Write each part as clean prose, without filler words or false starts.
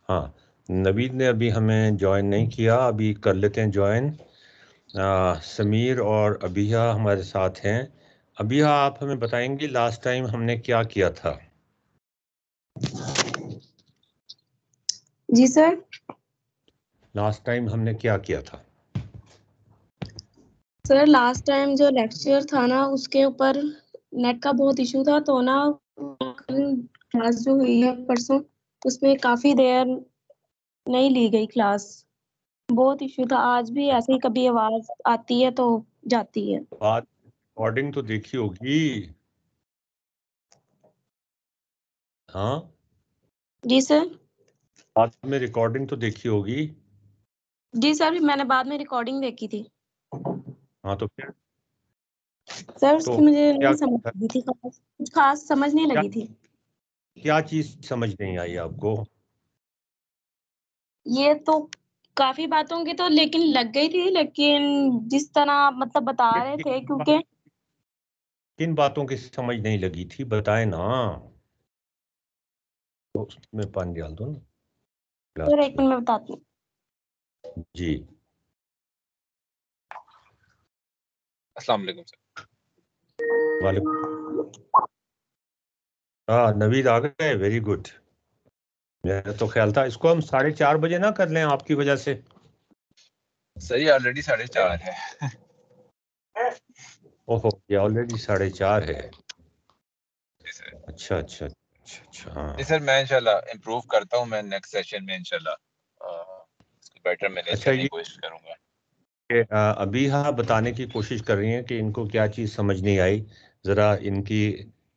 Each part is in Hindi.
हाँ, नवीद ने अभी हमें ज्वाइन नहीं किया, अभी कर लेते हैं ज्वाइन। समीर और अबिया हमारे साथ हैं। अबिया, आप हमें बताएंगे लास्ट टाइम हमने क्या किया था? जी सर। लास्ट टाइम हमने क्या किया था? सर लास्ट टाइम जो लेक्चर था ना, उसके ऊपर नेट का बहुत इशू था, तो ना क्लास जो हुई है परसों, उसमें काफी देर नहीं ली गई क्लास। बहुत इशू था। आज भी ऐसे ही कभी आवाज आती है तो जाती है। बात रिकॉर्डिंग तो देखी होगी। हाँ, जी सर। बाद में रिकॉर्डिंग तो देखी होगी। जी सर, मैंने बाद में रिकॉर्डिंग देखी थी। हाँ, तो फिर सर तो उसकी मुझे क्या नहीं समझ लगी थी, कुछ खास समझ नहीं क्या लगी थी। क्या चीज समझ नहीं आई आपको? ये तो काफी बातों की तो लेकिन लग गई थी, लेकिन जिस तरह मतलब बता रहे थे, क्योंकि किन बातों की समझ नहीं लगी थी, बताए ना। तो उसमें पानी डाल दो ना सर ग्लास एक में। मिनट में बताती हूँ। जी। अस्सलाम वालेकुम सर। वाले हाँ, नवीद आ गए, वेरी गुड। मेरा तो ख्याल था इसको हम 4:30 बजे ना कर लें आपकी वजह से। सही ऑलरेडी 4:30 है। ओहो, ये ऑलरेडी 4:30 है। जी सर। अच्छा अच्छा अच्छा अच्छा, जी हाँ। सर, मैं इंशाल्लाह इम्प्रूव करता हूँ। मैं नेक्स्ट सेशन में इंशाल्लाह इसको बेटर मैनेज अच्छा, करने की ये कोशिश करूंगा। अभी हाँ बताने की कोशिश कर रही हैं कि इनको क्या चीज़ समझ नहीं आई। ज़रा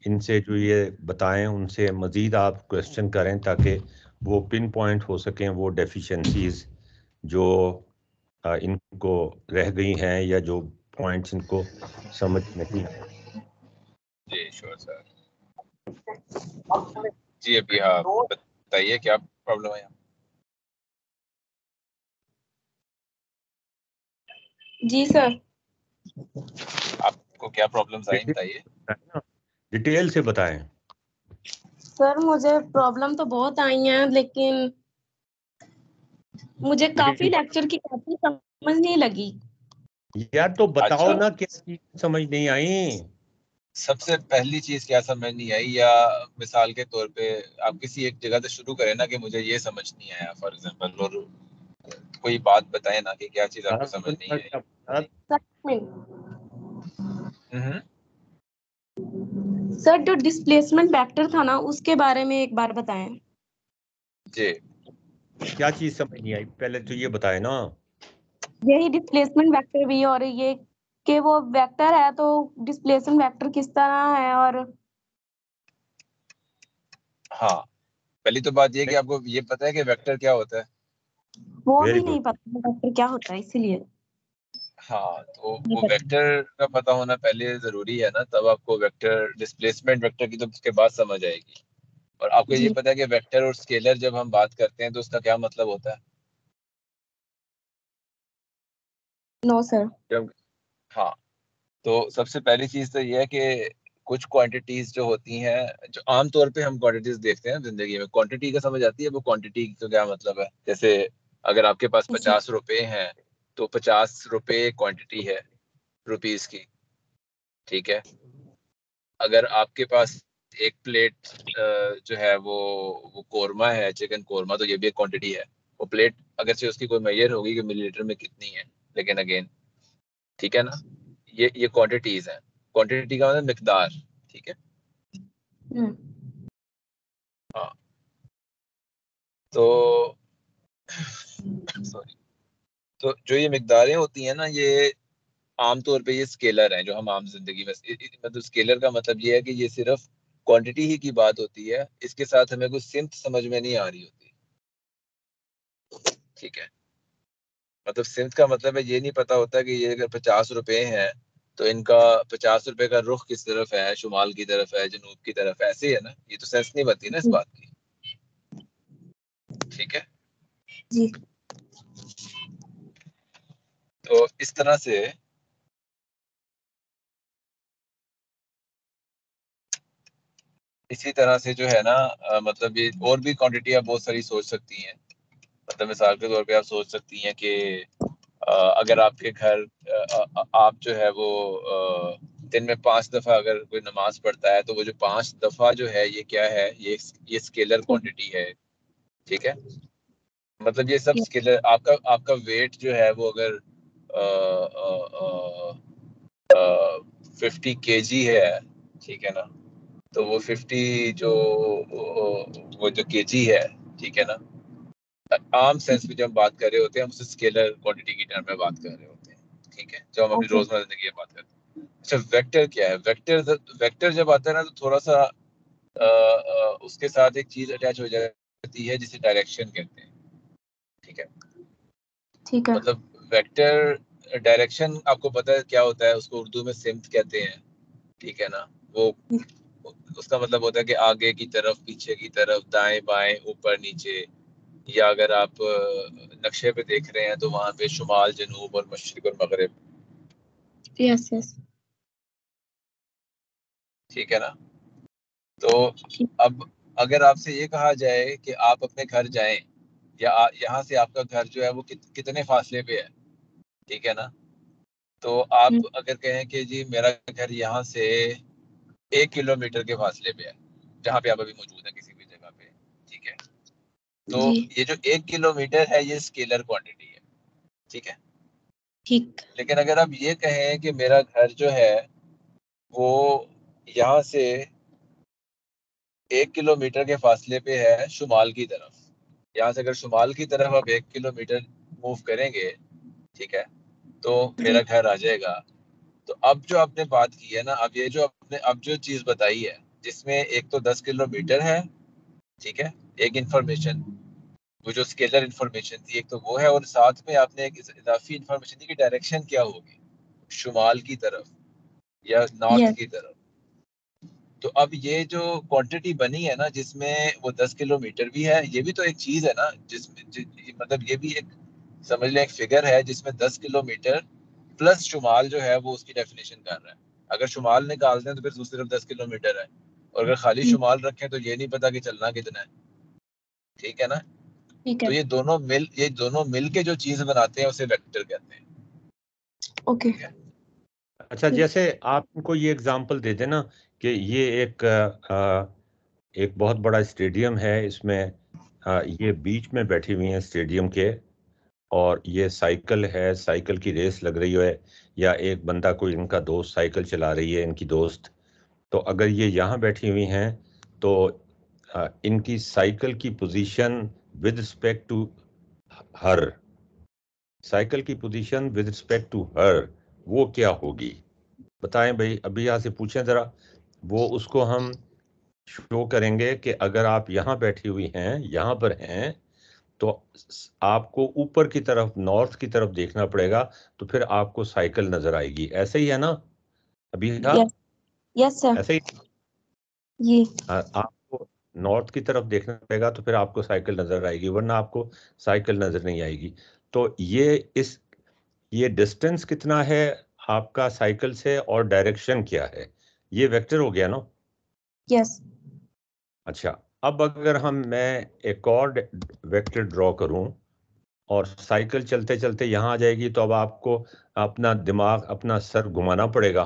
इनसे जो ये बताएं, उनसे मज़ीद आप क्वेश्चन करें ताकि वो पिन पॉइंट हो सकें वो डेफिशिएंसीज जो इनको रह गई हैं, या जो पॉइंट्स इनको समझ नहीं आए। जी श्योर सर। जी अभी हाँ बताइए क्या प्रॉब्लम है यहाँ? जी सर। आपको क्या प्रॉब्लम्स आई बताइए। डिटेल से बताएं। सर मुझे प्रॉब्लम तो बहुत आई हैं, लेकिन मुझे काफी लेकिन लेक्चर की काफी समझ नहीं लगी। यार, तो बताओ अच्छा, ना क्या चीज़ समझ नहीं आई। सबसे पहली चीज क्या समझ नहीं आई, या मिसाल के तौर पे आप किसी एक जगह से शुरू करें ना कि मुझे ये समझ नहीं आया फॉर एग्जांपल, और कोई बात बताएं ना कि क्या चीज आपको समझ नहीं आई। सर एक मिनट। हम्म। सर जो डिस्प्लेसमेंट वेक्टर था ना, उसके बारे में एक बार बताएं। जी क्या चीज़ समझ नहीं आई, पहले तो ये बताए ना। यही डिस्प्लेसमेंट वेक्टर भी, और ये कि वो वेक्टर है तो डिस्प्लेसमेंट वेक्टर किस तरह है, और हाँ, पहली तो बात ये कि आपको ये पता है कि वेक्टर क्या होता है। वो वेरी भी नहीं गुड। पता वेक्टर क्या होता है, इसीलिए हाँ, तो नहीं वो पता। वेक्टर का पता होना पहले जरूरी है ना, तब आपको वेक्टर डिस्प्लेसमेंट वेक्टर की तो उसके बाद समझ आएगी। और आपको ये जी पता है कि वेक्टर और स्केलर जब हम बात करते हैं तो उसका क्या मतलब होता है नो सर। जब। हाँ, तो सबसे पहली चीज तो ये है कि कुछ क्वांटिटीज जो होती हैं, जो आमतौर पे हम क्वांटिटीज देखते हैं जिंदगी में, क्वांटिटी का समझ आती है। वो क्वांटिटी तो क्या मतलब है, जैसे अगर आपके पास जी 50 रुपए हैं तो 50 रुपए क्वांटिटी है रुपीज की। ठीक है। अगर आपके पास एक प्लेट जो है वो कोरमा है, चिकन कोरमा, तो ये भी एक क्वांटिटी है। वो प्लेट अगर से उसकी कोई मेजर होगी कि मिलीलीटर में कितनी है, लेकिन अगेन ठीक है ना, ये क्वांटिटीज हैं। क्वांटिटी का मतलब मिकदार। ठीक है। हम्म। हाँ, तो सॉरी, तो जो ये मिकदारें होती हैं ना, ये आमतौर पे ये स्केलर हैं जो हम आम जिंदगी में मतलब स्केलर का मतलब ये है कि ये सिर्फ क्वांटिटी ही की बात होती है, इसके साथ हमें कुछ सिमत समझ में नहीं आ रही होती। ठीक है। मतलब सिमत का मतलब है ये नहीं पता होता कि ये अगर 50 रुपए हैं तो इनका 50 रुपए का रुख किस तरफ है, शुमाल की तरफ है, जनूब की तरफ है, ऐसे ही है ना। ये तो सेंस नहीं बनती ना इस जी बात की। ठीक है। जी। तो इस तरह से इसी तरह से जो है ना मतलब ये और भी क्वांटिटी आप बहुत सारी सोच सकती हैं। मतलब मिसाल के तौर पे आप सोच सकती हैं कि अगर आपके घर आप जो है वो दिन में 5 दफ़ा अगर कोई नमाज पढ़ता है तो वो जो 5 दफ़ा जो है ये क्या है, ये स्केलर क्वांटिटी है। ठीक है, मतलब ये सब स्केलर आपका वेट जो है वो अगर 50 kg है, ठीक है ना, तो वो 50 जो वो जो kg है, ठीक है ना, आम सेंस में जब हम बात कर रहे होते हैं हम उससे स्केलर क्वांटिटी की टर्म में बात कर रहे होते हैं। ठीक है, जो हम अपनी रोजमर्रा जिंदगी में बात करते हैं। अच्छा, वेक्टर क्या है? वेक्टर जब आता है ना तो थोड़ा सा उसके साथ एक चीज अटैच हो जाती है जिसे डायरेक्शन कहते हैं। ठीक है, ठीक है। मतलब वेक्टर डायरेक्शन आपको पता है क्या होता है? उसको उर्दू में सिम्त कहते हैं। ठीक है ना, वो उसका मतलब होता है कि आगे की तरफ, पीछे की तरफ, दाएं बाएं, ऊपर नीचे, या अगर आप नक्शे पे देख रहे हैं तो वहां पे शुमाल, जनूब और मशरिक और मगरिब। Yes yes. ठीक है ना, तो अब अगर आपसे ये कहा जाए कि आप अपने घर जाएं, या यहाँ से आपका घर जो है वो कितने फासले पे है, ठीक है ना, तो आप अगर कहें कि जी मेरा घर यहाँ से 1 किलोमीटर के फासले पे है, जहाँ पे आप अभी मौजूद हैं किसी भी जगह पे, ठीक है, तो ये जो 1 किलोमीटर है ये स्केलर क्वांटिटी है। ठीक है, ठीक। लेकिन अगर आप ये कहें कि मेरा घर जो है वो यहाँ से 1 किलोमीटर के फासले पे है शुमाल की तरफ, यहाँ से अगर शुमाल की तरफ आप 1 किलोमीटर मूव करेंगे, ठीक है, तो मेरा घर आ जाएगा। तो अब जो आपने बात की है ना, अब ये जो आपने अब जो चीज बताई है, जिसमें एक तो 10 किलोमीटर है, ठीक है, एक इंफॉर्मेशन, वो जो स्केलर इंफॉर्मेशन थी एक तो वो है, और साथ में आपने एक इजाफी इंफॉर्मेशन दी कि डायरेक्शन क्या होगी, शुमाल की तरफ या नॉर्थ की तरफ। तो अब ये जो क्वांटिटी बनी है ना, जिसमें वो 10 किलोमीटर भी है, ये भी तो एक चीज है ना, जिसमें मतलब ये भी एक, समझ लें, एक फिगर है जिसमें 10 किलोमीटर प्लस शुमाल जो है वो उसकी डेफिनेशन कर रहा है। अगर शुमाल निकाल दें तो फिर दूसरी तरफ 10 किलोमीटर है, और अगर खाली शुमाल रखें तो ये नहीं पता कि चलना कितना है। ठीक है ना, तो ये दोनों मिल के जो चीज बनाते हैं उसे वेक्टर कहते हैं। ओके। अच्छा, जैसे आप इनको ये एग्जांपल दे देना कि ये एक बहुत बड़ा स्टेडियम है, इसमें ये बीच में बैठी हुई हैं स्टेडियम के, और ये साइकिल है, साइकिल की रेस लग रही है, या एक बंदा, कोई इनका दोस्त साइकिल चला रही है, इनकी दोस्त। तो अगर ये यहाँ बैठी हुई हैं तो इनकी साइकिल की position with respect to her, cycle की position with respect to her, वो क्या होगी? बताएं भाई, अभी यहाँ से पूछें जरा। वो उसको हम शो करेंगे कि अगर आप यहाँ बैठी हुई हैं, यहाँ पर हैं, तो आपको ऊपर की तरफ, नॉर्थ की तरफ देखना पड़ेगा, तो फिर आपको साइकिल नजर आएगी। ऐसे ही है ना अभी? हाँ, यस सर। ऐसे ही। ये आपको नॉर्थ की तरफ देखना पड़ेगा तो फिर आपको साइकिल नजर आएगी, वरना आपको साइकिल नजर नहीं आएगी। तो ये डिस्टेंस कितना है आपका साइकिल से, और डायरेक्शन क्या है, ये वेक्टर हो गया ना? यस। अच्छा, अब अगर मैं एक और वेक्टर ड्रॉ करूं, और साइकिल चलते चलते यहाँ आ जाएगी, तो अब आपको अपना दिमाग, अपना सर घुमाना पड़ेगा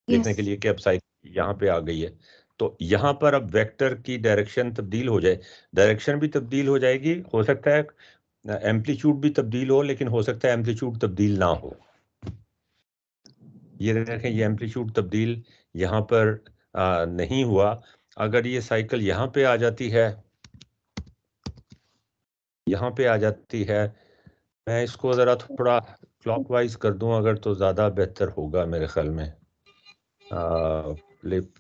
देखने के लिए कि अब साइकिल यहाँ पे आ गई है। तो यहाँ पर अब वेक्टर की डायरेक्शन तब्दील हो जाए, डायरेक्शन भी तब्दील हो जाएगी, हो सकता है एम्पलीट्यूड भी तब्दील हो, लेकिन हो सकता है एम्पलीट्यूड तब्दील ना हो। ये देखें, ये एम्पलीट्यूड तब्दील यहाँ पर नहीं हुआ। अगर ये साइकिल यहाँ पे आ जाती है, यहाँ पे आ जाती है, मैं इसको ज़रा थोड़ा क्लॉकवाइज कर दूं अगर, तो ज़्यादा बेहतर होगा मेरे ख्याल में। फ्लिप,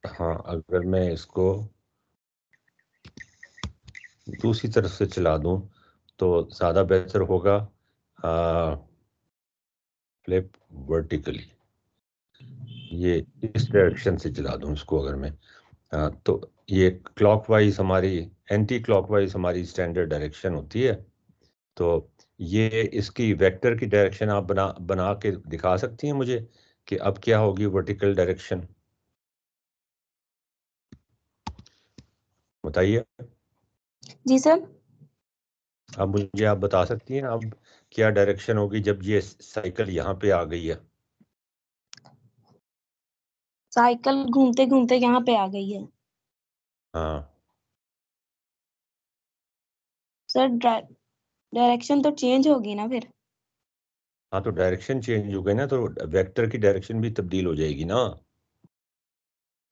हाँ, अगर मैं इसको दूसरी तरफ से चला दूं तो ज़्यादा बेहतर होगा। फ्लिप वर्टिकली, ये इस डायरेक्शन से चला दूं इसको अगर मैं, तो ये क्लॉकवाइज हमारी, एंटी क्लॉकवाइज हमारी स्टैंडर्ड डायरेक्शन होती है। तो ये इसकी वेक्टर की डायरेक्शन आप बना बना के दिखा सकती हैं मुझे कि अब क्या होगी वर्टिकल डायरेक्शन? बताइए। जी सर। अब मुझे आप बता सकती हैं अब क्या डायरेक्शन होगी जब ये साइकिल यहाँ पे आ गई है? साइकिल घूमते घूमते यहाँ पे आ गई है। हाँ, सर डायरेक्शन तो चेंज होगी ना फिर। हाँ तो डायरेक्शन चेंज हो गई ना, तो वेक्टर की डायरेक्शन भी तब्दील हो जाएगी ना।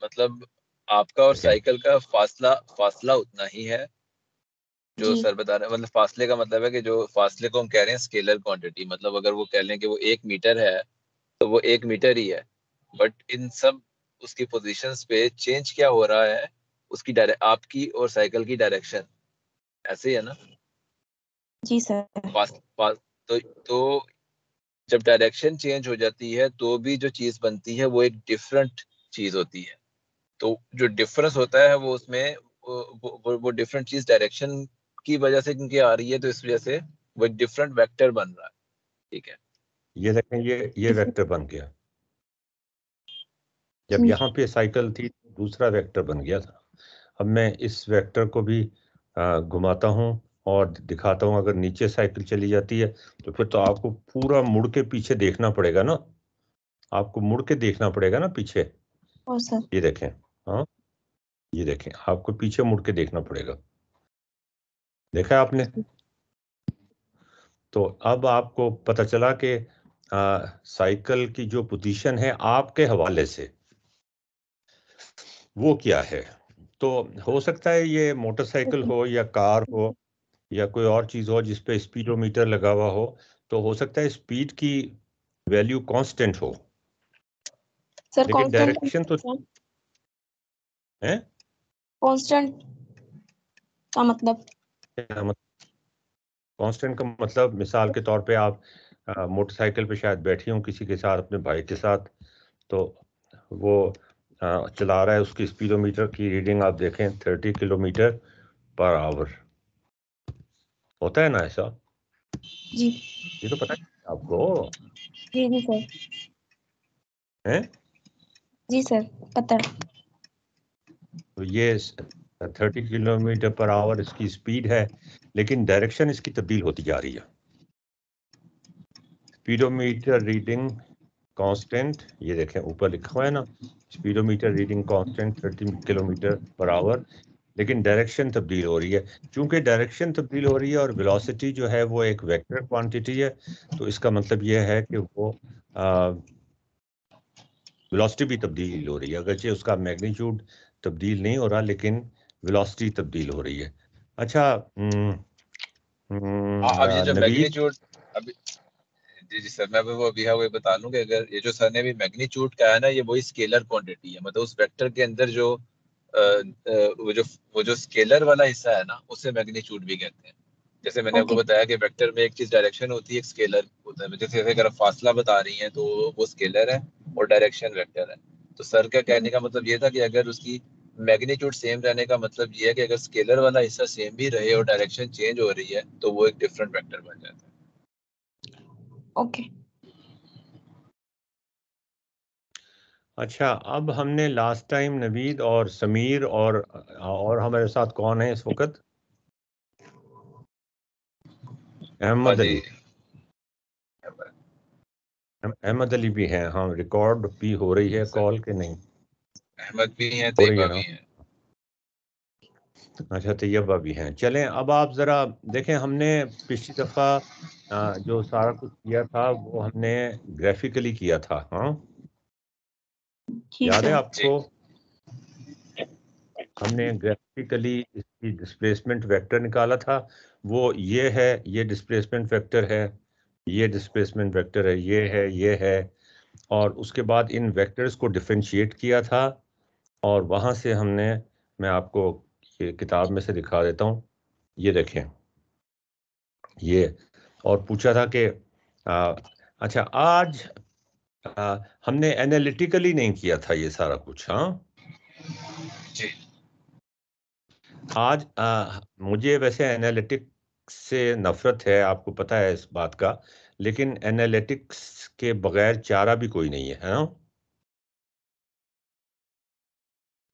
मतलब आपका और देखें, साइकिल का फासला उतना ही है जो जी सर बता रहे हैं। मतलब फासले का मतलब है कि जो फासले को हम कह रहे हैं स्केलर क्वांटिटी, मतलब अगर वो कह लें कि वो 1 मीटर है तो वो 1 मीटर ही है। बट इन सब उसकी पोजीशंस पे चेंज क्या हो रहा है, उसकी आपकी और साइकिल की डायरेक्शन, ऐसे ही है ना। जी सर। फास्ट फास्ट तो जब डायरेक्शन चेंज हो जाती है तो भी जो चीज बनती है वो एक डिफरेंट चीज होती है। तो जो डिफरेंस होता है वो उसमें वो डिफरेंट चीज डायरेक्शन की वजह से क्योंकि आ रही है, तो इस वजह से वो एक डिफरेंट वेक्टर बन रहा है। ठीक है। ये देखें, ये वेक्टर बन गया। जब जी यहाँ पे साइकिल थी दूसरा वेक्टर बन गया था। अब मैं इस वेक्टर को भी घुमाता हूँ और दिखाता हूँ। अगर नीचे साइकिल चली जाती है तो फिर तो आपको पूरा मुड़ के पीछे देखना पड़ेगा ना, आपको मुड़ के देखना पड़ेगा ना पीछे। और सर। ये देखें, हाँ ये देखें, आपको पीछे मुड़ के देखना पड़ेगा। देखा आपने? तो अब आपको पता चला कि साइकिल की जो पोजीशन है आपके हवाले से वो क्या है। तो हो सकता है ये मोटरसाइकिल हो या कार हो या कोई और चीज हो जिस पे स्पीडोमीटर लगा हुआ हो, तो हो सकता है स्पीड की वैल्यू कांस्टेंट हो, सर लेकिन कांस्टेंट डायरेक्शन तो है। कांस्टेंट का मतलब। कांस्टेंट का मतलब, मिसाल के तौर पे आप मोटरसाइकिल पे शायद बैठी हूँ किसी के साथ, अपने भाई के साथ, तो वो चला रहा है, उसकी स्पीडोमीटर की रीडिंग आप देखें 30 किलोमीटर पर आवर। होता है ना ऐसा? जी ये तो पता है आपको, जी जी सर। है? जी सर पता है। तो ये 30 किलोमीटर पर आवर इसकी स्पीड है, लेकिन डायरेक्शन इसकी तब्दील होती जा रही है। स्पीडोमीटर रीडिंग कांस्टेंट, ये देखें ऊपर लिखा हुआ है ना, speedometer reading constant 30 kilometre per hour, लेकिन डायरेक्शन तब्दील हो रही है। चूंकि डायरेक्शन तब्दील हो रही है और वेलोसिटी जो है वो एक वेक्टर क्वांटिटी है, तो इसका मतलब ये है कि वो वेलोसिटी भी तब्दील हो रही है। अगरचे उसका मैग्नीट्यूड तब्दील नहीं हो रहा, लेकिन वेलोसिटी तब्दील हो रही है। अच्छा, अब ये जो नवीद, मैग्नीट्यूड, अभी जी जी सर, मैं वो अभी हाँ वही बता लूं कि अगर ये जो सर ने भी मैग्नीट्यूड का है ना, ये वही स्केलर क्वांटिटी है। मतलब उस वेक्टर के अंदर जो वो जो स्केलर वाला हिस्सा है ना, उसे मैग्नीट्यूड भी कहते हैं। जैसे मैंने आपको ओके बताया कि वेक्टर में एक चीज डायरेक्शन होती है, एक स्केलर होता है। जैसे अगर आप फासला बता रही हैं तो वो स्केलर है और डायरेक्शन वेक्टर है। तो सर का कहने का मतलब ये था कि अगर उसकी मैग्नीट्यूड सेम रहने का मतलब ये है कि अगर स्केलर वाला हिस्सा सेम भी रहे और डायरेक्शन चेंज हो रही है तो वो एक डिफरेंट वेक्टर बन जाता है। ओके। अच्छा अब हमने लास्ट टाइम नवीद और समीर और हमारे साथ कौन है इस वक्त? हाँ अहमद जी। अली। अहमद अली भी हैं, हाँ। रिकॉर्ड भी हो रही है कॉल के नहीं? अहमद भी हैं, हो रही है तैयबा ना? भी हैं। अच्छा, तैयबा भी हैं। चलें, अब आप ज़रा देखें, हमने पिछली दफ़ा जो सारा कुछ किया था वो हमने ग्राफिकली किया था, हाँ? जी याद है सर। जी आपको? हमने ग्राफिकली इसकी डिस्प्लेसमेंट वेक्टर निकाला था। वो ये है, ये डिस्प्लेसमेंट वेक्टर है, ये डिस्प्लेसमेंट वेक्टर है, ये है। और उसके बाद इन वेक्टर्स को डिफरेंशिएट किया था, और वहाँ से हमने, मैं आपको ये किताब में से दिखा देता हूँ, ये देखें ये। और पूछा था कि आ, अच्छा आज हमने एनालिटिकली नहीं किया था ये सारा कुछ, हाँ? जी। आज मुझे वैसे एनालिटिक्स से नफरत है, आपको पता है इस बात का, लेकिन एनालिटिक्स के बगैर चारा भी कोई नहीं है, हाँ?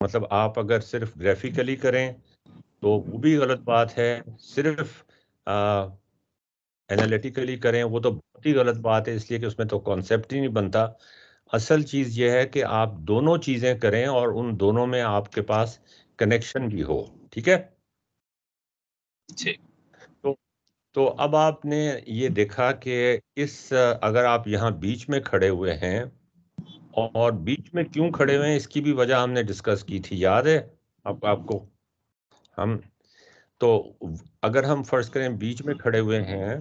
मतलब आप अगर सिर्फ ग्राफिकली करें तो वो भी गलत बात है। सिर्फ एनालिटिकली करें वो तो बहुत ही गलत बात है, इसलिए कि उसमें तो कॉन्सेप्ट ही नहीं बनता। असल चीज़ ये है कि आप दोनों चीज़ें करें और उन दोनों में आपके पास कनेक्शन भी हो। ठीक है। तो तो अब आपने ये देखा कि अगर आप यहाँ बीच में खड़े हुए हैं, और बीच में क्यों खड़े हुए हैं इसकी भी वजह हमने डिस्कस की थी, याद है आपको? हम तो अगर हम फर्ज करें बीच में खड़े हुए हैं,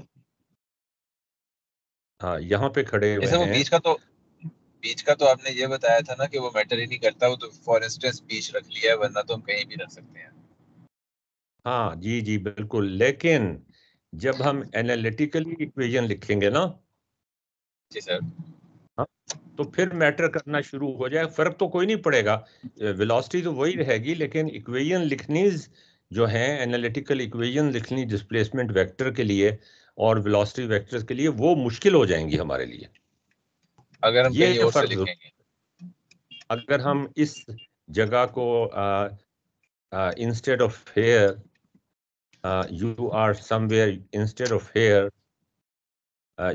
हाँ यहाँ पे खड़े हुए जैसे वो हैं। बीच का तो आपने ये बताया था ना कि वो मैटर ही नहीं करता, वो तो फॉर इंस्टेंस बीच रख लिया है, वरना तो हम कहीं भी रख सकते हैं। हाँ जी जी बिल्कुल, लेकिन जब हम एनालिटिकली इक्वेशन लिखेंगे ना, जी सर। हाँ, तो फिर मैटर करना शुरू हो जाए। फर्क तो कोई नहीं पड़ेगा, वेलोसिटी तो वही रहेगी, लेकिन इक्वेशन लिखनी जो है, एनालिटिकल इक्वेशन लिखनी डिस्प्लेसमेंट वेक्टर के लिए और वेलोसिटी वेक्टर के लिए, वो मुश्किल हो जाएंगी हमारे लिए। अगर हम कहीं ये और से फर्क जरूर, लिखेंगे। अगर हम इस जगह को instead of here, you are somewhere, instead of here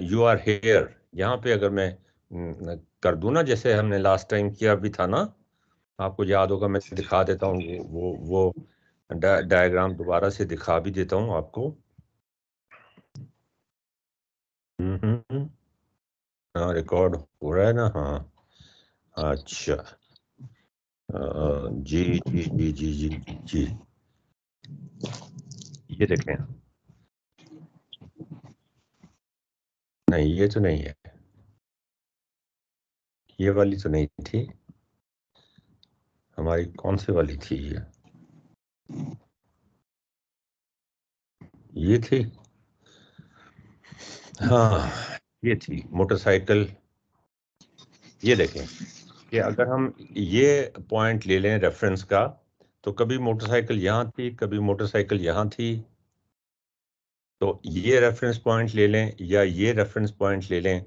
you are here, यहाँ पे अगर मैं कर दूं ना, जैसे हमने लास्ट टाइम किया भी था ना, आपको याद होगा, मैं दिखा देता हूँ वो डायग्राम दोबारा से दिखा भी देता हूँ आपको। हाँ रिकॉर्ड हो रहा है ना, हाँ अच्छा, जी जी जी जी जी जी, ये देखें, नहीं ये तो नहीं है, ये वाली तो नहीं थी हमारी, कौन सी वाली थी ये थी, हाँ ये थी मोटरसाइकिल। ये देखें कि अगर हम ये पॉइंट ले लें रेफरेंस का, तो कभी मोटरसाइकिल यहाँ थी, कभी मोटरसाइकिल यहाँ थी, तो ये रेफरेंस पॉइंट ले लें या ये रेफरेंस पॉइंट ले लें,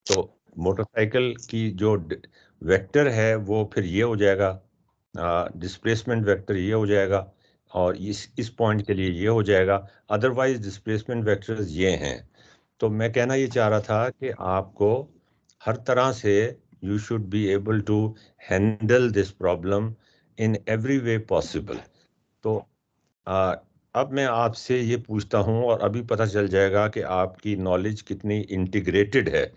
तो मोटरसाइकिल की जो वेक्टर है वो फिर ये हो जाएगा, डिस्प्लेसमेंट वेक्टर ये हो जाएगा, और इस पॉइंट के लिए ये हो जाएगा। अदरवाइज डिस्प्लेसमेंट वेक्टर्स ये हैं। तो मैं कहना ये चाह रहा था कि आपको हर तरह से you should be able to handle this problem in every way possible. तो आ, अब मैं आपसे ये पूछता हूँ और अभी पता चल जाएगा कि आपकी नॉलेज कितनी इंटीग्रेटेड है।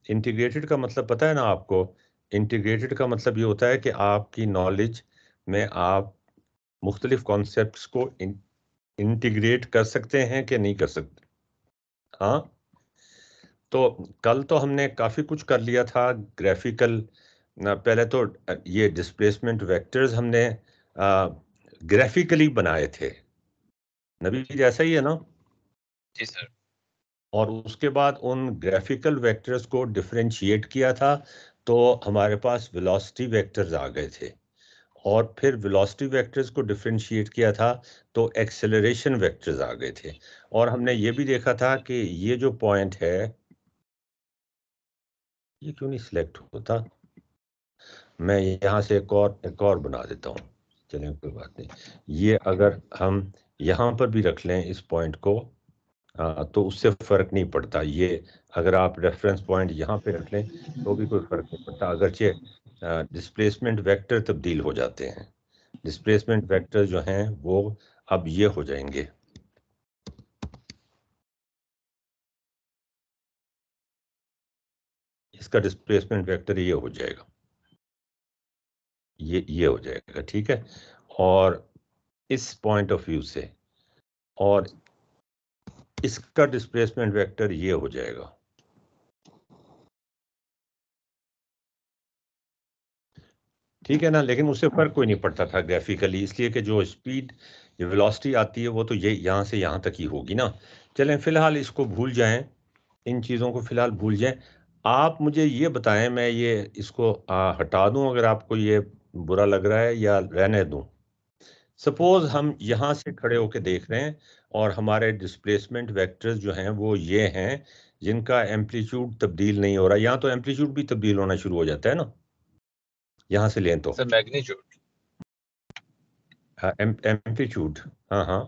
इंटीग्रेटेड का मतलब पता है ना आपको? इंटीग्रेटेड का मतलब ये होता है कि आपकी नॉलेज में आप मुख्तलिफ कॉन्सेप्ट्स को इंटीग्रेट कर सकते हैं कि नहीं कर सकते। हाँ, तो कल तो हमने काफ़ी कुछ कर लिया था ग्राफिकल। पहले तो ये डिस्प्लेसमेंट वेक्टर्स हमने ग्राफिकली बनाए थे, नबी जैसा ही है ना? जी सर। और उसके बाद उन ग्राफिकल वेक्टर्स को डिफरेंशिएट किया था, तो हमारे पास वेलोसिटी वेक्टर्स आ गए थे। और फिर वेलोसिटी वेक्टर्स को डिफरेंशिएट किया था तो एक्सेलरेशन वेक्टर्स आ गए थे। और हमने ये भी देखा था कि ये जो पॉइंट है, ये क्यों नहीं सिलेक्ट होता, मैं यहाँ से एक और बना देता हूँ, चलिए कोई बात नहीं। ये अगर हम यहाँ पर भी रख लें इस पॉइंट को, तो उससे फर्क नहीं पड़ता। ये अगर आप रेफरेंस पॉइंट यहाँ पे रख लें तो भी कोई फर्क नहीं पड़ता, अगरचे डिस्प्लेसमेंट वेक्टर तब्दील हो जाते हैं। डिस्प्लेसमेंट वेक्टर जो हैं वो अब ये हो जाएंगे, इसका डिस्प्लेसमेंट वेक्टर ये हो जाएगा, ये हो जाएगा, ठीक है। और इस पॉइंट ऑफ व्यू से, और इसका डिस्प्लेसमेंट वेक्टर ये हो जाएगा। ठीक है ना, लेकिन उससे फर्क कोई नहीं पड़ता था ग्राफिकली, इसलिए कि जो स्पीड, जो वेलोसिटी आती है वो तो ये यहाँ से यहाँ तक ही होगी ना। चलें फिलहाल इसको भूल जाएं, इन चीज़ों को फिलहाल भूल जाएं। आप मुझे ये बताएं, मैं ये इसको हटा दूं अगर आपको ये बुरा लग रहा है, या रहने दूं? सपोज हम यहाँ से खड़े होके देख रहे हैं और हमारे डिस्प्लेसमेंट वेक्टर्स जो हैं वो ये हैं, जिनका एम्पलीट्यूड तब्दील नहीं हो रहा। यहाँ तो एम्पलीट्यूड भी तब्दील होना शुरू हो जाता है ना, यहाँ से लें तो। Sir magnitude. एम्पलीट्यूड, हाँ हाँ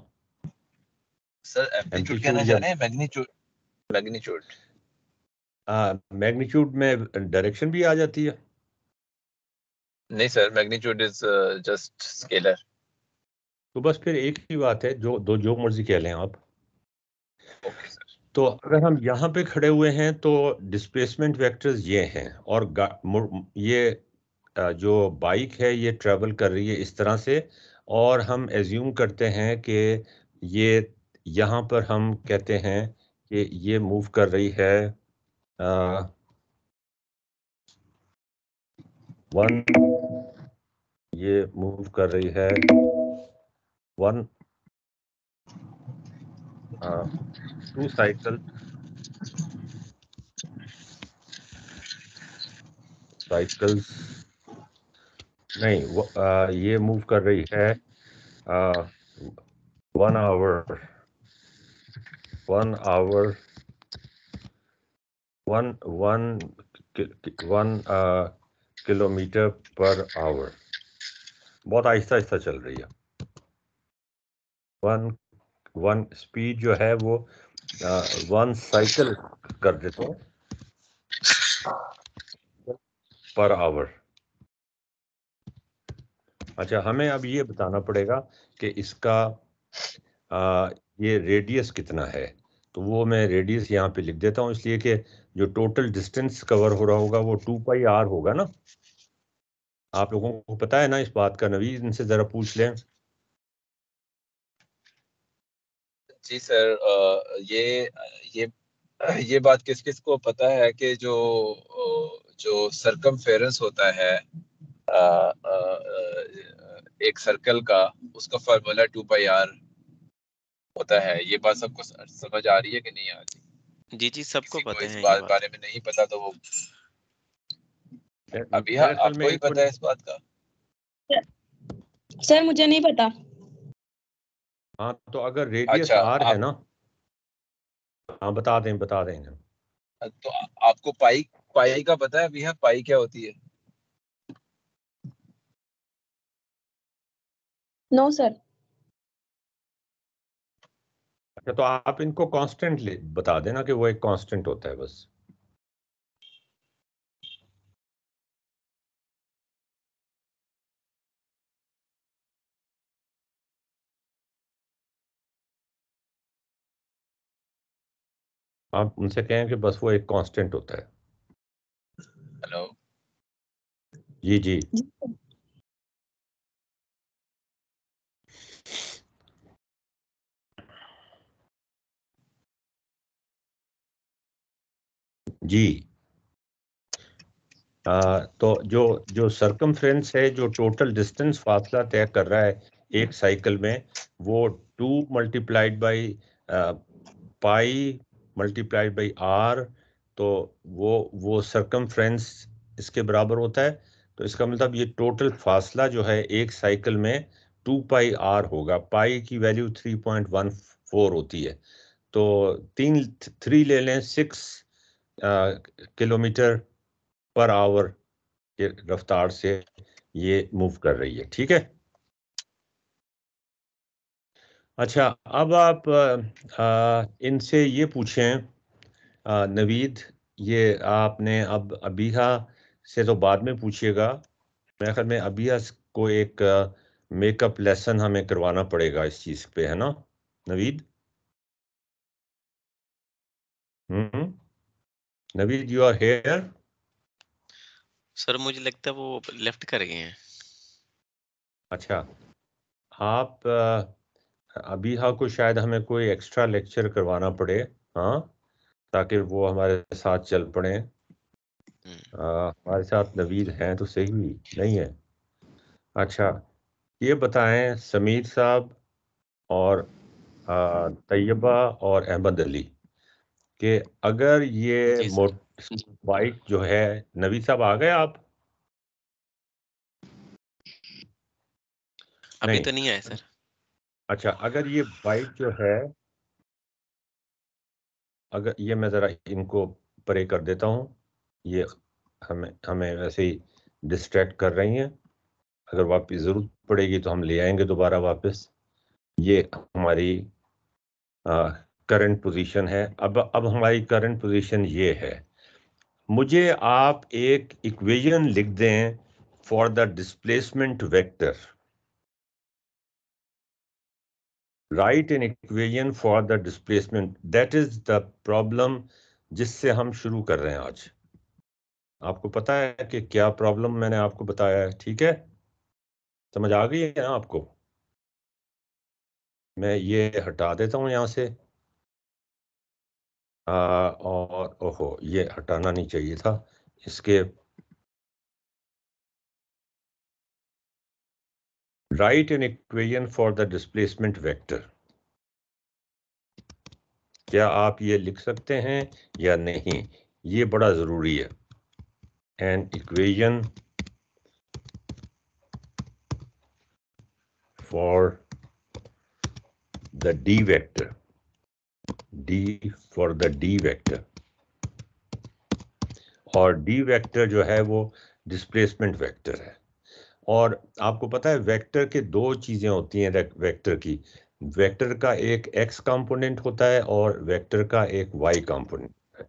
सर एम्पलीट्यूड कहना एम्पलीट्यूड चाह या रहे हैं मैग्नीट्यूड? मैग्नीट्यूड मैग्नीट्यूड में डायरेक्शन भी आ जाती है? नहीं sir, magnitude is just scalar. तो बस फिर एक ही बात है, जो मर्जी कह लें आप। Okay sir. तो अगर हम यहाँ पे खड़े हुए हैं तो डिस्प्लेसमेंट वेक्टर्स ये हैं, और ये जो बाइक है ये ट्रेवल कर रही है इस तरह से, और हम एज्यूम करते हैं कि ये यहाँ पर हम कहते हैं कि ये मूव कर रही है 1, ये मूव कर रही है 1 2 साइकिल्स नहीं, ये मूव कर रही है 1 आवर 1 किलोमीटर पर आवर। बहुत आहिस्ता आहिस्ता चल रही है। 1 स्पीड जो है वो 1 साइकिल कर देते हैं पर आवर। अच्छा, हमें अब ये बताना पड़ेगा कि इसका ये रेडियस कितना है। तो वो मैं रेडियस यहाँ पे लिख देता हूँ, इसलिए कि जो टोटल डिस्टेंस कवर हो रहा होगा वो 2πr होगा ना। आप लोगों को पता है ना इस बात का? नवीद, इनसे जरा पूछ लें। जी सर, ये बात किस किस को पता है कि जो सरकमफेरेंस होता है एक सर्कल का, उसका फार्मूला 2πr होता है। ये बात सबको समझ आ रही है कि नहीं आ रही? जी जी, सबको किसी को पता इस है ये बात। बारे में नहीं पता तो वो अभी मेरे ख्याल में आपको ही पता है इस बात का। सर मुझे नहीं पता। हाँ, तो अगर रेडियस अच्छा, r है ना, हाँ बता दें तो आपको पाई का पता है? अभी पाई क्या होती है? No sir. अच्छा, तो आप इनको कांस्टेंट बता देना कि वो एक कांस्टेंट होता है बस। आप उनसे कहें कि बस वो एक कांस्टेंट होता है। हेलो। जी जी। जी, तो जो सरकमफ्रेंस है, जो टोटल डिस्टेंस फासला तय कर रहा है एक साइकिल में, वो 2 multiplied by pi multiplied by r, तो वो सरकमफ्रेंस इसके बराबर होता है। तो इसका मतलब ये टोटल फासला जो है एक साइकिल में 2πr होगा। पाई की वैल्यू 3.14 होती है। तो 3 ले लें, 6 किलोमीटर पर आवर के रफ्तार से ये मूव कर रही है। ठीक है। अच्छा, अब आप इनसे ये पूछें, नवीद, ये आपने अब अबीहा से तो बाद में पूछिएगा। मेरे ख्याल में अबीहा को एक मेकअप लेसन हमें करवाना पड़ेगा इस चीज़ पे, है ना Naveed? Naveed, you are here? Sir मुझे लगता है वो लेफ्ट कर गए हैं। अच्छा, आप अबीहा को शायद हमें कोई एक्स्ट्रा लेक्चर करवाना पड़े, हाँ, ताकि वो हमारे साथ चल पड़े। हमारे साथ नवीद हैं तो सही, नहीं है? अच्छा, ये बताएं समीर साहब और तैयबा और अहमद अली, कि अगर ये जी सर। बाइक जो है, नवीद साहब आ गए आप? अभी नहीं, तो नहीं आए सर। अच्छा, अगर ये बाइक जो है, अगर ये, मैं ज़रा इनको परे कर देता हूँ, ये हमें हमें वैसे ही डिस्ट्रैक्ट कर रही हैं। अगर वापस ज़रूरत पड़ेगी तो हम ले आएंगे दोबारा वापस। ये हमारी करंट पोजीशन है। अब हमारी करंट पोजीशन ये है। मुझे आप एक इक्वेशन लिख दें for the displacement vector. Right an equation for the displacement, that is the problem जिससे हम शुरू कर रहे हैं आज। आपको पता है कि क्या प्रॉब्लम मैंने आपको बताया है? ठीक है, समझ आ गई है ना आपको? मैं ये हटा देता हूं यहां से। और ओहो, ये हटाना नहीं चाहिए था इसके। Right an equation for the displacement vector. क्या आप ये लिख सकते हैं या नहीं? ये बड़ा जरूरी है। An equation for the D vector, D for the D vector, और डी वेक्टर जो है वो डिस्प्लेसमेंट वेक्टर है। और आपको पता है वेक्टर के दो चीजें होती हैं वेक्टर की। वेक्टर का एक एक्स कंपोनेंट होता है और वेक्टर का एक वाई कंपोनेंट है।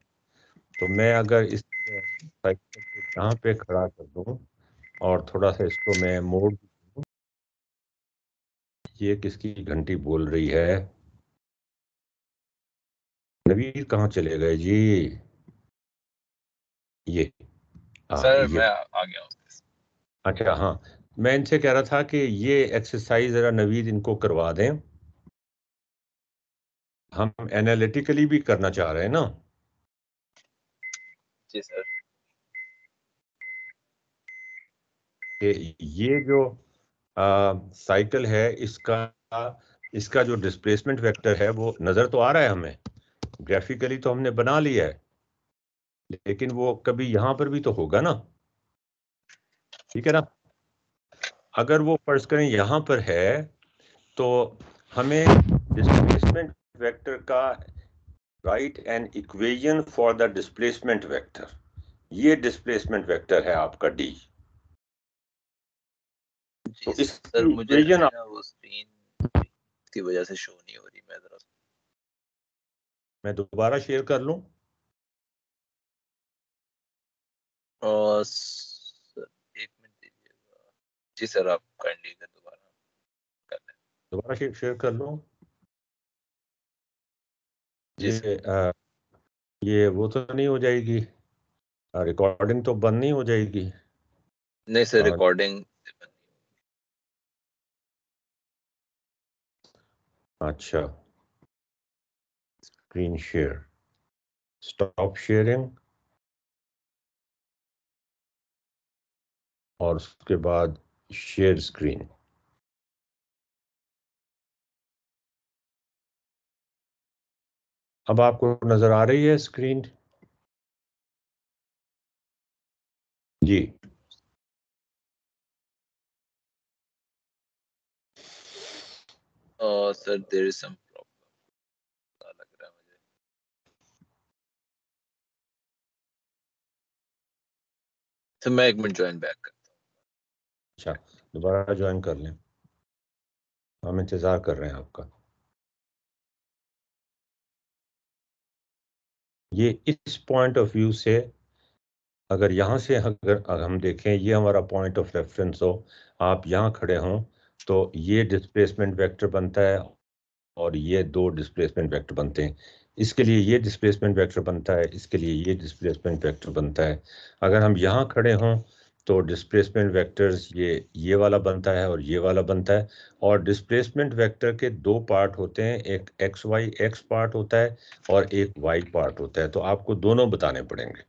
तो मैं अगर इस साइकिल को यहाँ पे खड़ा कर दूं और थोड़ा सा इसको मैं मोड़ दूं, ये किसकी घंटी बोल रही है? नवीर कहाँ चले गए जी? ये सर ये मैं आ गया हूँ। अच्छा, हाँ, मैं इनसे कह रहा था कि ये एक्सरसाइज जरा नवीद इनको करवा दें। हम एनालिटिकली भी करना चाह रहे हैं ना। जी सर। कि ये जो साइकिल है इसका जो डिस्प्लेसमेंट वेक्टर है वो नजर तो आ रहा है हमें, ग्राफिकली तो हमने बना लिया है, लेकिन वो कभी यहां पर भी तो होगा ना। ठीक है ना? अगर वो फर्ज करें यहां पर है तो हमें डिस्प्लेसमेंट वेक्टर का right an equation for the displacement vector. ये डिस्प्लेसमेंट वेक्टर है आपका डी। तो जी सर, इसकी मुझे इक्वेशन ना वो स्क्रीन की वजह से शो नहीं हो रही। मैं दोबारा शेयर कर लूं? और सर, एक मिनट दीजिएगा। जी सर, आप काइंडली दोबारा कर लें। दोबारा शेयर कर लूं? जी सर। ये वो तो नहीं हो जाएगी? रिकॉर्डिंग तो बंद नहीं हो जाएगी? नहीं सर, आ, रिकॉर्डिंग। अच्छा, स्क्रीन शेयर, स्टॉप शेयरिंग, और उसके बाद शेयर स्क्रीन। अब आपको नजर आ रही है स्क्रीन? जी। Sir there is some problem लग रहा है मुझे। तो मैं एक मिनट ज्वाइन बैक करता हूँ। अच्छा, दोबारा ज्वाइन कर लें, हम इंतजार कर रहे हैं आपका। ये इस पॉइंट ऑफ व्यू से, अगर यहाँ से अगर हम देखें, ये हमारा पॉइंट ऑफ रेफरेंस हो, आप यहाँ खड़े हों, तो ये डिस्प्लेसमेंट वेक्टर बनता है और ये दो डिस्प्लेसमेंट वेक्टर बनते हैं। इसके लिए ये डिस्प्लेसमेंट वेक्टर बनता है, इसके लिए ये डिस्प्लेसमेंट वेक्टर बनता है। अगर हम यहाँ खड़े हों तो डिस्प्लेसमेंट वेक्टर्स ये वाला बनता है और ये वाला बनता है। और डिस्प्लेसमेंट वेक्टर के दो पार्ट होते हैं, एक एक्स वाई एक्स पार्ट होता है और एक वाई पार्ट होता है। तो आपको दोनों बताने पड़ेंगे,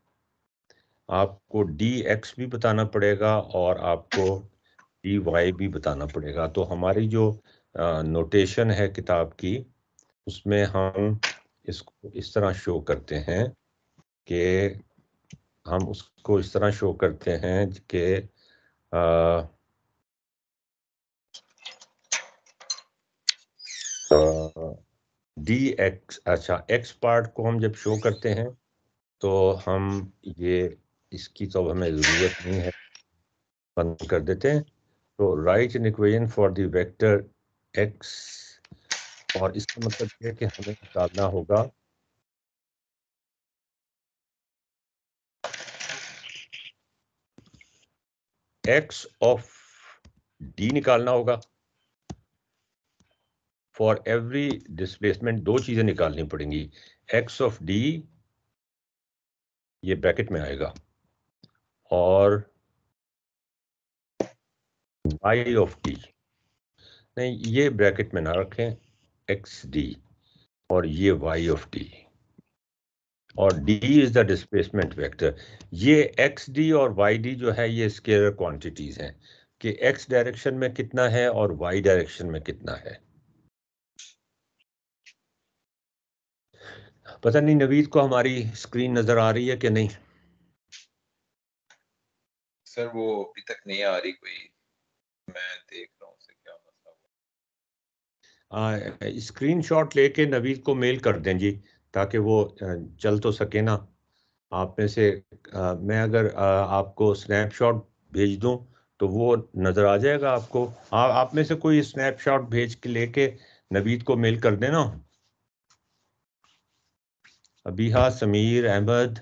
आपको डी एक्स भी बताना पड़ेगा और आपको डी वाई भी बताना पड़ेगा। तो हमारी जो नोटेशन है किताब की, उसमें हम इसको इस तरह शो करते हैं कि हम उसको इस तरह शो करते हैं कि डी एक्स, अच्छा, एक्स पार्ट को हम जब शो करते हैं तो हम ये, इसकी तो हमें ज़रूरत नहीं है, बंद कर देते हैं। तो right an equation for the vector x, और इसका मतलब है कि हमें निकालना होगा x ऑफ d निकालना होगा। फॉर एवरी डिस्प्लेसमेंट दो चीजें निकालनी पड़ेंगी, x ऑफ d ये ब्रैकेट में आएगा और y ऑफ d, नहीं ये ब्रैकेट में ना रखें, xd और ये y ऑफ d, और d is the displacement vector. ये xd और yd जो है ये स्केलर क्वांटिटीज हैं कि x डायरेक्शन में कितना है और y डायरेक्शन में कितना है। पता नहीं नवीद को हमारी स्क्रीन नजर आ रही है कि नहीं? सर वो अभी तक नहीं आ रही कोई, मैं देख रहा हूँ उसे क्या मसला हुआ। स्क्रीनशॉट लेके नवीद को मेल कर दें जी, ताकि वो चल तो सके ना। आप में से मैं अगर आपको स्नैपशॉट भेज दूं तो वो नजर आ जाएगा आपको। आप में से कोई स्नैपशॉट भेज के लेके नवीद को मेल कर देना। अबीहा, समीर, अहमद।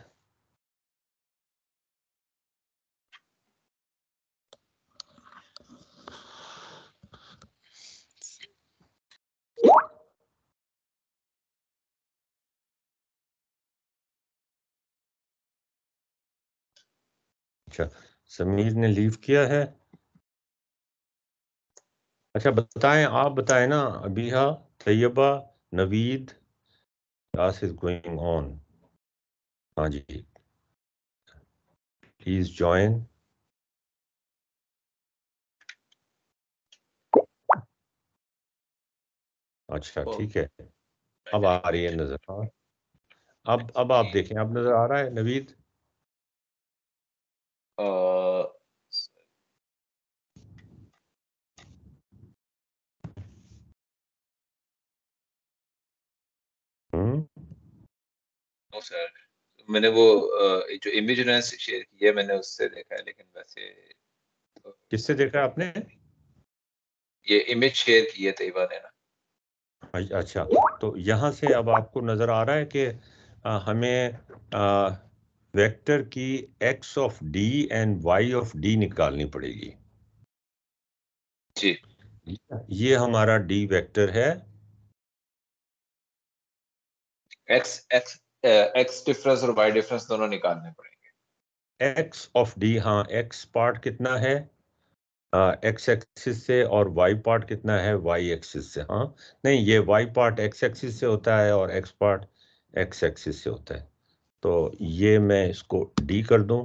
अच्छा, समीर ने लीव किया है। अच्छा बताएं, आप बताएं ना Abiha, Tayyaba, Naveed, class is going on. हाँ जी, प्लीज ज्वाइन। अच्छा ठीक है, अब आ रही है नजर। हाँ, अब आप देखें, अब नजर आ रहा है नवीद? नो सर, मैंने वो जो इमेज उन्होंने शेयर की है मैंने उससे देखा है, लेकिन वैसे किससे देखा आपने? ये इमेज शेयर की है तैयबा ने ना। अच्छा, तो यहाँ से अब आपको नजर आ रहा है कि हमें वेक्टर की x of d and y of d निकालनी पड़ेगी। जी, ये हमारा d वेक्टर है। एक्स डिफरेंस और वाई डिफरेंस दोनों निकालने पड़ेंगे। x ऑफ d, हाँ x पार्ट कितना है x एक्सिस से, और y पार्ट कितना है y एक्सिस से। हाँ नहीं, ये y पार्ट x एक्सिस से होता है और x पार्ट x एक्सिस से होता है। तो ये मैं इसको d कर दूं।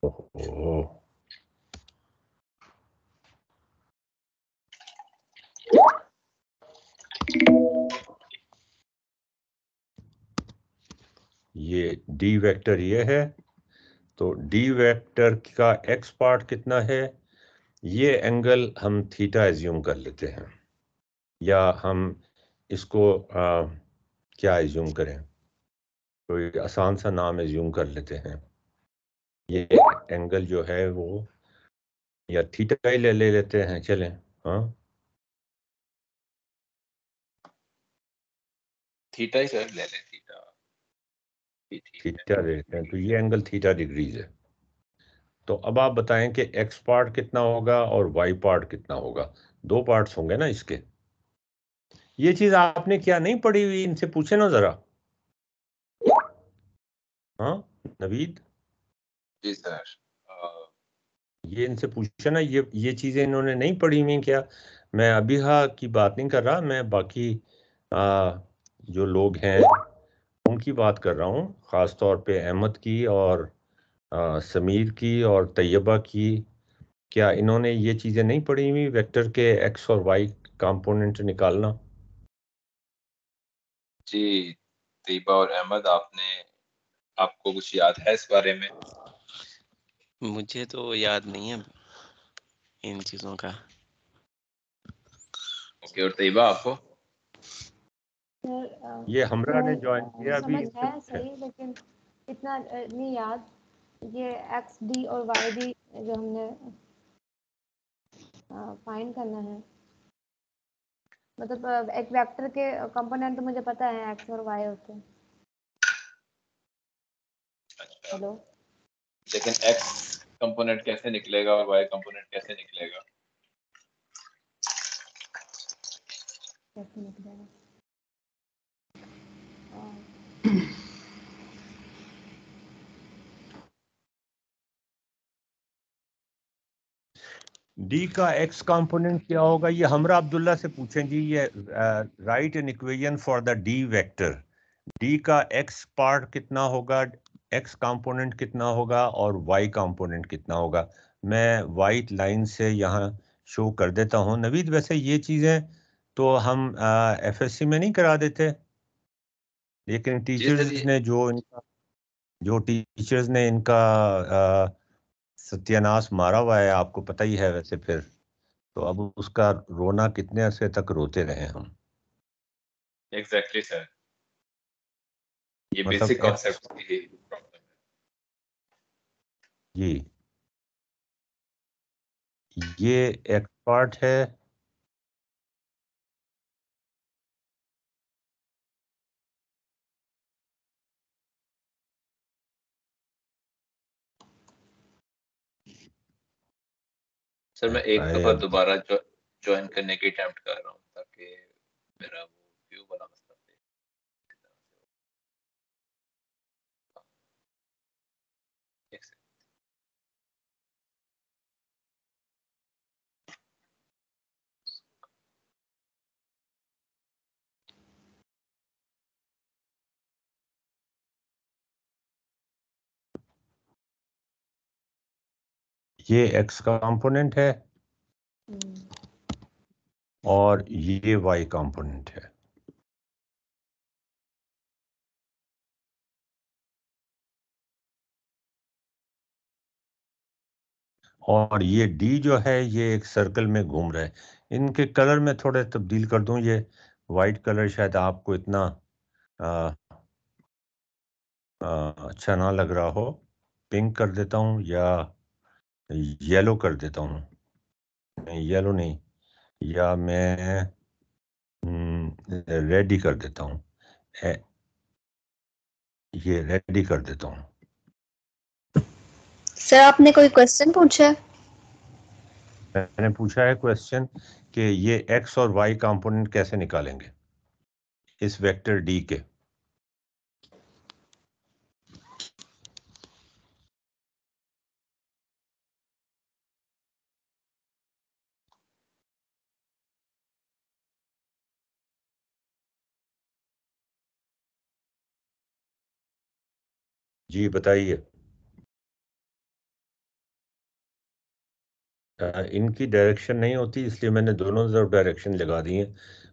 ओहो, ये d वेक्टर ये है। तो d वेक्टर का x पार्ट कितना है? ये एंगल हम थीटा एज्यूम कर लेते हैं, या हम इसको क्या एज्यूम करें, कोई आसान सा नाम एज्यूम कर लेते हैं। ये एंगल जो है वो, या थीटा ही ले लेते हैं, चलें। हाँ, थीटा ही सर ले लें, थीटा भी ठीक है। थीटा ले लेते हैं, तो ये एंगल थीटा डिग्रीज है। तो अब आप बताएं कि x पार्ट कितना होगा और y पार्ट कितना होगा। दो पार्ट्स होंगे ना इसके। ये चीज आपने क्या नहीं पढ़ी हुई, इनसे पूछे ना जरा। हाँ नवीद, जी सर, ये इनसे पूछे ना, ये चीजें इन्होंने नहीं पढ़ी हुई क्या? मैं अबीहा की बात नहीं कर रहा, मैं बाकी जो लोग हैं उनकी बात कर रहा हूँ, खास तौर पे अहमद की और समीर की और तैयबा की। क्या इन्होंने ये चीजें नहीं पढ़ी हुई, वेक्टर के एक्स और वाई कंपोनेंट निकालना? जी तैयबा और अहमद, आपको कुछ याद है इस बारे में? मुझे तो याद नहीं है इन चीजों का। ओके, और तैयबा आपको? सर ये हमरा ने ज्वाइन किया अभी, समझ इनसे है पूछे। सही, लेकिन इतना नहीं याद। ये एक्स डी और वाई डी जो हमने फाइंड करना है। मतलब एक वेक्टर के कंपोनेंट तो मुझे पता है एक्स और वाई होते हैं। हेलो, लेकिन एक्स कंपोनेंट कैसे निकलेगा और वाई कंपोनेंट कैसे निकलेगा? कैसे निकलेगा? डी का एक्स कंपोनेंट क्या होगा, ये हमरा अब्दुल्ला से पूछें जी। ये right an equation for the D vector. D का एक्स पार्ट कितना होगा, एक्स कंपोनेंट कितना होगा और वाई कंपोनेंट कितना होगा। मैं वाइट लाइन से यहाँ शो कर देता हूँ। नवीद, वैसे ये चीज़ें तो हम एफएससी में नहीं करा देते, लेकिन टीचर्स ने जो टीचर्स ने इनका सत्यानाश मारा हुआ है, आपको पता ही है वैसे। फिर तो अब उसका रोना कितने अरसे तक रोते रहे हम। एग्जैक्टली सर, ये मतलब बेसिक कॉन्सेप्ट की प्रॉब्लम है जी, ये एक पार्ट है। सर। मैं एक दफा दोबारा ज्वाइन करने की अटेम्प्ट कर रहा हूँ ताकि मेरा वो व्यू वाला मसला है। एक सेकंड। ये एक्स का कंपोनेंट है और ये वाई कंपोनेंट है। और ये डी जो है ये एक सर्कल में घूम रहा है। इनके कलर में थोड़े तब्दील कर दूं। ये वाइट कलर शायद आपको इतना आ, अच्छा ना लग रहा हो। पिंक कर देता हूँ या येलो कर देता हूँ। नहीं, येलो नहीं, या मैं रेड ही कर देता हूँ। ये रेड ही कर देता हूँ। सर आपने कोई क्वेश्चन पूछा है? मैंने पूछा है क्वेश्चन कि ये एक्स और वाई कंपोनेंट कैसे निकालेंगे इस वेक्टर डी के। जी बताइए। इनकी डायरेक्शन नहीं होती, इसलिए मैंने दोनों तरफ डायरेक्शन लगा दी है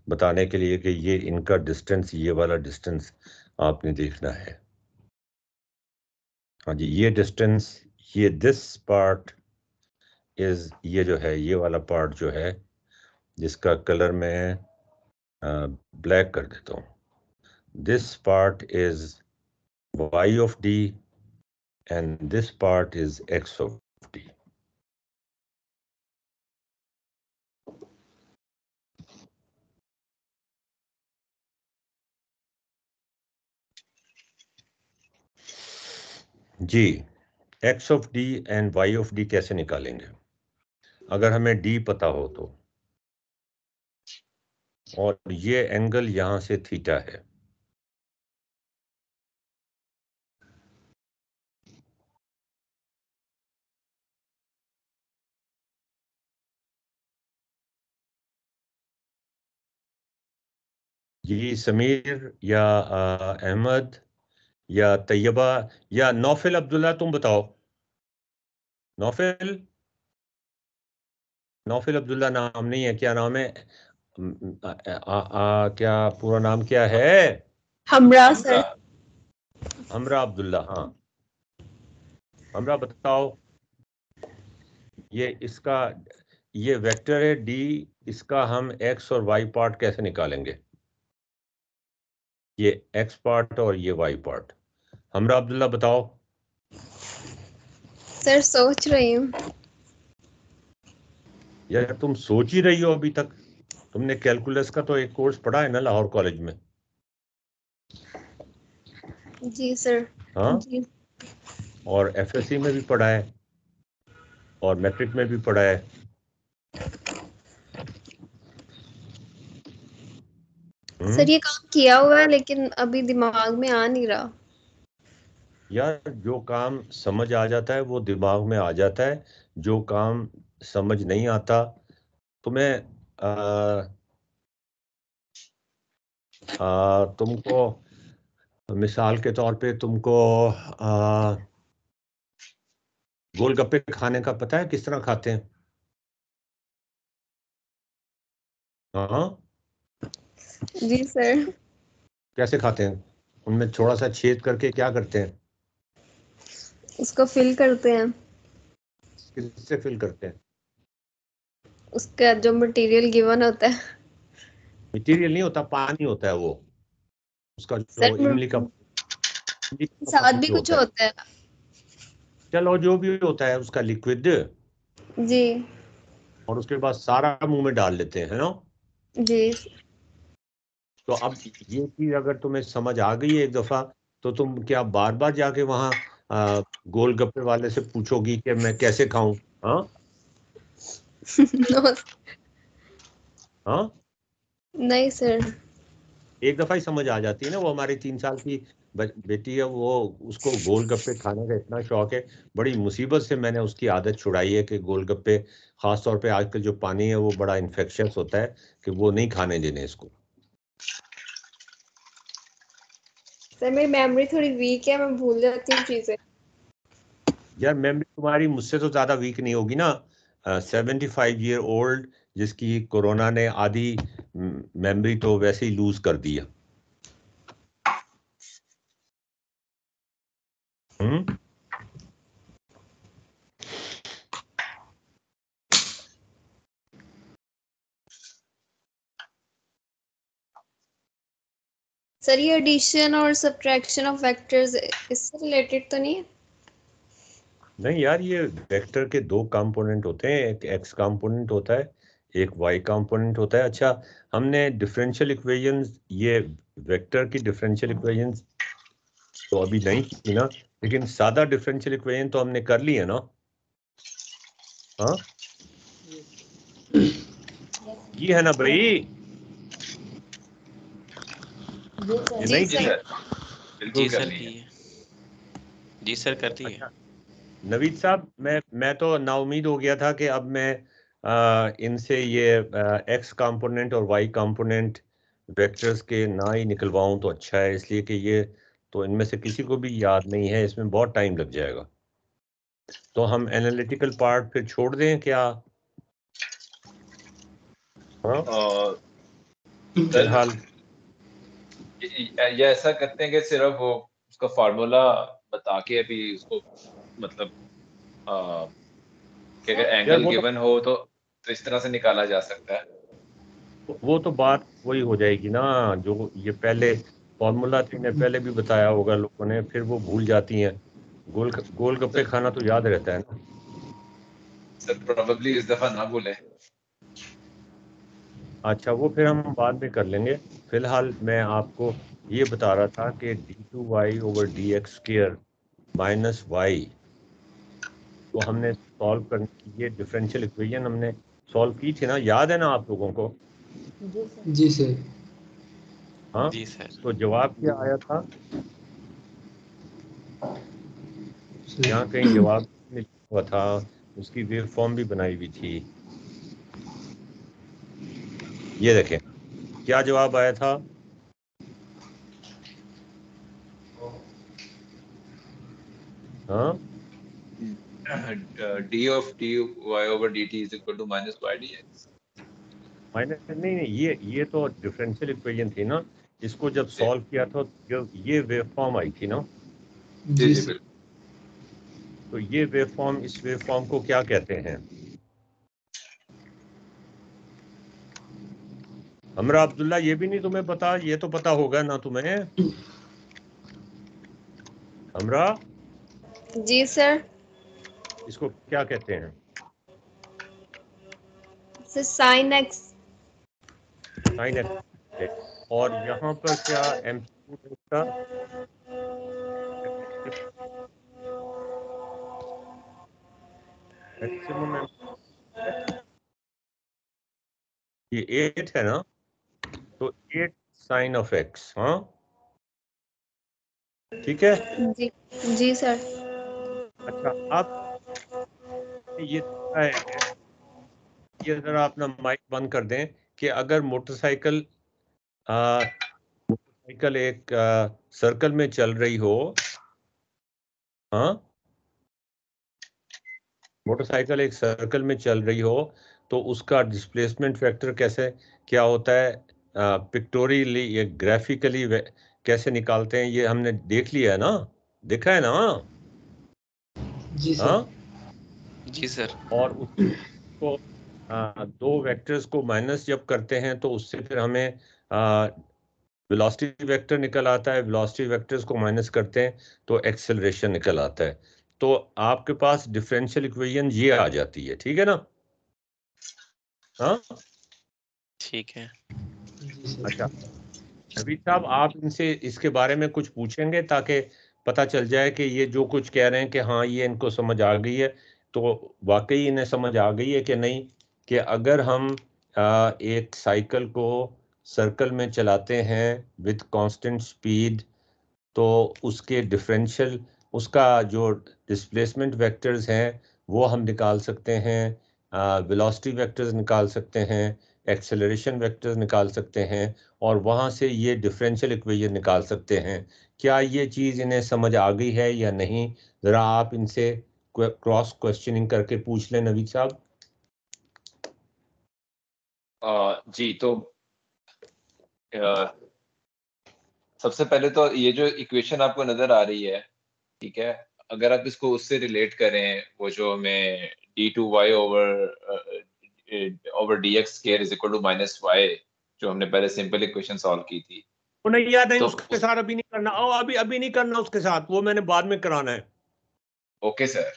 बताने के लिए कि ये इनका डिस्टेंस, ये वाला डिस्टेंस आपने देखना है। हाँ जी, ये डिस्टेंस, ये दिस पार्ट इज, ये जो है ये वाला पार्ट जो है जिसका कलर मैं ब्लैक कर देता हूँ, this part is y of d and this part is x of d. जी, x of d and y of d कैसे निकालेंगे अगर हमें d पता हो तो। और ये एंगल यहां से थीटा है। जी समीर या अहमद या तैयबा या नौफिल अब्दुल्ला, तुम बताओ। नौफिल, नौफिल अब्दुल्ला नाम नहीं है, क्या नाम है? क्या पूरा नाम क्या है? हमरा सर। हमरा अब्दुल्ला। हाँ, हमरा बताओ। ये इसका, ये वेक्टर है डी, इसका हम एक्स और वाई पार्ट कैसे निकालेंगे? ये एक्स पार्ट और ये वाई पार्ट। हमरा अब्दुल्ला बताओ। सर सोच रही हूँ। यार तुम सोच ही रही हो अभी तक? तुमने कैलकुलस का तो एक कोर्स पढ़ा है ना लाहौर कॉलेज में? जी सर। हाँ, जी और एफएससी में भी पढ़ा है और मैट्रिक में भी पढ़ा है। सर ये काम किया हुआ है लेकिन अभी दिमाग में आ नहीं रहा। यार जो काम समझ आ जाता है वो दिमाग में आ जाता है, जो काम समझ नहीं आता तुम्हें तुमको मिसाल के तौर पे तुमको गोलगप्पे खाने का पता है किस तरह खाते हैं? हाँ, जी सर। कैसे खाते हैं? उनमें थोड़ा सा छेद करके क्या करते हैं? उसको फिल करते हैं। किससे फिल करते हैं? उसका जो मटेरियल गिवन होता है। मटेरियल नहीं होता, पानी होता है वो। उसका जो सर इमली का साथ पानी भी जो कुछ होता है, होता है। चलो जो भी होता है उसका लिक्विड, जी और उसके बाद सारा मुंह में डाल लेते हैं, है ना? जी। तो अब ये चीज अगर तुम्हें समझ आ गई है एक दफा, तो तुम क्या बार बार जाके वहां गोलगप्पे वाले से पूछोगी कि मैं कैसे खाऊं? हाँ, नो, हाँ। नहीं सर। एक दफा ही समझ आ जाती है ना। वो हमारी 3 साल की बेटी है, वो उसको गोलगप्पे खाने का इतना शौक है। बड़ी मुसीबत से मैंने उसकी आदत छुड़ाई है कि गोलगप्पे, खास तौर पे आजकल जो पानी है वो बड़ा इन्फेक्शियस होता है, कि वो नहीं खाने देने इसको। सर मेरी मेमोरी थोड़ी वीक है, मैं भूल जाती हूँ चीजें। यार मेमोरी तुम्हारी मुझसे तो ज्यादा वीक नहीं होगी ना। 75 ईयर ओल्ड, जिसकी कोरोना ने आधी मेमोरी तो वैसे ही लूज कर दी है। हम्म। सर ये एडिशन और सब्ट्रैक्शन ऑफ वेक्टर्स इससे रिलेटेड तो नहीं है? नहीं यार, ये वेक्टर के दो कंपोनेंट होते हैं, एक एक्स कंपोनेंट होता है, एक वाई कंपोनेंट होता है। अच्छा, हमने डिफरेंशियल इक्वेशंस, ये वेक्टर की डिफरेंशियल इक्वेशंस तो अभी नहीं की ना, लेकिन सादा डिफरेंशियल इक्वेशन तो हमने कर ली है ना? हाँ, ये है ना भाई? ये जी नहीं जी की? सर। सर, बिल्कुल जी कर सर ली है। की है। जी सर कर दी है। अच्छा नवीद साहब, मैं तो नाउमीद हो गया था कि अब मैं इनसे ये एक्स कंपोनेंट और वाई कंपोनेंट वेक्टर्स के ना ही निकलवाऊं तो अच्छा है, इसलिए कि ये तो इनमें से किसी को भी याद नहीं है, इसमें बहुत टाइम लग जाएगा। तो हम एनालिटिकल पार्ट फिर छोड़ दें क्या? हाँ, और सर फिलहाल। ये ऐसा करते हैं कि सिर्फ वो उसका फार्मूला बता के अभी उसको, मतलब कि अगर यार एंगल गिवन हो तो इस तरह से निकाला जा सकता है। वो तो बात वही हो जाएगी ना, जो ये पहले फॉर्मूला थी ने पहले भी बताया होगा लोगों ने, फिर वो भूल जाती हैं। गोलगप्पे सर खाना तो याद रहता है ना। सर प्रोबेबली इस दफा ना बोले। अच्छा, वो फिर हम बाद में कर लेंगे। फिलहाल मैं आपको ये बता रहा था कि d2y/dx² माइनस वाई को हमने सॉल्व करने की, ये डिफरेंशियल इक्वेशन हमने सॉल्व की थी ना, याद है ना आप लोगों को? जी सर। हाँ, जी सर। तो जवाब क्या आया था? यहाँ कहीं जवाब में लिखा हुआ था, उसकी वेव फॉर्म भी बनाई हुई थी। ये देखें क्या जवाब आया था। हाँ, d of dy over dt is equal to minus y dx। Minus नहीं नहीं, ये तो डिफरेंशियल इक्वेशन थी ना। इसको जब सॉल्व किया था, जो ये वेव फॉर्म आई थी ना, जी जी जी सर। बिल्कुल। तो ये वेव फॉर्म, इस वेव फॉर्म को क्या कहते हैं? हमरा अब्दुल्ला, ये भी नहीं तुम्हें पता? ये तो पता होगा ना तुम्हें, हमरा। जी सर। इसको क्या कहते हैं? Sir sine x. Sine x. और यहाँ पर क्या एमसीक्यू का मैक्सिमम ये 8 है ना, तो 8 साइन ऑफ एक्स। हाँ ठीक है। जी जी सर। अच्छा, अब ये है, ये जरा अपना माइक बंद कर दें कि अगर मोटरसाइकिल एक सर्कल में चल रही हो, हाँ, मोटरसाइकिल एक सर्कल में चल रही हो, तो उसका डिस्प्लेसमेंट फैक्टर कैसे क्या होता है, पिक्टोरियली या ग्राफिकली कैसे निकालते हैं, ये हमने देख लिया है ना, देखा है ना। जी सर। हाँ, जी सर। और उसको दो वेक्टर्स को माइनस जब करते हैं तो उससे फिर हमें वेलोसिटी वेक्टर निकल आता है, वेलोसिटी वेक्टर्स को माइनस करते हैं तो एक्सेलरेशन निकल आता है। तो आपके पास डिफरेंशियल इक्वेशन ये आ जाती है, ठीक है ना। हाँ ठीक है। जी सर। अच्छा, नवीद साहब आप इनसे इसके बारे में कुछ पूछेंगे ताकि पता चल जाए कि ये जो कुछ कह रहे हैं कि हाँ ये इनको समझ आ गई है, तो वाकई इन्हें समझ आ गई है कि नहीं, कि अगर हम एक साइकिल को सर्कल में चलाते हैं विद कांस्टेंट स्पीड, तो उसके डिफरेंशियल, उसका जो डिस्प्लेसमेंट वेक्टर्स हैं वो हम निकाल सकते हैं, वेलोसिटी वेक्टर्स निकाल सकते हैं, एक्सेलरेशन वेक्टर्स निकाल सकते हैं, और वहाँ से ये डिफरेंशियल इक्वेशन निकाल सकते हैं। क्या ये चीज़ इन्हें समझ आ गई है या नहीं, ज़रा आप इनसे क्रॉस क्वेश्चनिंग करके पूछ लें नवीद साहब। जी, तो सबसे पहले तो ये जो इक्वेशन आपको नजर आ रही है, ठीक है, अगर आप इसको उससे रिलेट करें, वो जो हमें d2y over dx square is equal to -y, जो हमने पहले सिंपल इक्वेशन सॉल्व की थी, वो नहीं याद नहीं, तो उसके साथ अभी नहीं करना, अभी नहीं करना उसके साथ, वो मैंने बाद में कराना है। Okay sir.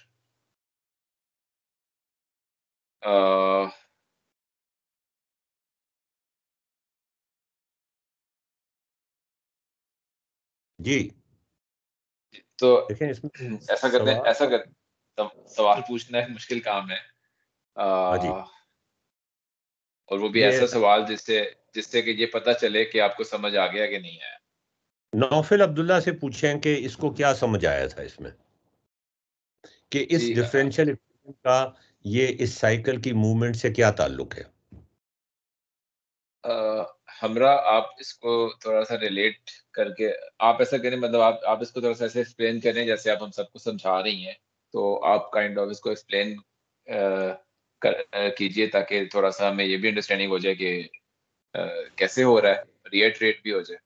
जी तो देखें इसमें ऐसा करते हैं, सवाल। सवाल पूछना एक मुश्किल काम है, हाँ जी, और वो भी ये ऐसा सवाल जिससे जिससे कि ये पता चले कि आपको समझ आ गया कि नहीं आया। नौफिल अब्दुल्ला से पूछें कि इसको क्या समझ आया था इसमें, कि इस जी, डिफरेंशियल इक्वेशन का ये इस साइकिल की मूवमेंट से क्या ताल्लुक है। हमरा, आप इसको थोड़ा सा रिलेट करके, आप ऐसा करें, मतलब आप इसको थोड़ा सा ऐसे एक्सप्लेन करें जैसे आप हम सबको समझा रही हैं, तो आप काइंड ऑफ इसको एक्सप्लेन कीजिए, ताकि थोड़ा सा हमें ये भी अंडरस्टैंडिंग हो जाए कि कैसे हो रहा है, रिएटरेट भी हो जाए।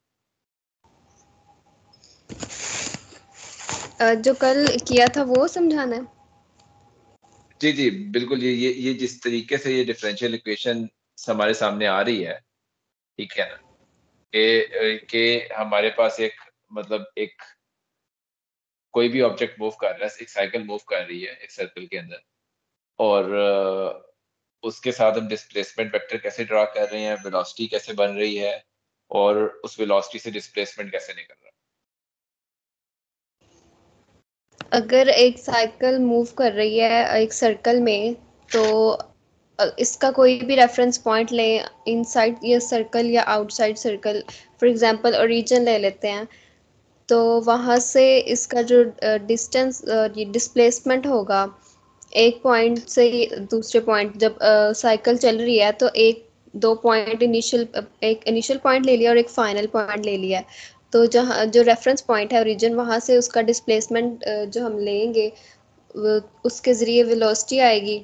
जो कल किया था वो समझाना है। जी जी बिल्कुल, ये जिस तरीके से ये डिफरेंशियल इक्वेशन हमारे सामने आ रही है, ठीक है ना, कि हमारे पास एक, मतलब एक कोई भी ऑब्जेक्ट मूव कर रहा है, एक साइकिल मूव कर रही है एक सर्कल के अंदर, और उसके साथ हम डिस्प्लेसमेंट वेक्टर कैसे ड्रा कर रहे हैं, वेलोसिटी कैसे बन रही है, और उस वेलोसिटी से डिस्प्लेसमेंट कैसे निकल रहा है। अगर एक साइकिल मूव कर रही है एक सर्कल में, तो इसका कोई भी रेफरेंस पॉइंट लें, इनसाइड ये सर्कल या outside circle, for example origin ले लेते हैं, तो वहाँ से इसका जो डिस्टेंस डिस्प्लेसमेंट होगा एक पॉइंट से दूसरे पॉइंट, जब साइकिल चल रही है तो एक दो पॉइंट एक इनिशियल पॉइंट ले लिया और एक फाइनल पॉइंट ले लिया, तो जहाँ जो रेफरेंस पॉइंट है ओरिजिन, वहाँ से उसका डिस्प्लेसमेंट जो हम लेंगे उसके ज़रिए वेलोसिटी आएगी।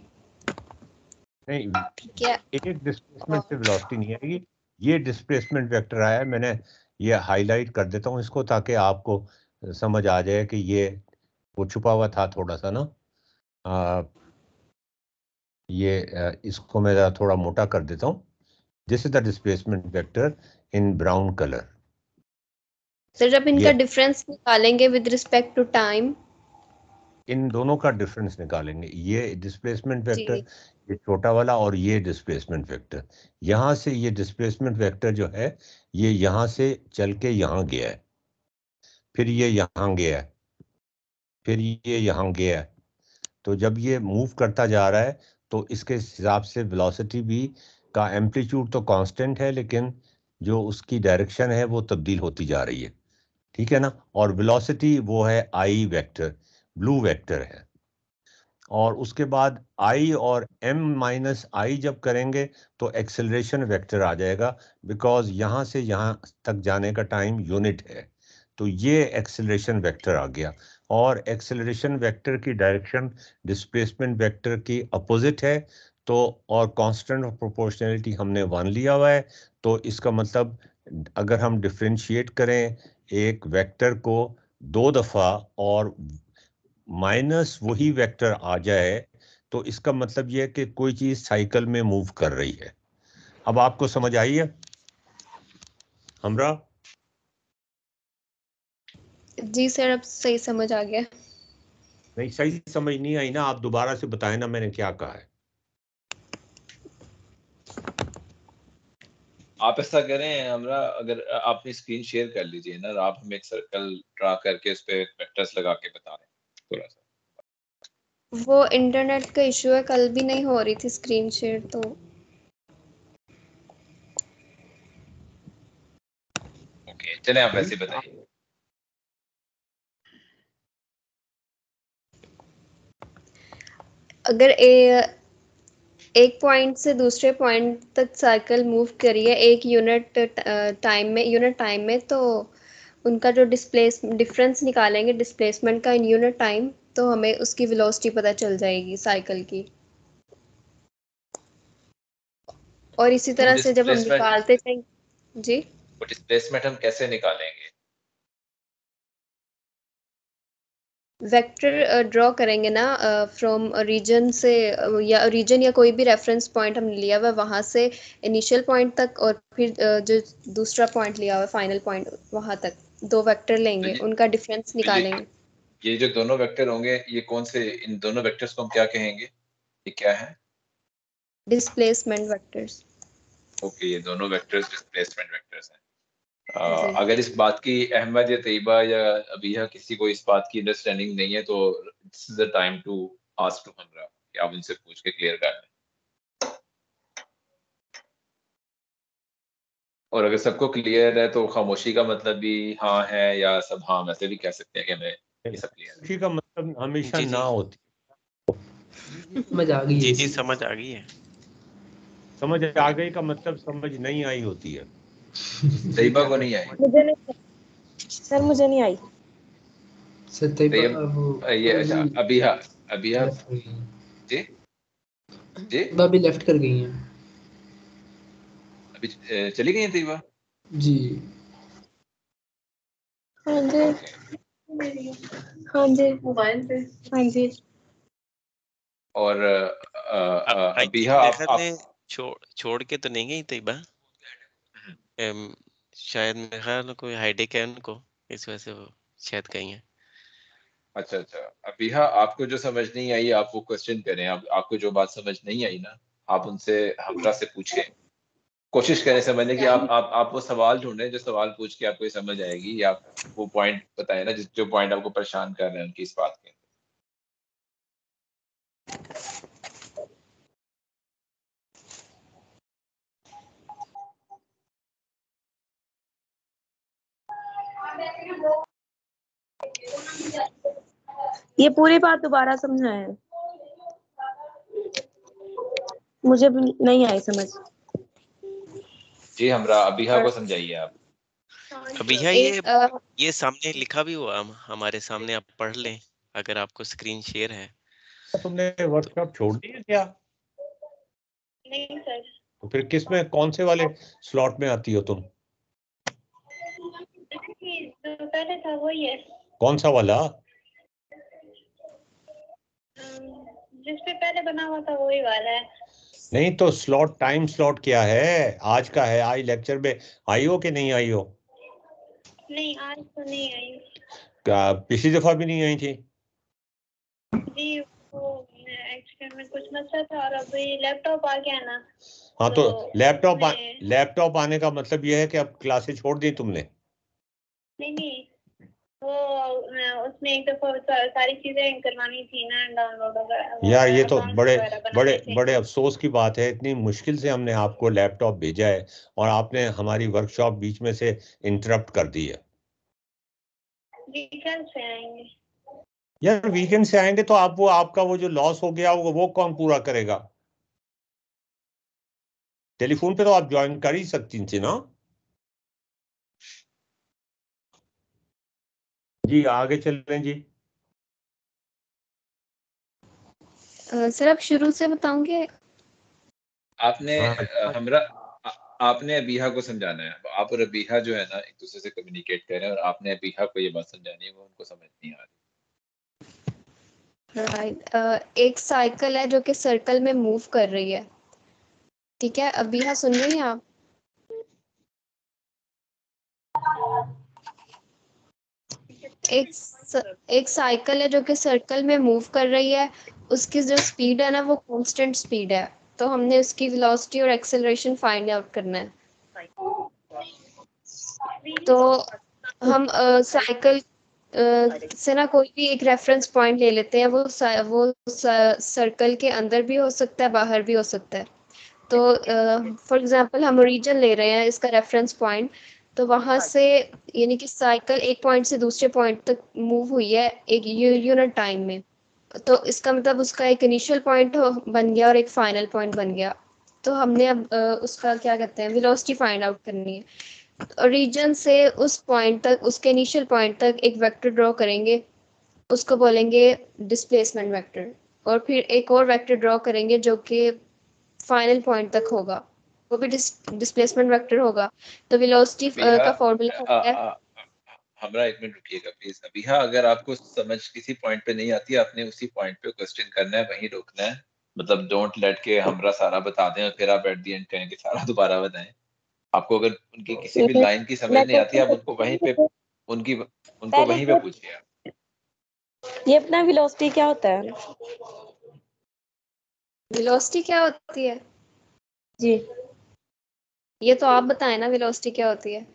नहीं, ठीक है। एक डिस्प्लेसमेंट से वेलोसिटी नहीं आएगी, ये डिस्प्लेसमेंट वेक्टर आया है, मैंने ये हाईलाइट कर देता हूँ इसको ताकि आपको समझ आ जाए कि ये वो छुपा हुआ था थोड़ा सा ना। इसको मैं ज़रा थोड़ा मोटा कर देता हूँ। This is the displacement vector in brown colour. Sir जब इनका ये डिफरेंस निकालेंगे विद रिस्पेक्ट टू टाइम, इन दोनों का डिफरेंस निकालेंगे, ये डिस्प्लेसमेंट जी वेक्टर, ये छोटा वाला, और ये डिस्प्लेसमेंट वेक्टर। यहाँ से ये डिस्प्लेसमेंट वेक्टर जो है ये यहाँ से चल के यहाँ गया है, फिर ये यहाँ गया है, फिर ये यहाँ गया है। तो जब ये मूव करता जा रहा है तो इसके हिसाब से वेलोसिटी भी का एम्पलीट्यूड तो कांस्टेंट है, लेकिन जो उसकी डायरेक्शन है वो तब्दील होती जा रही है, ठीक है ना। और वेलोसिटी वो है आई वेक्टर, ब्लू वेक्टर है। और उसके बाद आई और m माइनस आई जब करेंगे तो एक्सेलरेशन वेक्टर आ जाएगा, बिकॉज यहाँ से यहाँ तक जाने का टाइम यूनिट है। तो ये एक्सेलरेशन वेक्टर आ गया, और एक्सेलरेशन वेक्टर की डायरेक्शन डिस्प्लेसमेंट वेक्टर की अपोजिट है। तो और कांस्टेंट ऑफ प्रोपोर्शनैलिटी हमने 1 लिया हुआ है, तो इसका मतलब अगर हम डिफरेंशिएट करें एक वेक्टर को 2 दफ़ा और माइनस वही वेक्टर आ जाए, तो इसका मतलब यह है कि कोई चीज साइकिल में मूव कर रही है। अब आपको समझ आई है हमरा? जी सर, अब सही समझ आ गया। नहीं, सही समझ नहीं आई ना, आप दोबारा से बताएं ना मैंने क्या कहा है। आप ऐसा करें हमरा, अगर आप अपनी स्क्रीन शेयर कर लीजिए ना, आप हमें एक सर्कल ड्रा करके उस पे वेक्टर्स लगा के बता रहे हैं थोड़ा सा। वो इंटरनेट का इशू है, कल भी नहीं हो रही थी स्क्रीन शेयर तो। ओके, चले आप वैसे बताइए। अगर एक पॉइंट से दूसरे पॉइंट तक साइकिल मूव करिए एक यूनिट टाइम में, तो उनका जो डिफरेंस निकालेंगे डिस्प्लेसमेंट का इन यूनिट टाइम, तो हमें उसकी वेलोसिटी पता चल जाएगी साइकिल की। और इसी तरह से जब हम निकालते जाएंगे जी, वो डिस्प्लेसमेंट हम कैसे निकालेंगे? वेक्टर ड्रॉ करेंगे ना फ्रॉम रीजन से, या रीजन या कोई भी रेफरेंस पॉइंट हमने लिया हुआ वहां से इनिशियल पॉइंट तक, और फिर जो दूसरा पॉइंट लिया हुआ फाइनल पॉइंट वहां तक, 2 वेक्टर लेंगे, उनका डिफरेंस निकालेंगे। ये जो दोनों वेक्टर होंगे, ये कौन से, इन दोनों वेक्टर्स को हम क्या कहेंगे? ये क्या है? Displacement vectors. ओके, ये दोनों वेक्टर्स डिस्प्लेसमेंट वेक्टर्स हैं। जी। अगर इस बात की अहमद या तैयबा या अबीहा किसी को इस बात की अंडरस्टैंडिंग नहीं है, तो this is the time to ask to Humra, कि आप उनसे पूछ के क्लियर कर लें। और अगर सबको क्लियर है तो खामोशी का मतलब भी हाँ है, या सब हाँ वैसे भी कह सकते हैं कि हमें ये सब क्लियर है। खुशी का मतलब हमेशा जी, ना जी। होती। समझ आ गई है। जी समझ आ गई है। समझ आ गई का मतलब समझ नहीं आई होती है। तैयबा को नहीं आई? मुझे नहीं सर, मुझे नहीं आई। तैयब ये अच्छा, अबीहा अबीहा लेफ्ट कर गई हैं। जी जी अभी लेफ्ट कर गई हैं। अभी चली गई हैं तैयबा? जी। हाँ जी, ओके। हाँ जी, मोबाइल पे, हाँ जी। और आई थिंक अबीहा मेरे आप ख्याल में छोड़ के तो नहीं गई तैयबा। शायद मेरे ख्याल में कोई हाइडेक है उनको, इस वजह से वो शायद गई हैं। अच्छा अच्छा, अबीहा आपको जो समझ नहीं आई आप वो क्वेश्चन करें। आपको जो बात समझ नहीं आई ना, आप उनसे हमरा से पूछें, कोशिश करें समझने की। आप वो सवाल ढूंढें जो सवाल पूछ के आपको ये समझ आएगी, या वो पॉइंट बताए ना जो पॉइंट आपको परेशान कर रहे हैं उनकी इस बात के। ये पूरी बात दोबारा समझाएं, मुझे भी नहीं आई समझ। जी हमरा, अबीहा को समझाइए आप। अभी है ये सामने लिखा भी हुआ हमारे सामने, आप पढ़ लें अगर आपको स्क्रीन शेयर है। तुमने वर्कशॉप छोड़ दी है क्या? नहीं सर। तो फिर किस में, कौन से वाले स्लॉट में आती हो तुम? जो पहले था वही है, कौन सा वाला? जिस पे पहले बना हुआ था वही वाला है। नहीं तो स्लॉट, टाइम स्लॉट क्या है आज का? है आज लेक्चर में आई हो कि नहीं आई हो? नहीं, आज तो नहीं आई। पिछली दफा भी नहीं आई थी? जी वो एक्चुअली में कुछ मसला था और अभी लैपटॉप आ गया ना। हाँ तो लैपटॉप आने का मतलब यह है कि अब क्लासेस छोड़ दी तुमने? नहीं वो उसमें एक दफा सारी चीजें करवानी थी ना, डाउनलोड वगैरह। यार ये तो बड़े अफसोस की बात है, इतनी मुश्किल से हमने आपको लैपटॉप भेजा है और आपने हमारी वर्कशॉप बीच में से इंटरप्ट कर दी है। वीकेंड से आएंगे। यार वीकेंड से आएंगे तो आपका वो जो लॉस हो गया वो कौन पूरा करेगा? टेलीफोन पे तो आप ज्वाइन कर ही सकती थी ना। जी आगे चल रहे हैं जी। सर आप शुरू से बताओगे? आपने हमरा आपने अबीहा को समझाना है। आप और अबीहा जो है ना एक दूसरे से कम्युनिकेट कर रहे हैं और आपने अबीहा को ये बात समझानी है, वो उनको समझ नहीं आ रही। राइट। एक साइकिल है जो कि सर्कल में मूव कर रही है, ठीक है? अबीहा सुन रही हैं आप? एक साइकिल है जो कि सर्कल में मूव कर रही है, उसकी जो स्पीड है ना वो कांस्टेंट स्पीड है, तो हमने उसकी वेलोसिटी और एक्सेलरेशन फाइंड आउट करना है। तो हम साइकिल से ना कोई भी एक रेफरेंस पॉइंट ले लेते हैं, वो सर्कल के अंदर भी हो सकता है, बाहर भी हो सकता है। तो फॉर एग्जांपल हम ओरिजिन ले रहे हैं इसका रेफरेंस पॉइंट, तो वहां से यानी कि साइकिल एक पॉइंट से दूसरे पॉइंट तक मूव हुई है एक यूनिट टाइम में, तो इसका मतलब उसका एक इनिशियल पॉइंट बन गया और एक फाइनल पॉइंट बन गया। तो हमने अब उसका क्या कहते हैं, वेलोसिटी फाइंड आउट करनी है। ओरिजिन से उस पॉइंट तक, उसके इनिशियल पॉइंट तक एक वेक्टर ड्रॉ करेंगे, उसको बोलेंगे डिस्प्लेसमेंट वेक्टर, और फिर एक और वेक्टर ड्रॉ करेंगे जो कि फाइनल पॉइंट तक होगा, वो भी डिस्प्लेसमेंट वेक्टर होगा। तो वेलोसिटी का फॉर्मूला होता है। हमरा एक मिनट रुकिएगा प्लीज। अबीहा अगर आपको समझ किसी पॉइंट पे नहीं आती, आपने उसी पॉइंट पे क्वेश्चन करना है, वहीं रोकना है। मतलब डोंट लेट के हमरा सारा बता दें और फिर आप एट द एंड कहें कि सारा दोबारा बताएं। आपको अगर उनकी किसी भी लाइन की समझ नहीं आती, आप उनको वहीं पे पूछिए। ये अपना वेलोसिटी क्या होता है? वेलोसिटी क्या होती है जी? ये तो आप बताएं ना, वेलोसिटी क्या होती है?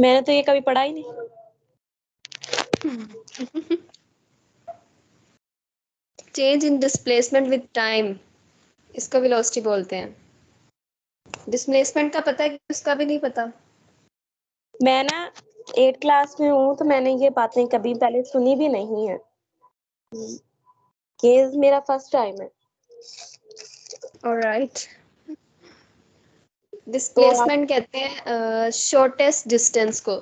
मैंने तो ये कभी पढ़ा ही नहीं। Change in displacement with time, इसको वेलोसिटी बोलते हैं। डिस्प्लेसमेंट का पता है कि उसका भी नहीं पता? मैं ना 8th क्लास में हूँ, तो मैंने ये बातें कभी पहले सुनी भी नहीं है। ये मेरा फर्स्ट टाइम है। ऑलराइट। डिस्प्लेसमेंट कहते हैं शॉर्टेस्ट डिस्टेंस को,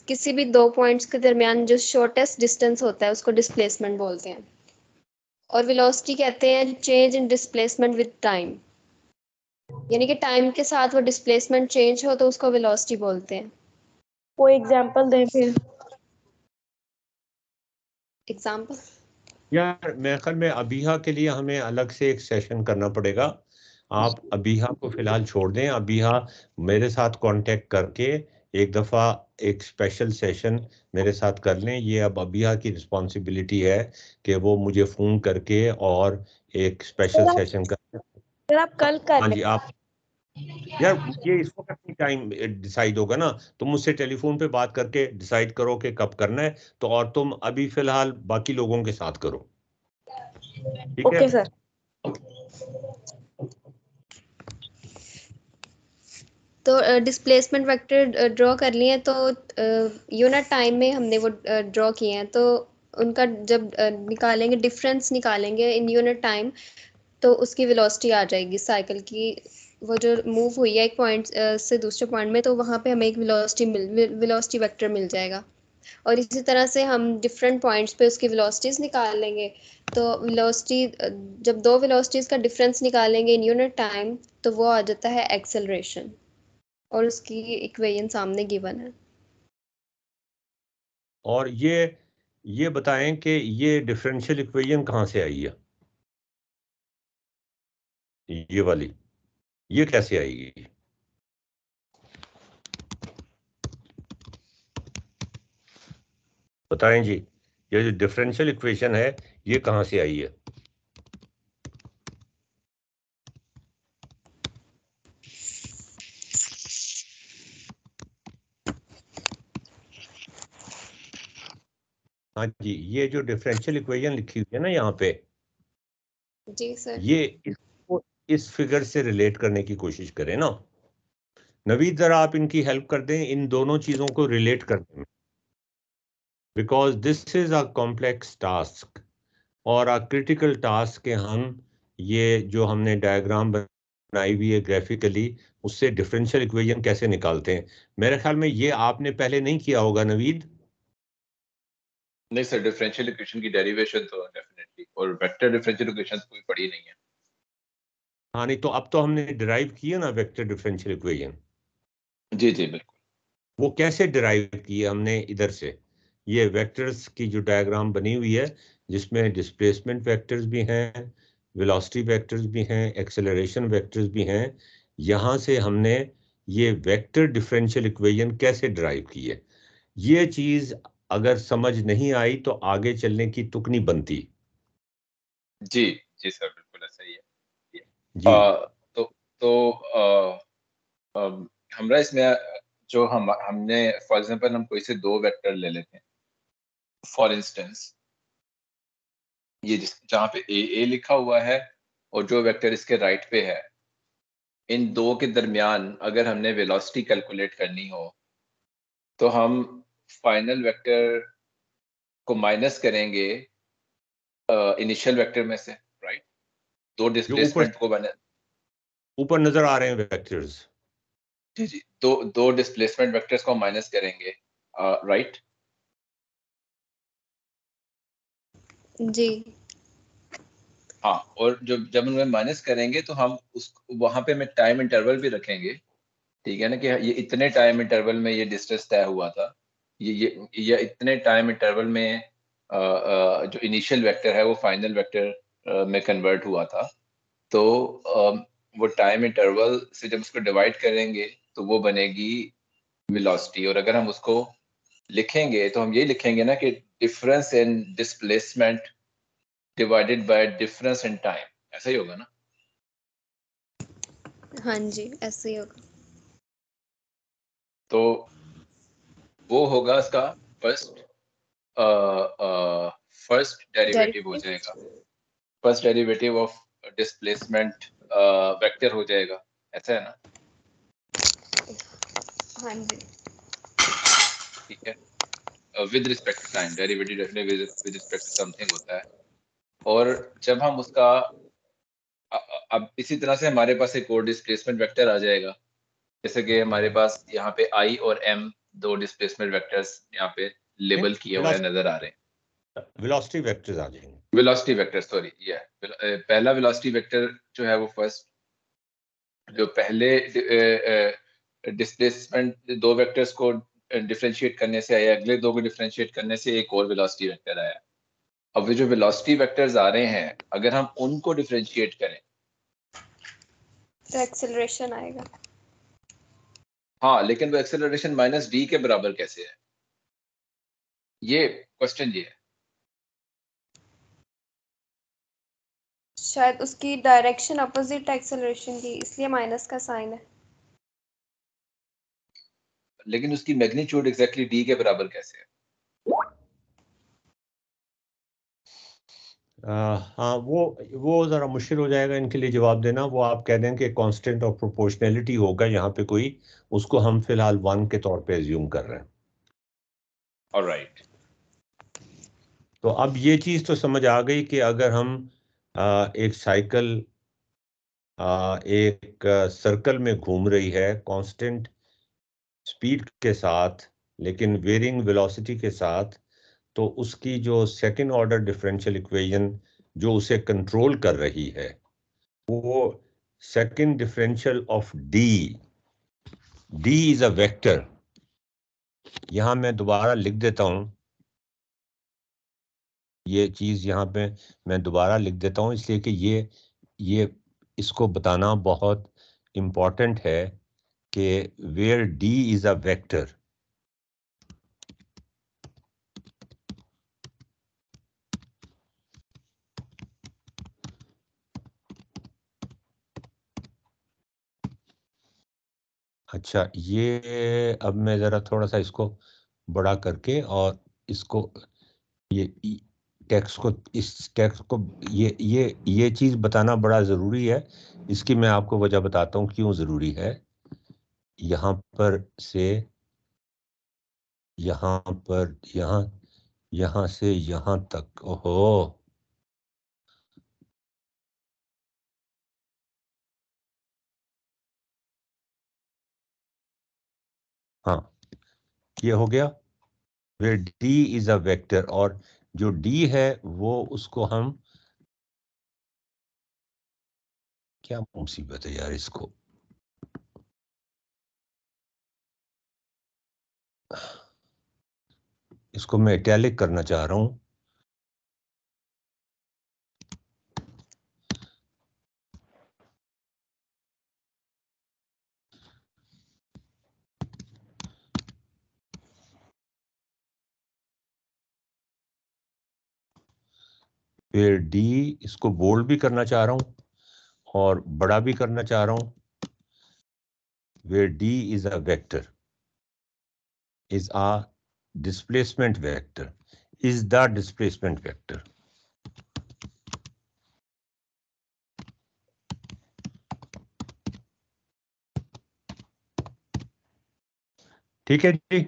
किसी भी दो पॉइंट्स के दरमियान जो शॉर्टेस्ट डिस्टेंस होता है उसको डिस्प्लेसमेंट बोलते हैं। और वेलोसिटी कहते हैं change in displacement with time, यानी कि टाइम के साथ वो डिस्प्लेसमेंट चेंज हो तो उसको वेलोसिटी बोलते हैं। कोई एग्जांपल दें फिर। एग्जांपल यार मेरे ख्याल में अबीहा के लिए हमें अलग से एक सेशन करना पड़ेगा। आप अबीहा को फिलहाल छोड़ दें। अबीहा मेरे साथ कांटेक्ट करके एक दफ़ा एक स्पेशल सेशन मेरे साथ कर लें। ये अब अबीहा की रिस्पॉन्सिबिलिटी है कि वो मुझे फ़ोन करके और एक स्पेशल सेशन कर। सर आप कल कर हाँ लें। जी आप यार ये इस वक्त नहीं टाइम डिसाइड होगा ना, तुम मुझसे टेलीफोन पे बात करके डिसाइड करो कि कब करना है। तो और तुम अभी फिलहाल बाकी लोगों के साथ करो, ठीक है? Okay sir. तो डिस्प्लेसमेंट वेक्टर ड्रॉ कर लिए, तो यूनिट टाइम में हमने वो ड्रॉ किए हैं, तो उनका जब निकालेंगे, डिफरेंस निकालेंगे इन यूनिट टाइम, तो उसकी वेलोसिटी आ जाएगी साइकिल की। वो जो मूव हुई है एक पॉइंट से दूसरे पॉइंट में, तो वहाँ पे हमें एक वेलोसिटी वेक्टर मिल जाएगा। और इसी तरह से हम डिफरेंट पॉइंट्स पे उसकी वेलोसिटीज निकाल लेंगे। तो वेलोसिटी, जब दो वेलोसिटीज का डिफरेंस निकालेंगे इन यूनिट टाइम, तो वो आ जाता है एक्सेलरेशन, और उसकी इक्वेशन सामने गिवन है। और ये बताएं कि ये डिफरेंशियल इक्वेशन कहाँ से आई है? ये वाली ये कैसे आएगी? बताएं जी। ये जो डिफरेंशियल इक्वेशन है ये कहाँ से आई है? हाँ जी, ये जो डिफरेंशियल इक्वेशन लिखी हुई है ना यहाँ पे, जी सर, ये इसको इस फिगर से रिलेट करने की कोशिश करें ना। नवीद, जरा आप इनकी हेल्प कर दें इन दोनों चीजों को रिलेट करने में, because this is a complex task और अ क्रिटिकल टास्क के हम ये जो हमने डायग्राम बनाई हुई है ग्राफिकली, उससे डिफरेंशियल इक्वेशन कैसे निकालते हैं। मेरे ख्याल में ये आपने पहले नहीं किया होगा नवीद। नहीं सर, डिफरेंशियल इक्वेशन की डेरिवेशन तो डेफिनेटली, और वेक्टर डिफरेंशियल इक्वेशन कोई पढ़ी नहीं है। हाँ नहीं, तो अब तो हमने डिराइव किया ना वेक्टर डिफरेंशियल इक्वेशन। जी जी बिल्कुल। वो कैसे डिराइव किए हमने? इधर से ये वेक्टर्स की जो डायग्राम बनी हुई है, जिसमें डिस्प्लेसमेंट वेक्टर्स भी हैं, वेलोसिटी वेक्टर्स भी हैं, एक्सेलरेशन वेक्टर्स भी हैं, यहाँ से हमने ये वेक्टर डिफरेंशियल इक्वेशन कैसे डिराइव की है। ये चीज अगर समझ नहीं आई तो आगे चलने की तुक नहीं बनती। जी जी सर, बिल्कुल ऐसा ही है। जी तो हमरा इसमें जो हमने फॉर एग्जांपल हम कोई से दो वेक्टर ले लेते हैं। फॉर इंस्टेंस ये जहाँ पे ए लिखा हुआ है और जो वेक्टर इसके राइट पे है, इन दो के दरमियान अगर हमने वेलोसिटी कैलकुलेट करनी हो तो हम फाइनल वेक्टर को माइनस करेंगे इनिशियल वेक्टर में से, राइट? दो जो डिस्प्लेसमेंट को बने, ऊपर नजर आ रहे हैं वेक्टर्स। जी जी, दो डिस्प्लेसमेंट वेक्टर्स को माइनस करेंगे, राइट? जी हाँ, और जब उनमें माइनस करेंगे तो हम उस वहां पे मैं टाइम इंटरवल भी रखेंगे, ठीक है ना, कि ये इतने टाइम इंटरवल में ये डिस्टेंस तय हुआ था, ये इतने टाइम इंटरवल में जो इनिशियल वेक्टर है वो फाइनल वेक्टर में कन्वर्ट हुआ था। तो वो टाइम इंटरवल से जब उसको डिवाइड करेंगे तो वो बनेगी वेलोसिटी। और अगर हम उसको लिखेंगे तो हम ये लिखेंगे ना कि difference in displacement divided by difference in time, ऐसा ही होगा ना? हाँ जी, ऐसे ही होगा। तो वो होगा इसका फर्स्ट डेरिवेटिव हो जाएगा, first derivative of displacement vector हो जाएगा, ऐसा है ना? हाँ जी, ठीक है, with respect to time, derivative definitely with respect to something होता है। और जब हम उसका अब इसी तरह से हमारे पास एक और डिस्प्लेसमेंट वेक्टर आ जाएगा, जैसे कि हमारे पास यहाँ पे आई और एम दो डिस्प्लेसमेंट वेक्टर्स यहाँ पे लेबल किए हुए नजर आ रहे हैं। वेलोसिटी वेक्टर्स आ जाएंगे। वेलोसिटी वेक्टर, सॉरी, ये पहला वेलोसिटी वेक्टर जो है वो फर्स्ट, जो पहले डिस्प्लेसमेंट दो वेक्टर्स को डिफरेंशिएट करने से आया, अगले दो को डिफरेंशिएट करने से एक और वेलोसिटी वेक्टर आया। अब ये जो वेलोसिटी वेक्टर्स आ रहे हैं, अगर हम उनको डिफरेंशिएट करें तो एक्सेलरेशन आएगा। हाँ, लेकिन वो एक्सेलरेशन माइनस डी के बराबर कैसे है, ये क्वेश्चन ये है। शायद उसकी डायरेक्शन अपोजिट एक्सेलरेशन की, इसलिए माइनस का साइन है। लेकिन उसकी मैग्नीट्यूड एग्जैक्टली डी के बराबर कैसे है? हाँ, वो ज़रा मुश्किल हो जाएगा इनके लिए जवाब देना। वो आप कह दें कि कांस्टेंट ऑफ प्रोपोर्शनैलिटी होगा यहाँ पे कोई, उसको हम फिलहाल 1 के तौर पे एज्यूम कर रहे हैं। ऑलराइट। तो अब ये चीज़ तो समझ आ गई कि अगर हम एक साइकिल एक सर्कल में घूम रही है कांस्टेंट स्पीड के साथ लेकिन वेरिंग वेलोसिटी के साथ, तो उसकी जो सेकंड ऑर्डर डिफरेंशियल इक्वेशन जो उसे कंट्रोल कर रही है, वो second differential of D, D is a vector. यहां मैं दोबारा लिख देता हूं, ये चीज यहां पे मैं दोबारा लिख देता हूं इसलिए कि ये इसको बताना बहुत इंपॉर्टेंट है कि where D is a vector, अच्छा, ये अब मैं ज़रा थोड़ा सा इसको बड़ा करके और इसको ये टेक्स्ट को, इस टेक्स्ट को, ये चीज़ बताना बड़ा ज़रूरी है। इसकी मैं आपको वजह बताता हूँ क्यों ज़रूरी है। यहाँ पर से यहाँ पर, यहाँ से यहाँ तक, ओहो, हाँ, ये हो गया। वे D इज अ वेक्टर, और जो D है वो उसको हम, क्या मुसीबत है यार, इसको मैं इटैलिक करना चाह रहा हूं। फिर D, इसको बोल्ड भी करना चाह रहा हूं और बड़ा भी करना चाह रहा हूं। where D is a vector, is a displacement vector, is the displacement vector. ठीक है जी,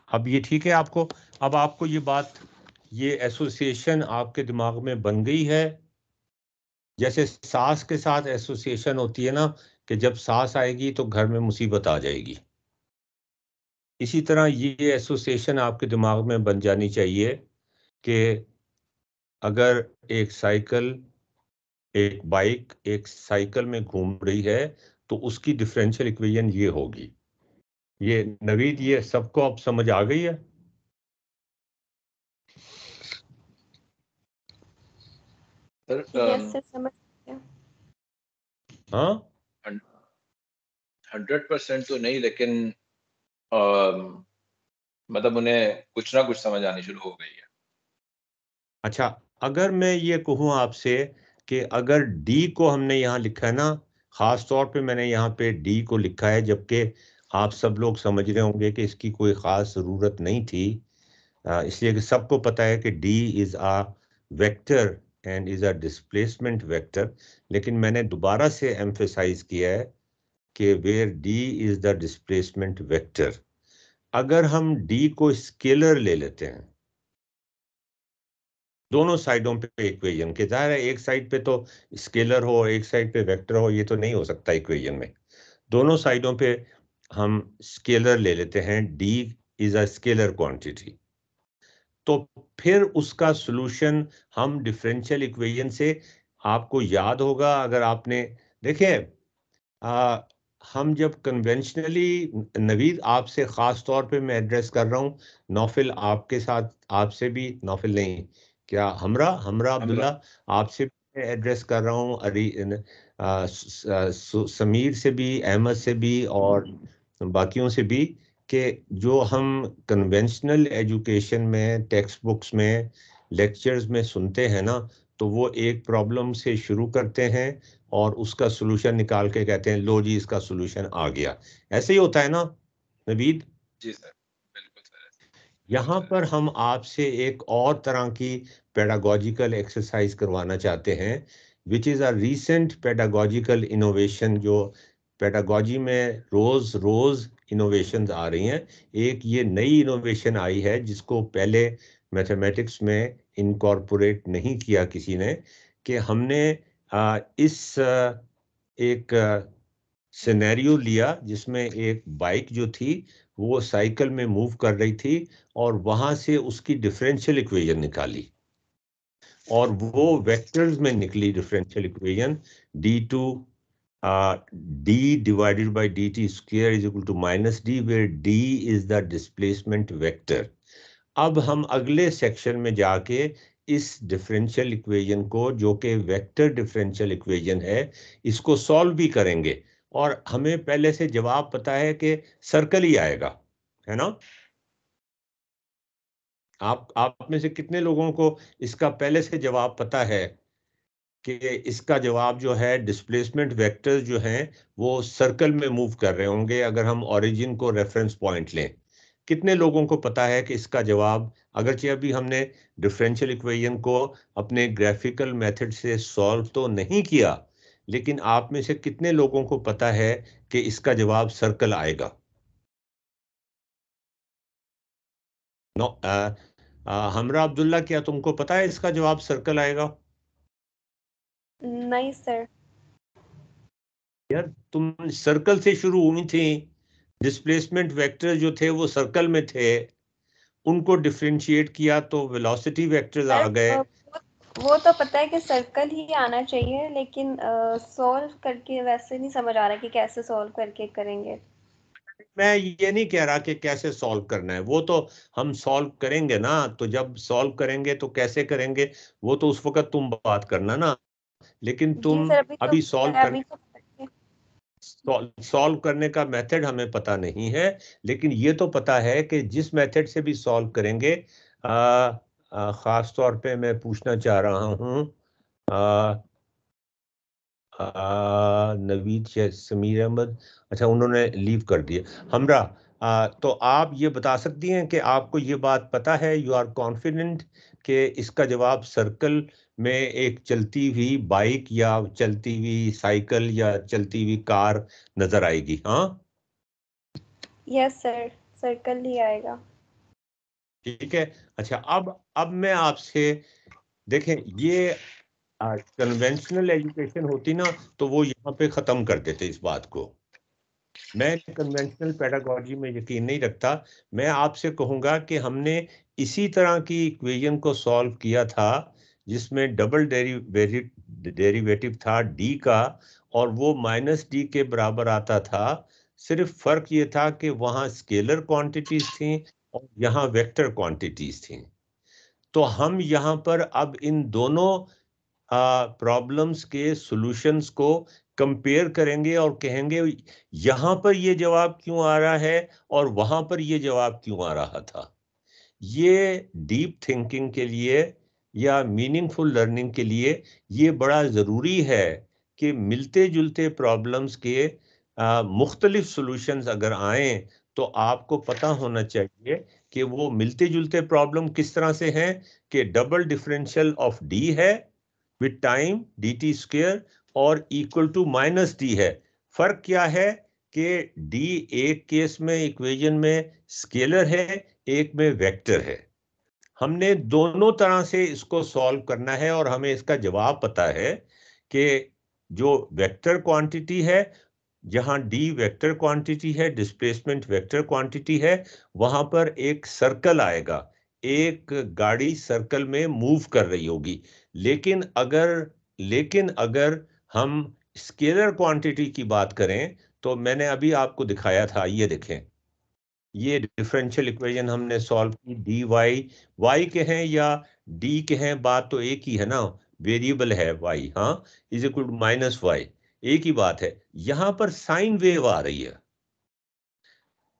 अब ये ठीक है आपको? अब आपको ये बात, ये एसोसिएशन आपके दिमाग में बन गई है। जैसे सास के साथ एसोसिएशन होती है ना, कि जब सास आएगी तो घर में मुसीबत आ जाएगी। इसी तरह ये एसोसिएशन आपके दिमाग में बन जानी चाहिए कि अगर एक साइकिल, एक बाइक एक साइकिल में घूम रही है तो उसकी डिफरेंशियल इक्वेशन ये होगी। ये नवीद, ये सबको अब समझ आ गई है? यस सर, समझ गया। हाँ, 100% तो नहीं, लेकिन मतलब उन्हें कुछ ना कुछ समझ आनी शुरू हो गई है। अच्छा, अगर मैं ये कहूँ आपसे कि अगर D को हमने यहाँ लिखा है ना, खास तौर पे मैंने यहाँ पे D को लिखा है, जबकि आप सब लोग समझ रहे होंगे कि इसकी कोई ख़ास ज़रूरत नहीं थी, इसलिए कि सबको पता है कि D is a vector and is a displacement vector. लेकिन मैंने दोबारा से एम्फेसाइज किया है कि where D is the displacement vector. अगर हम D को स्केलर ले लेते हैं दोनों साइडों पे इक्वेशन के, जाहिर है एक साइड पे तो स्केलर हो, एक साइड पे वेक्टर हो, ये तो नहीं हो सकता इक्वेशन में। दोनों साइडों पे हम स्केलर ले लेते हैं, D is a scalar quantity. तो फिर उसका सॉल्यूशन हम डिफरेंशियल इक्वेशन से, आपको याद होगा अगर आपने देखे, हम जब कन्वेंशनली, नवीद आपसे खास तौर पे मैं एड्रेस कर रहा हूँ, नौफिल आपके साथ, आपसे भी, नौफिल नहीं, क्या हमरा हमरा अब्दुल्ला, आपसे भी मैं एड्रेस कर रहा हूँ, समीर से भी, अहमद से भी और बाकियों से भी, कि जो हम कन्वेंशनल एजुकेशन में, टेक्स्ट बुक्स में, लेक्चर्स में सुनते हैं ना, तो वो एक प्रॉब्लम से शुरू करते हैं और उसका सॉल्यूशन निकाल के कहते हैं लो जी इसका सॉल्यूशन आ गया। ऐसे ही होता है ना नवीद? जी सर, बिल्कुल सर। यहाँ पर हम आपसे एक और तरह की पेडागोजिकल एक्सरसाइज करवाना चाहते हैं, which is a recent pedagogical innovation, जो पेडागोजी में रोज रोज इनोवेशंस आ रही हैं। एक ये नई इनोवेशन आई है जिसको पहले मैथमेटिक्स में इनकॉर्पोरेट नहीं किया किसी ने, कि हमने एक सिनेरियो लिया जिसमें एक बाइक जो थी वो साइकिल में मूव कर रही थी और वहां से उसकी डिफरेंशियल इक्वेशन निकाली, और वो वेक्टर्स में निकली differential equation, d2 d divided by dt square is equal to minus d, where d is the displacement vector। अब हम अगले सेक्शन में जाके इस डिफरेंशियल इक्वेशन को, जो कि वेक्टर डिफरेंशियल इक्वेशन है, इसको सॉल्व भी करेंगे, और हमें पहले से जवाब पता है कि सर्कल ही आएगा, है ना? आप में से कितने लोगों को इसका पहले से जवाब पता है कि इसका जवाब जो है डिस्प्लेसमेंट वेक्टर्स जो हैं वो सर्कल में मूव कर रहे होंगे अगर हम ओरिजिन को रेफरेंस पॉइंट लें। कितने लोगों को पता है कि इसका जवाब, अगरचे अभी हमने डिफरेंशियल इक्वेशन को अपने ग्राफिकल मेथड से सॉल्व तो नहीं किया, लेकिन आप में से कितने लोगों को पता है कि इसका जवाब सर्कल आएगा? हमरा अब्दुल्ला, क्या तुमको पता है इसका जवाब सर्कल आएगा? नहीं सर। यार तुम सर्कल से शुरू हुई थी, डिस्प्लेसमेंट वेक्टर जो थे वो सर्कल में थे, उनको डिफरेंशिएट किया तो वेलोसिटी वेक्टर्स आ गए। वो तो पता है कि सर्कल ही आना चाहिए, लेकिन सॉल्व करके वैसे नहीं समझ आ रहा कि कैसे सॉल्व करके करेंगे। मैं ये नहीं कह रहा कि कैसे सॉल्व करना है, वो तो हम सॉल्व करेंगे ना, तो जब सॉल्व करेंगे तो कैसे करेंगे वो तो उस वक्त तुम बात करना ना, लेकिन तुम अभी सॉल्व करने का मेथड हमें पता नहीं है, लेकिन ये तो पता है कि जिस मेथड से भी सॉल्व करेंगे, खास तौर पे मैं पूछना चाह रहा हूँ नवीद समीर अहमद, अच्छा उन्होंने लीव कर दिया। हमरा, तो आप ये बता सकती हैं कि आपको ये बात पता है, यू आर कॉन्फिडेंट कि इसका जवाब सर्कल में एक चलती हुई बाइक या चलती हुई साइकिल या चलती हुई कार नजर आएगी? हाँ यस सर, सर्कल ही आएगा। ठीक है। अच्छा, अब मैं आपसे, देखें, ये कन्वेंशनल एजुकेशन होती ना तो वो यहाँ पे खत्म कर देते इस बात को। मैं कन्वेंशनल पेडागोजी में यकीन नहीं रखता। मैं आपसे कहूंगा कि हमने इसी तरह की इक्वेशन को सॉल्व किया था जिसमें डबल डेरिवेटिव था डी का, और वो -d के बराबर आता था। सिर्फ फर्क ये था कि वहां स्केलर क्वांटिटीज थी और यहाँ वेक्टर क्वांटिटीज थी। तो हम यहाँ पर अब इन दोनों प्रॉब्लम्स के सॉल्यूशंस को कंपेयर करेंगे और कहेंगे यहां पर ये जवाब क्यों आ रहा है और वहां पर ये जवाब क्यों आ रहा था। ये डीप थिंकिंग के लिए या मीनिंगफुल लर्निंग के लिए ये बड़ा ज़रूरी है कि मिलते जुलते प्रॉब्लम्स के मुख्तलिफ सॉल्यूशंस अगर आए तो आपको पता होना चाहिए कि वो मिलते जुलते प्रॉब्लम किस तरह से हैं कि डबल डिफरेंशियल ऑफ डी है विद टाइम dt स्क्वायर और इक्वल टू -d है। फर्क क्या है कि d एक केस में इक्वेशन में स्केलर है, एक में वेक्टर है। हमने दोनों तरह से इसको सॉल्व करना है और हमें इसका जवाब पता है कि जो वेक्टर क्वांटिटी है, जहां d वेक्टर क्वांटिटी है, डिस्प्लेसमेंट वेक्टर क्वांटिटी है, वहां पर एक सर्कल आएगा, एक गाड़ी सर्कल में मूव कर रही होगी। लेकिन अगर हम स्केलर क्वांटिटी की बात करें तो मैंने अभी आपको दिखाया था, ये देखें, ये डिफरेंशियल इक्वेशन हमने सॉल्व की, डी वाई के हैं या डी के हैं, बात तो एक ही है ना, वेरिएबल है वाई, हाँ, इज इक्वल टू -y, एक ही बात है। यहां पर साइन वेव आ रही है।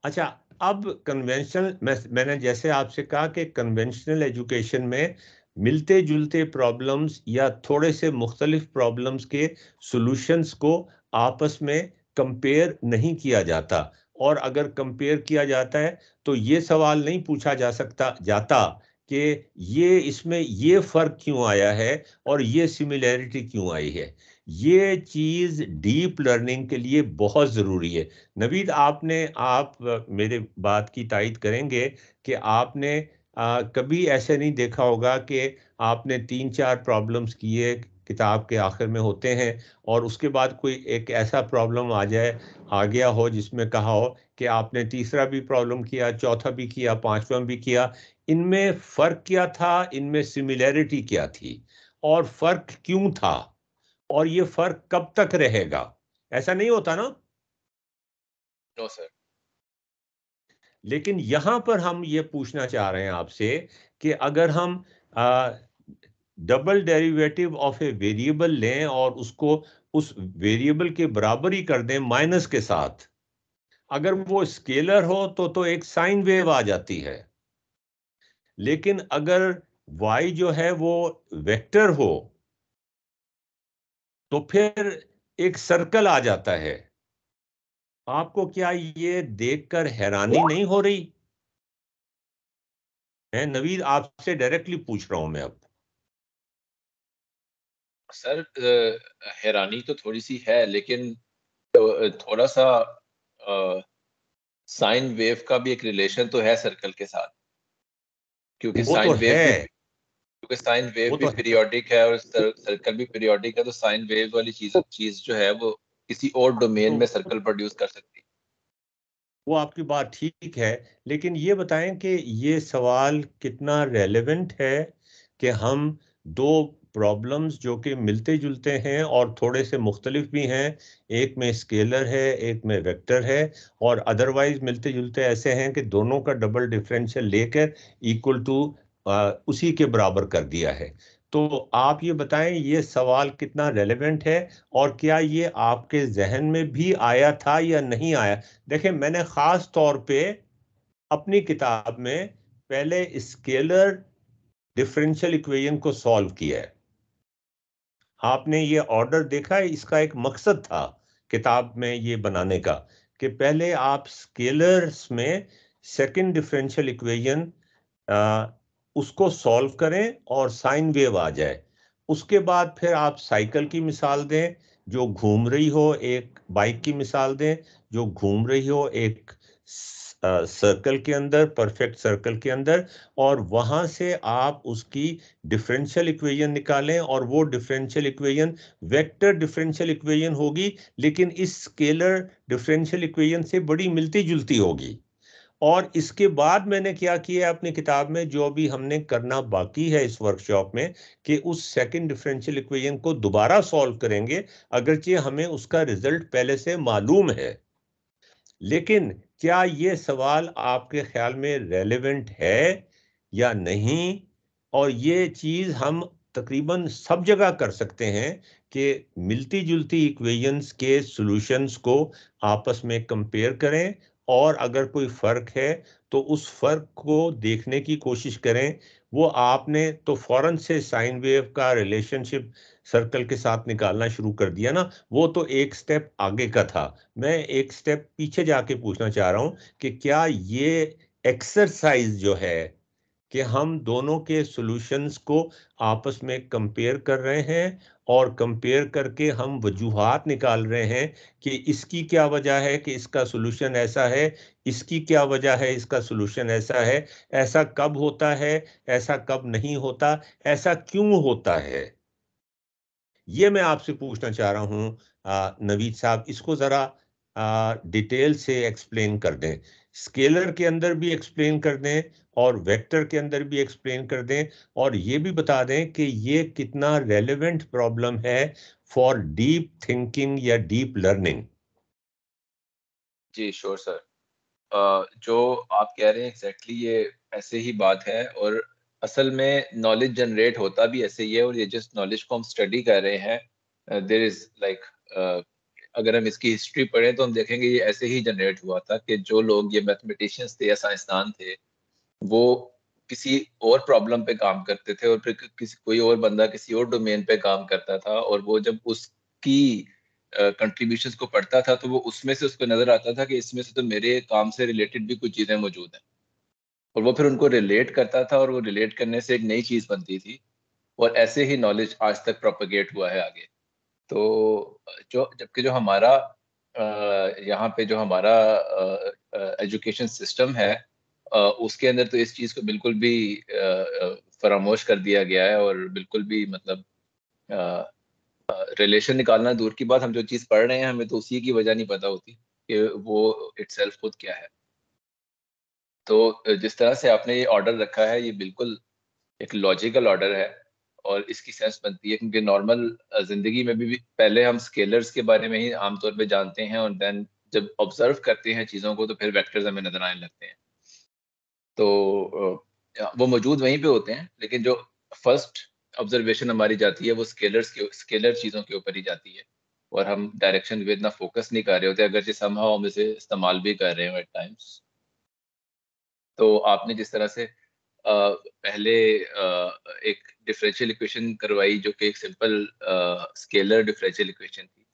अच्छा, अब कन्वेंशनल, मैंने जैसे आपसे कहा कि कन्वेंशनल एजुकेशन में मिलते जुलते प्रॉब्लम्स या थोड़े से मुख्तलिफ प्रॉब्लम्स के सॉल्यूशंस को आपस में कंपेयर नहीं किया जाता, और अगर कंपेयर किया जाता है तो ये सवाल नहीं पूछा जाता कि ये इसमें ये फर्क क्यों आया है और ये सिमिलैरिटी क्यों आई है। ये चीज डीप लर्निंग के लिए बहुत जरूरी है। नवीद, आप मेरे बात की तायद करेंगे कि आपने कभी ऐसे नहीं देखा होगा कि आपने 3-4 प्रॉब्लम्स किए, किताब के आखिर में होते हैं, और उसके बाद कोई एक ऐसा प्रॉब्लम आ गया हो जिसमें कहा हो कि आपने तीसरा भी प्रॉब्लम किया, चौथा भी किया, पांचवा भी किया, इनमें फर्क क्या था, इनमें सिमिलैरिटी क्या थी, और फर्क क्यों था, और ये फर्क कब तक रहेगा? ऐसा नहीं होता ना? No sir. लेकिन यहां पर हम ये पूछना चाह रहे हैं आपसे कि अगर हम double derivative of a variable लें और उसको उस वेरिएबल के बराबर ही कर दें माइनस के साथ, अगर वो स्केलर हो तो एक साइन वेव आ जाती है। लेकिन अगर y जो है वो वेक्टर हो तो फिर एक सर्कल आ जाता है। आपको क्या ये देखकर हैरानी नहीं हो रही है? नवीद, आपसे डायरेक्टली पूछ रहा हूं मैं अब। सर हैरानी तो थोड़ी सी है, लेकिन थोड़ा सा साइन वेव का भी एक रिलेशन तो है सर्कल के साथ, क्योंकि वो तो है, साइन वेव वो भी तो है। पीरियोडिक है और सर्कल भी पीरियोडिक है, तो साइन वेव वाली चीज जो है वो किसी और डोमेन में तो सर्कल प्रोड्यूस कर सकती है। वो आपकी बात ठीक है, लेकिन ये बताएं कि ये सवाल कितना रेलेवेंट है कि हम दो प्रॉब्लम्स जो कि मिलते जुलते हैं और थोड़े से मुख्तलिफ भी हैं, एक में स्केलर है एक में वेक्टर है, और अदरवाइज मिलते जुलते ऐसे हैं कि दोनों का डबल डिफरेंशियल लेकर इक्वल टू उसी के बराबर कर दिया है। तो आप ये बताएं ये सवाल कितना रेलेवेंट है, और क्या ये आपके जहन में भी आया था या नहीं आया। देखें, मैंने खास तौर पे अपनी किताब में पहले स्केलर डिफरेंशियल इक्वेशन को सॉल्व किया है। आपने ये ऑर्डर देखा है, इसका एक मकसद था किताब में ये बनाने का कि पहले आप स्केलर्स में सेकंड डिफरेंशियल इक्वेशन उसको सॉल्व करें और साइन वेव आ जाए। उसके बाद फिर आप साइकिल की मिसाल दें जो घूम रही हो, एक बाइक की मिसाल दें जो घूम रही हो एक सर्कल के अंदर, परफेक्ट सर्कल के अंदर, और वहां से आप उसकी डिफरेंशियल इक्वेशन निकालें, और वो differential equation vector differential equation होगी, लेकिन इस स्केलर डिफरेंशियल इक्वेशन से बड़ी मिलती जुलती होगी। और इसके बाद मैंने क्या किया अपनी किताब में, जो अभी हमने करना बाकी है इस वर्कशॉप में, कि उस सेकंड डिफरेंशियल इक्वेशन को दोबारा सॉल्व करेंगे, अगरचे हमें उसका रिजल्ट पहले से मालूम है। लेकिन क्या ये सवाल आपके ख्याल में रेलेवेंट है या नहीं? और ये चीज हम तकरीबन सब जगह कर सकते हैं कि मिलती जुलती इक्वेशंस के सॉल्यूशंस को आपस में कंपेयर करें, और अगर कोई फर्क है तो उस फर्क को देखने की कोशिश करें। वो आपने तो फौरन से साइन वेव का रिलेशनशिप सर्कल के साथ निकालना शुरू कर दिया ना, वो तो एक स्टेप आगे का था। मैं एक स्टेप पीछे जाके पूछना चाह रहा हूं कि क्या ये एक्सरसाइज जो है कि हम दोनों के सॉल्यूशंस को आपस में कंपेयर कर रहे हैं, और कंपेयर करके हम वजूहात निकाल रहे हैं कि इसकी क्या वजह है कि इसका सॉल्यूशन ऐसा है, इसकी क्या वजह है इसका सॉल्यूशन ऐसा है, ऐसा कब होता है, ऐसा कब नहीं होता, ऐसा क्यों होता है, ये मैं आपसे पूछना चाह रहा हूं। नवीद साहब, इसको जरा डिटेल से एक्सप्लेन कर दें, स्केलर के अंदर भी एक्सप्लेन कर दें और वेक्टर के अंदर भी एक्सप्लेन कर दें, और ये भी बता दें कि ये कितना रेलेवेंट प्रॉब्लम है फॉर डीप थिंकिंग या डीप लर्निंग। जी श्योर सर। जो आप कह रहे हैं एग्जैक्टली ये ऐसे ही बात है, और असल में नॉलेज जनरेट होता भी ऐसे ही है, और ये जिस नॉलेज को हम स्टडी कर रहे हैं देयर इज लाइक, अगर हम इसकी हिस्ट्री पढ़ें तो हम देखेंगे ये ऐसे ही जनरेट हुआ था कि जो लोग ये मैथमेटिशियंस थे या साइंसदान थे, वो किसी और प्रॉब्लम पे काम करते थे, और फिर किसी कोई और बंदा किसी और डोमेन पे काम करता था, और वो जब उसकी कंट्रीब्यूशंस को पढ़ता था तो वो उसमें से उसको नजर आता था कि इसमें से तो मेरे काम से रिलेटेड भी कुछ चीजें मौजूद हैं, और वो फिर उनको रिलेट करता था, और वो रिलेट करने से एक नई चीज बनती थी, और ऐसे ही नॉलेज आज तक प्रोपेगेट हुआ है आगे। तो जो जबकि जो हमारा यहाँ पे जो हमारा एजुकेशन सिस्टम है, उसके अंदर तो इस चीज को बिल्कुल भी फरामोश कर दिया गया है, और बिल्कुल भी मतलब रिलेशन निकालना दूर की बात, हम जो चीज पढ़ रहे हैं हमें तो उसी की वजह नहीं पता होती कि वो इटसेल्फ खुद क्या है। तो जिस तरह से आपने ये ऑर्डर रखा है ये बिल्कुल एक लॉजिकल ऑर्डर है, और इसकी सेंस बनती है, क्योंकि नॉर्मल जिंदगी में भी पहले हम स्केलर्स के बारे में ही आमतौर पे जानते हैं, और देन जब ऑब्जर्व करते हैं चीज़ों को तो फिर वेक्टर्स हमें नजर आने लगते हैं। तो वो मौजूद वहीं पे होते हैं, लेकिन जो फर्स्ट ऑब्जर्वेशन हमारी जाती है वो स्केलर चीज़ों के ऊपर ही जाती है, और हम डायरेक्शन में इतना फोकस नहीं कर रहे होते, अगर समहाउ हम इसे इस्तेमाल भी कर रहे हो एट टाइम्स। तो आपने जिस तरह से पहले एक डिफरेंशियल इक्वेशन करवाई जो कि एक सिंपल स्केलर डिफरेंशियल इक्वेशन थी,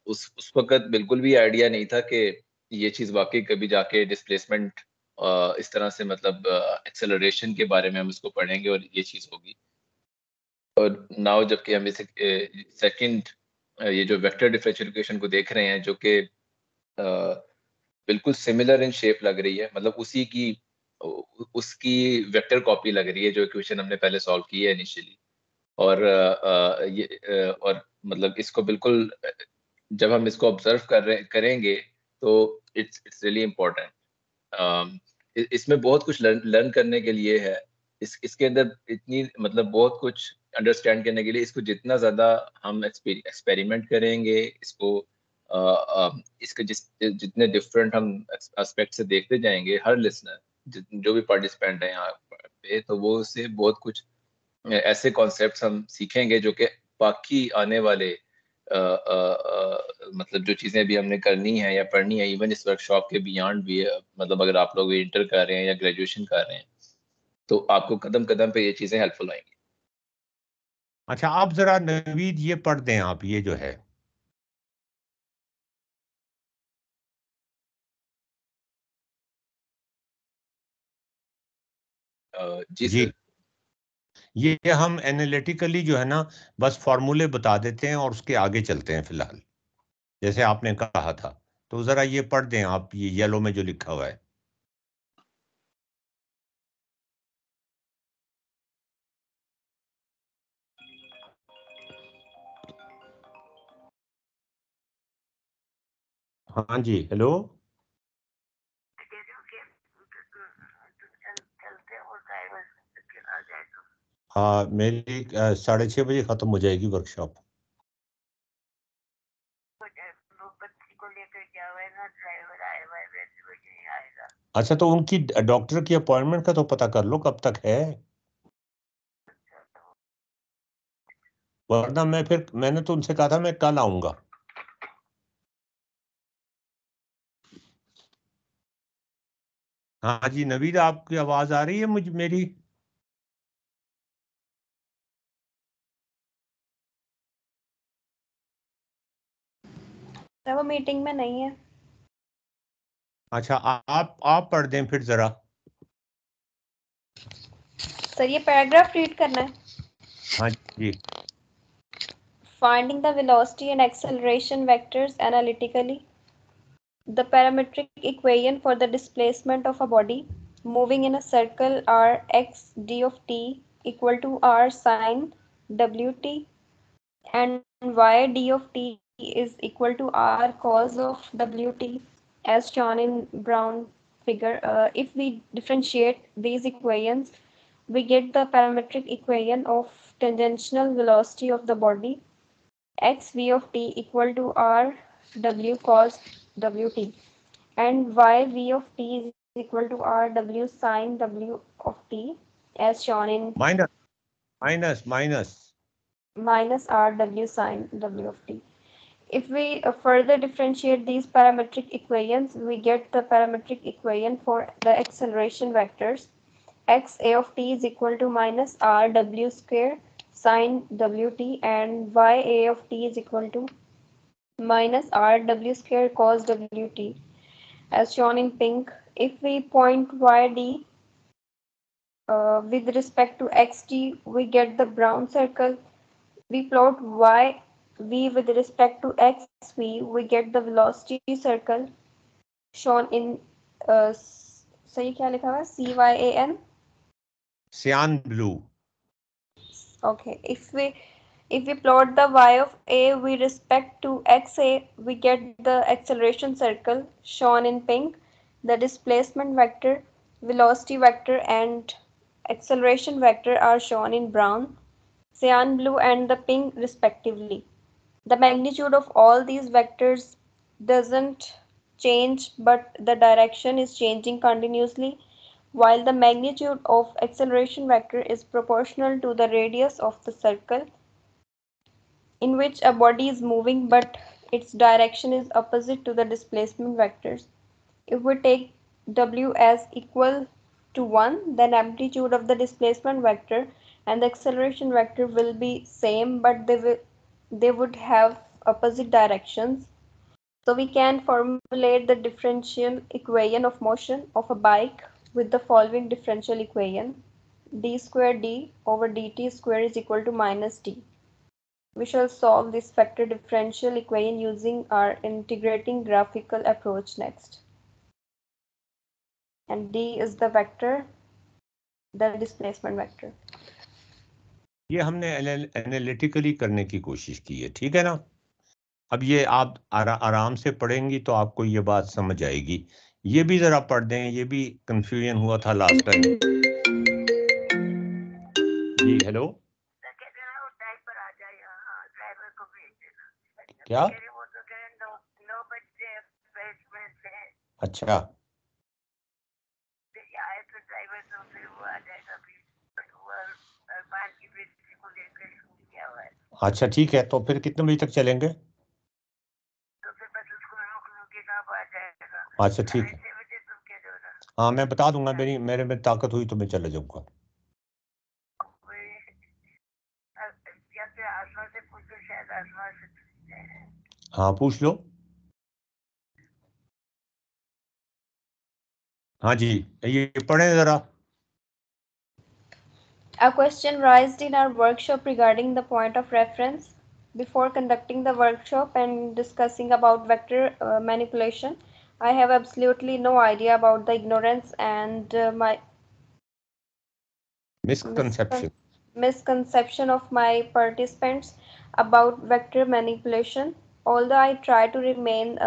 उस वक्त बिल्कुल भी आइडिया नहीं था कि ये चीज़ वाकई कभी जाके डिस्प्लेसमेंट इस तरह से मतलब एक्सेलरेशन के बारे में हम इसको पढ़ेंगे और ये चीज़ होगी। और नाउ जबकि हम इसे सेकंड ये जो वेक्टर डिफरेंशियल इक्वेशन को देख रहे हैं जो कि बिल्कुल सिमिलर इन शेप लग रही है, मतलब उसकी वेक्टर कॉपी लग रही है जो इक्वेशन हमने पहले सॉल्व की है इनिशियली। और और मतलब इसको बिल्कुल जब हम इसको ऑब्जर्व करेंगे तो इट्स रियली इम्पोर्टेंट। इसमें बहुत कुछ लर्न करने के लिए है, इसके अंदर इतनी मतलब बहुत कुछ अंडरस्टैंड करने के लिए इसको जितना ज़्यादा हम एक्सपेरिमेंट करेंगे, इसके जितने डिफरेंट हम एस्पेक्ट से देखते जाएंगे, हर लिसनर जो भी पार्टिसिपेंट है यहाँ पे, तो वो उससे बहुत कुछ ऐसे कॉन्सेप्ट्स हम सीखेंगे जो कि बाकी आने वाले मतलब जो चीज़ें भी हमने करनी है या पढ़नी है, इवन इस वर्कशॉप के बियॉन्ड भी है, मतलब अगर आप लोग इंटर कर रहे हैं या ग्रेजुएशन कर रहे हैं तो आपको कदम कदम पे ये चीज़ें हेल्पफुल आएंगी। अच्छा, आप जरा नवीद ये पढ़ दें आप, ये जो है जी सर। ये हम एनालिटिकली जो है ना बस फॉर्मूले बता देते हैं और उसके आगे चलते हैं फिलहाल, जैसे आपने कहा था। तो जरा ये पढ़ दें आप, ये येलो में जो लिखा हुआ है। हाँ जी, हेलो। हाँ, मेरी 6:30 बजे खत्म हो जाएगी वर्कशॉप। अच्छा, तो उनकी डॉक्टर की अपॉइंटमेंट का तो पता कर लो कब तक है, वरना मैंने तो उनसे कहा था मैं कल आऊंगा। हाँ जी नवीद, आपकी आवाज आ रही है मुझे मेरी? वो मीटिंग में नहीं है। अच्छा, आप पढ़ दें फिर जरा। सर ये पैराग्राफ रीड करना है। हाँ जी। Finding the velocity and acceleration vectors analytically. The parametric equation for the displacement of a body moving in a circle are x d of t equal to r sine wt and y d of t is equal to r cos of wt as shown in brown figure. If we differentiate these equations, we get the parametric equation of tangential velocity of the body x v of t equal to r w cos wt and y v of t is equal to r w sine w of t as shown in minus minus r w sine w of t. If we further differentiate these parametric equations, we get the parametric equation for the acceleration vectors. X a of t is equal to minus r w square sine wt and y a of t is equal to minus r w square cos wt as shown in pink. If we point yd with respect to xt, we get the brown circle. We plot y v with respect to xv, we get the velocity circle shown in सही क्या लिखा हुआ है? CYAN. cyan blue. Okay, if we plot the y of a with respect to xa, we get the acceleration circle shown in pink. The displacement vector, velocity vector and acceleration vector are shown in brown, cyan blue and the pink respectively. The magnitude of all these vectors doesn't change, but the direction is changing continuously, while the magnitude of acceleration vector is proportional to the radius of the circle in which a body is moving, but its direction is opposite to the displacement vectors. If we take W as equal to 1, then amplitude of the displacement vector and the acceleration vector will be same, but they would have opposite directions. So we can formulate the differential equation of motion of a bike with the following differential equation: d square d over dt square is equal to minus d. We shall solve this vector differential equation using our integrating graphical approach next. And d is the vector, the displacement vector. ये हमने एनालिटिकली करने की कोशिश की है, ठीक है ना। अब ये आप आराम से पढ़ेंगी तो आपको ये बात समझ आएगी। ये भी जरा पढ़ दें, ये भी कंफ्यूजन हुआ था लास्ट टाइम। जी हेलो, क्या? अच्छा अच्छा, ठीक है, तो फिर कितने बजे तक चलेंगे? अच्छा ठीक है, हाँ मैं बता दूंगा, मेरे में ताकत हुई तो मैं चला जाऊंगा। हाँ पूछ लो। हाँ जी, ये पढ़ें जरा। A question raised in our workshop regarding the point of reference. Before conducting the workshop and discussing about vector manipulation, I have absolutely no idea about the ignorance and my misconception of my participants about vector manipulation. Although I try to remain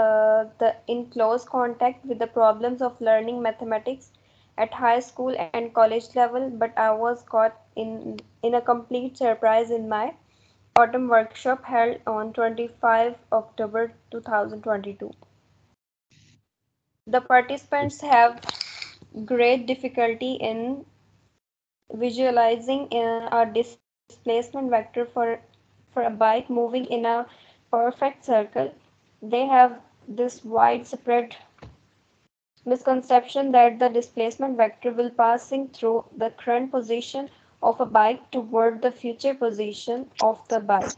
in close contact with the problems of learning mathematics at high school and college level, but I was caught in a complete surprise in my autumn workshop held on 25 October 2022. The participants have great difficulty in visualizing a displacement vector for a bike moving in a perfect circle. They have this widespread misconception that the displacement vector will passing through the current position of a bike toward the future position of the bike.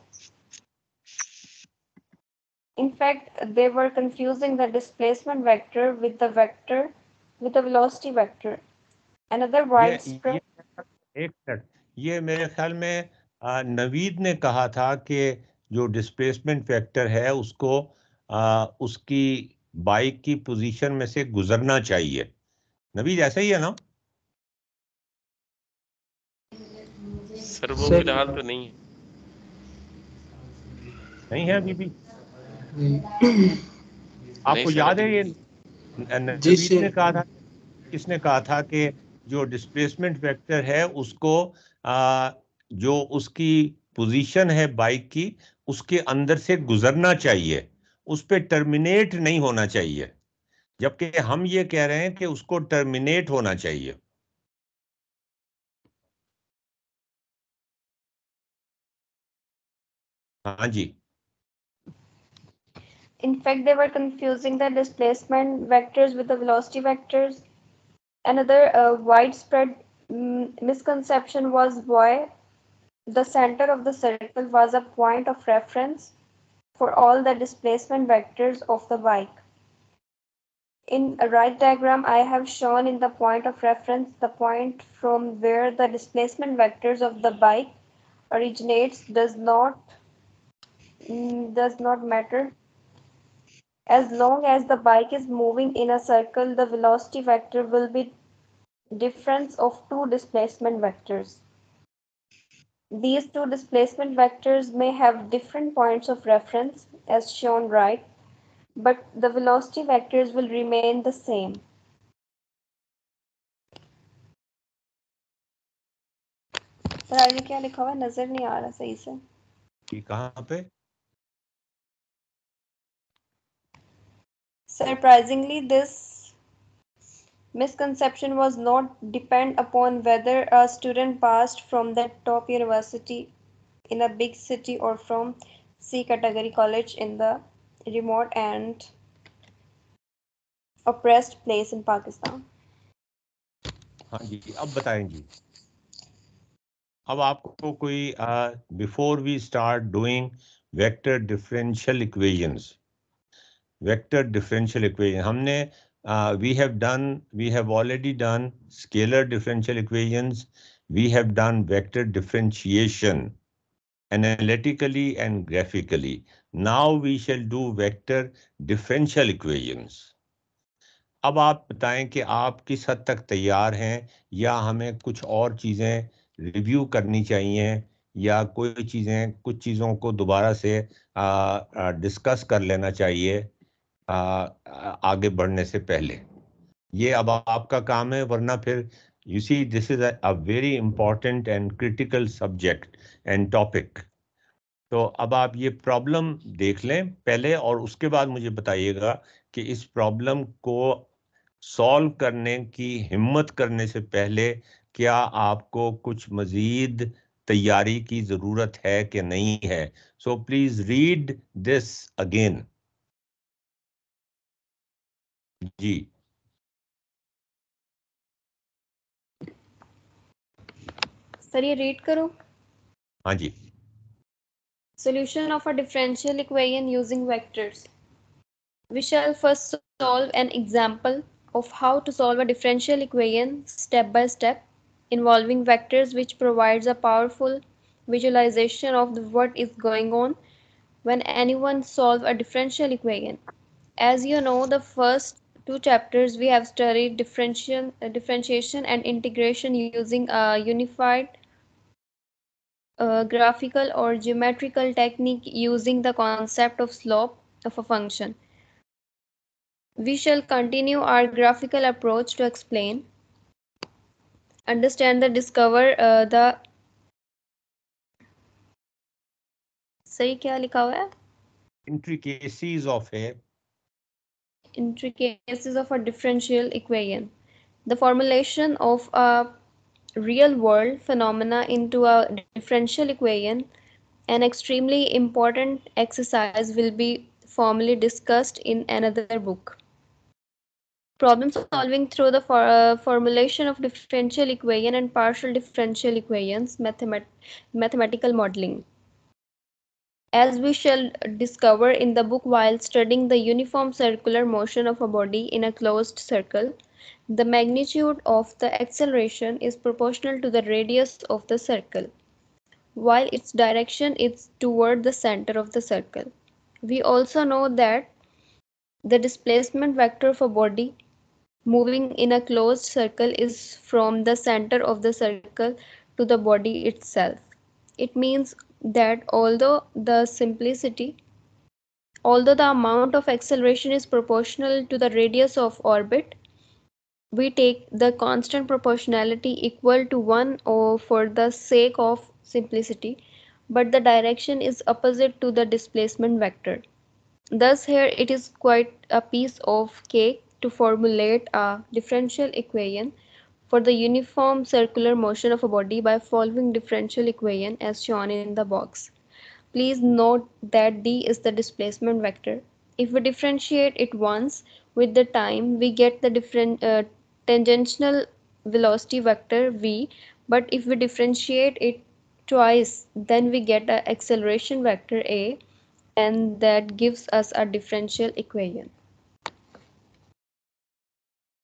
In fact, they were confusing the displacement vector with the velocity vector. Another widespread एक मिनट, ये मेरे ख्याल में नवीद ने कहा था कि जो डिस्प्लेसमेंट वेक्टर है उसको उसकी बाइक की पोजीशन में से गुजरना चाहिए। नवीद ऐसा ही है ना? सर वो फिलहाल तो नहीं है। नहीं है अभी भी? आपको याद है ये नवीद ने कहा था, किसने कहा था कि जो डिस्प्लेसमेंट वेक्टर है उसको जो उसकी पोजीशन है बाइक की उसके अंदर से गुजरना चाहिए, उस पे टर्मिनेट नहीं होना चाहिए, जबकि हम ये कह रहे हैं कि उसको टर्मिनेट होना चाहिए। हाँ जी। In fact, they were confusing the displacement vectors with the velocity vectors. Another widespread misconception was why the center of the circle was a point of reference for all the displacement vectors of the bike. In a right diagram, I have shown in the point of reference the point from where the displacement vectors of the bike originates does not matter. As long as the bike is moving in a circle, the velocity vector will be difference of two displacement vectors. These two displacement vectors may have different points of reference as shown right, but the velocity vectors will remain the same. Sir आगे क्या लिखा हुआ है, नजर नहीं आ रहा सही से। कहाँ पे? Surprisingly, this misconception was not depend upon whether a student passed from the top university in a big city or from C category college in the remote and oppressed place in Pakistan. हाँ जी, अब बताएं जी। अब आपको कोई before we start doing vector differential equations, vector differential equation हमने we have already done scalar differential equations, we have done vector differentiation analytically and graphically. Now we shall do vector differential equations. अब आप बताएं कि आप किस हद तक तैयार हैं, या हमें कुछ और चीज़ें रिव्यू करनी चाहिए, या कुछ चीज़ों को दोबारा से डिस्कस कर लेना चाहिए आगे बढ़ने से पहले। ये अब आपका काम है, वरना फिर you see this is a very important and critical subject and topic. तो अब आप ये प्रॉब्लम देख लें पहले, और उसके बाद मुझे बताइएगा कि इस प्रॉब्लम को सॉल्व करने की हिम्मत करने से पहले क्या आपको कुछ मजीद तैयारी की जरूरत है कि नहीं है। So please read this again. जी सर ये रीड करो। हाँ जी। Solution of a differential equation using vectors. We shall first solve an example of how to solve a differential equation step by step involving vectors, which provides a powerful visualization of what is going on when anyone solves a differential equation. As you know, the first two chapters we have studied differentiation and integration using a unified graphical or geometrical technique using the concept of slope of a function. We shall continue our graphical approach to explain, understand, discover the सही क्या लिखा हुआ है? Intricacies of a differential equation. The formulation of a real world phenomena into a differential equation, an extremely important exercise, will be formally discussed in another book. Problem solving through the formulation of differential equation and partial differential equations, mathematical modeling. As we shall discover in the book while studying the uniform circular motion of a body in a closed circle, the magnitude of the acceleration is proportional to the radius of the circle, while its direction is toward the center of the circle. We also know that the displacement vector of a body moving in a closed circle is from the center of the circle to the body itself. It means that although the amount of acceleration is proportional to the radius of orbit, we take the constant proportionality equal to 1 for the sake of simplicity, but the direction is opposite to the displacement vector. Thus here it is quite a piece of cake to formulate a differential equation for the uniform circular motion of a body by following differential equation as shown in the box. Please note that d is the displacement vector. If we differentiate it once with the time, we get the tangential velocity vector v, but if we differentiate it twice, then we get an acceleration vector a, and that gives us a differential equation.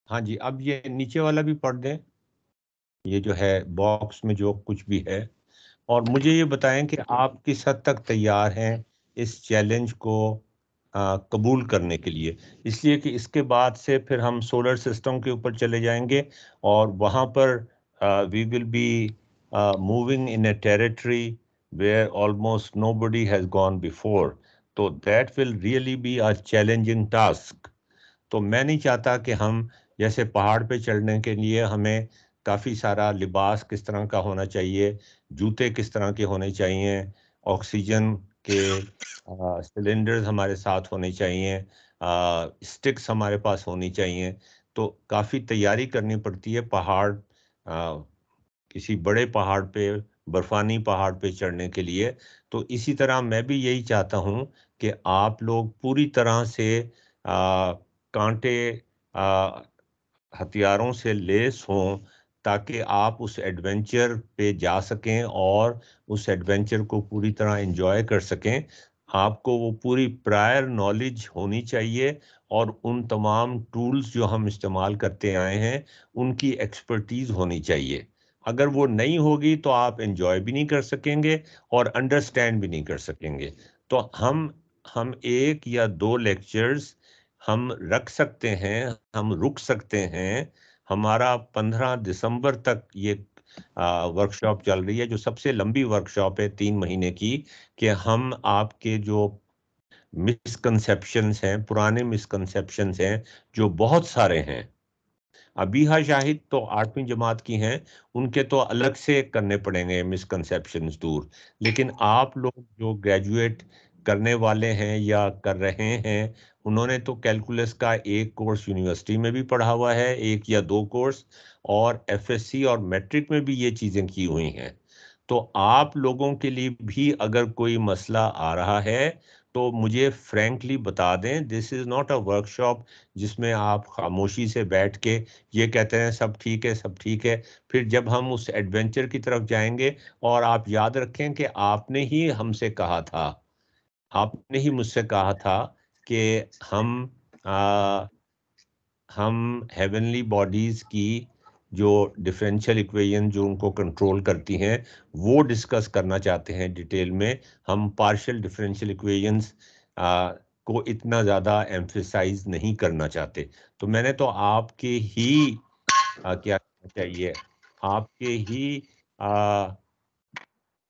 हाँ जी, अब ये नीचे वाला भी पढ़ दें, ये जो है बॉक्स में जो कुछ भी है, और मुझे ये बताएं कि आप किस हद तक तैयार हैं इस चैलेंज को कबूल करने के लिए। इसलिए कि इसके बाद से फिर हम सोलर सिस्टम के ऊपर चले जाएंगे, और वहाँ पर we will be moving in a territory where almost nobody has gone before, तो that will really be a challenging task. तो मैं नहीं चाहता कि हम जैसे पहाड़ पे चढ़ने के लिए हमें काफ़ी सारा लिबास किस तरह का होना चाहिए, जूते किस तरह के होने चाहिए, ऑक्सीजन के सिलेंडर्स हमारे साथ होने चाहिए, स्टिक्स हमारे पास होनी चाहिए। तो काफ़ी तैयारी करनी पड़ती है पहाड़, किसी बड़े पहाड़ पे, बर्फानी पहाड़ पे चढ़ने के लिए। तो इसी तरह मैं भी यही चाहता हूँ कि आप लोग पूरी तरह से कांटे हथियारों से लेस हों, ताकि आप उस एडवेंचर पे जा सकें और उस एडवेंचर को पूरी तरह एंजॉय कर सकें। आपको वो पूरी प्रायर नॉलेज होनी चाहिए और उन तमाम टूल्स जो हम इस्तेमाल करते आए हैं उनकी एक्सपर्टीज होनी चाहिए। अगर वो नहीं होगी तो आप एंजॉय भी नहीं कर सकेंगे और अंडरस्टैंड भी नहीं कर सकेंगे। तो हम 1 या 2 लेक्चर्स हम रख सकते हैं, हम रुक सकते हैं। हमारा 15 दिसंबर तक ये वर्कशॉप चल रही है, जो सबसे लंबी वर्कशॉप है 3 महीने की, कि हम आपके जो मिसकंसेप्शंस हैं, पुराने मिसकंसेप्शंस हैं, जो बहुत सारे हैं। अबीहा शाहिद तो 8वीं जमात की हैं, उनके तो अलग से करने पड़ेंगे मिसकंसेप्शंस दूर। लेकिन आप लोग जो ग्रेजुएट करने वाले हैं या कर रहे हैं, उन्होंने तो कैलकुलस का 1 कोर्स यूनिवर्सिटी में भी पढ़ा हुआ है, 1 या 2 कोर्स, और एफएससी और मैट्रिक में भी ये चीज़ें की हुई हैं। तो आप लोगों के लिए भी अगर कोई मसला आ रहा है तो मुझे फ्रैंकली बता दें। This is not a workshop जिसमें आप खामोशी से बैठ के ये कहते हैं सब ठीक है, सब ठीक है। फिर जब हम उस एडवेंचर की तरफ जाएंगे, और आप याद रखें कि आपने ही हमसे कहा था, आपने ही मुझसे कहा था कि हम हेवनली बॉडीज की जो डिफरेंशियल इक्वेशन जो उनको कंट्रोल करती हैं वो डिस्कस करना चाहते हैं डिटेल में। हम पार्शियल डिफरेंशियल इक्वेशंस को इतना ज़्यादा एम्फेसाइज नहीं करना चाहते। तो मैंने तो आपके ही क्या कहना चाहिए, आपके ही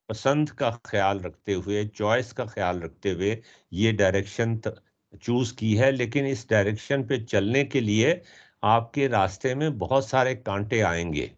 पसंद का ख्याल रखते हुए, चॉइस का ख्याल रखते हुए ये डायरेक्शन चूज की है। लेकिन इस डायरेक्शन पे चलने के लिए आपके रास्ते में बहुत सारे कांटे आएंगे,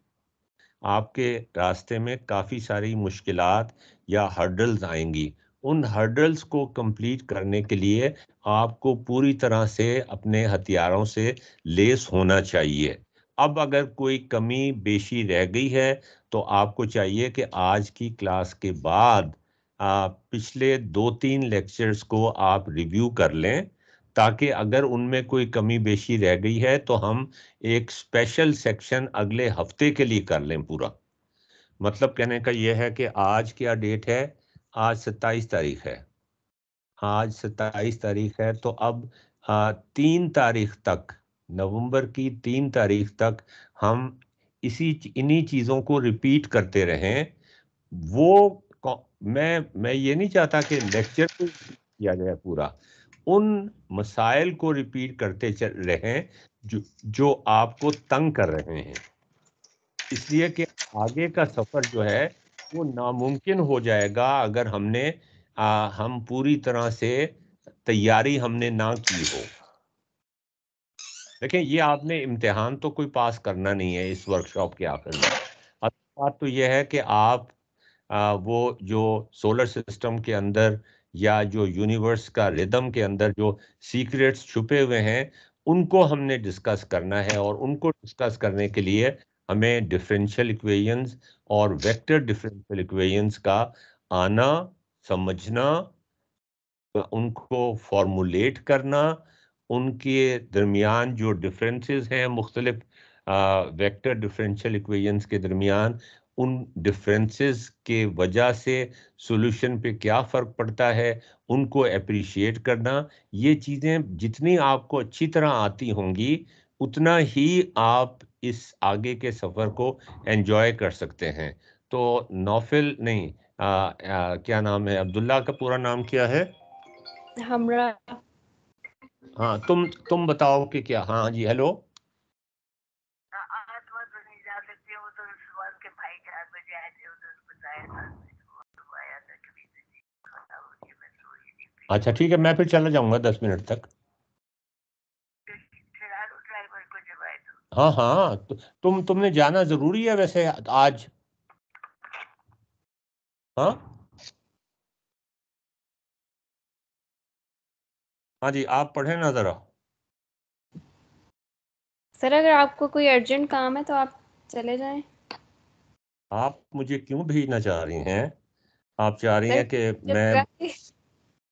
आपके रास्ते में काफ़ी सारी मुश्किलात या हर्डल्स आएंगी। उन हर्डल्स को कंप्लीट करने के लिए आपको पूरी तरह से अपने हथियारों से लेस होना चाहिए। अब अगर कोई कमी बेशी रह गई है तो आपको चाहिए कि आज की क्लास के बाद पिछले 2-3 लेक्चर्स को आप रिव्यू कर लें, ताकि अगर उनमें कोई कमी बेशी रह गई है तो हम एक स्पेशल सेक्शन अगले हफ्ते के लिए कर लें पूरा। मतलब कहने का यह है कि आज क्या डेट है, आज 27 तारीख है, आज 27 तारीख है। तो अब 3 तारीख तक, नवंबर की 3 तारीख तक हम इन्हीं चीज़ों को रिपीट करते रहें। मैं ये नहीं चाहता कि लेक्चर को किया जाए पूरा, उन मसाइल को रिपीट करते चल रहें जो आपको तंग कर रहे हैं। इसलिए कि आगे का सफर जो है वो नामुमकिन हो जाएगा अगर हम पूरी तरह से तैयारी हमने ना की हो। देखिए, ये आपने इम्तिहान तो कोई पास करना नहीं है इस वर्कशॉप के आखिर में। अब बात तो यह है कि आप वो जो सोलर सिस्टम के अंदर या जो यूनिवर्स का रिदम के अंदर जो सीक्रेट्स छुपे हुए हैं उनको हमने डिस्कस करना है, और उनको डिस्कस करने के लिए हमें डिफरेंशियल इक्वेशंस और वेक्टर डिफरेंशियल इक्वेशंस का आना, समझना, उनको फॉर्मुलेट करना, उनके दरमियान जो डिफरेंसेस हैं मुख्तलिफ वेक्टर डिफरेंशियल इक्वेशंस के दरमियान, उन डिफरेंसेस के वजह से सॉल्यूशन पे क्या फ़र्क पड़ता है, उनको अप्रिशिएट करना। ये चीज़ें जितनी आपको अच्छी तरह आती होंगी उतना ही आप इस आगे के सफ़र को एंजॉय कर सकते हैं। तो नौफिल नहीं, क्या नाम है, अब्दुल्ला का पूरा नाम क्या है? हमरा। हाँ, तुम बताओ कि क्या। हाँ जी, हेलो। अच्छा ठीक है, मैं फिर चला जाऊंगा 10 मिनट तक। हाँ हाँ, तुमने जाना जरूरी है वैसे आज? हाँ हाँ जी, आप पढ़े ना जरा। सर अगर आपको कोई अर्जेंट काम है तो आप चले जाएं। आप मुझे क्यों भेजना चाह रही हैं? आप चाह रही हैं कि जब मैं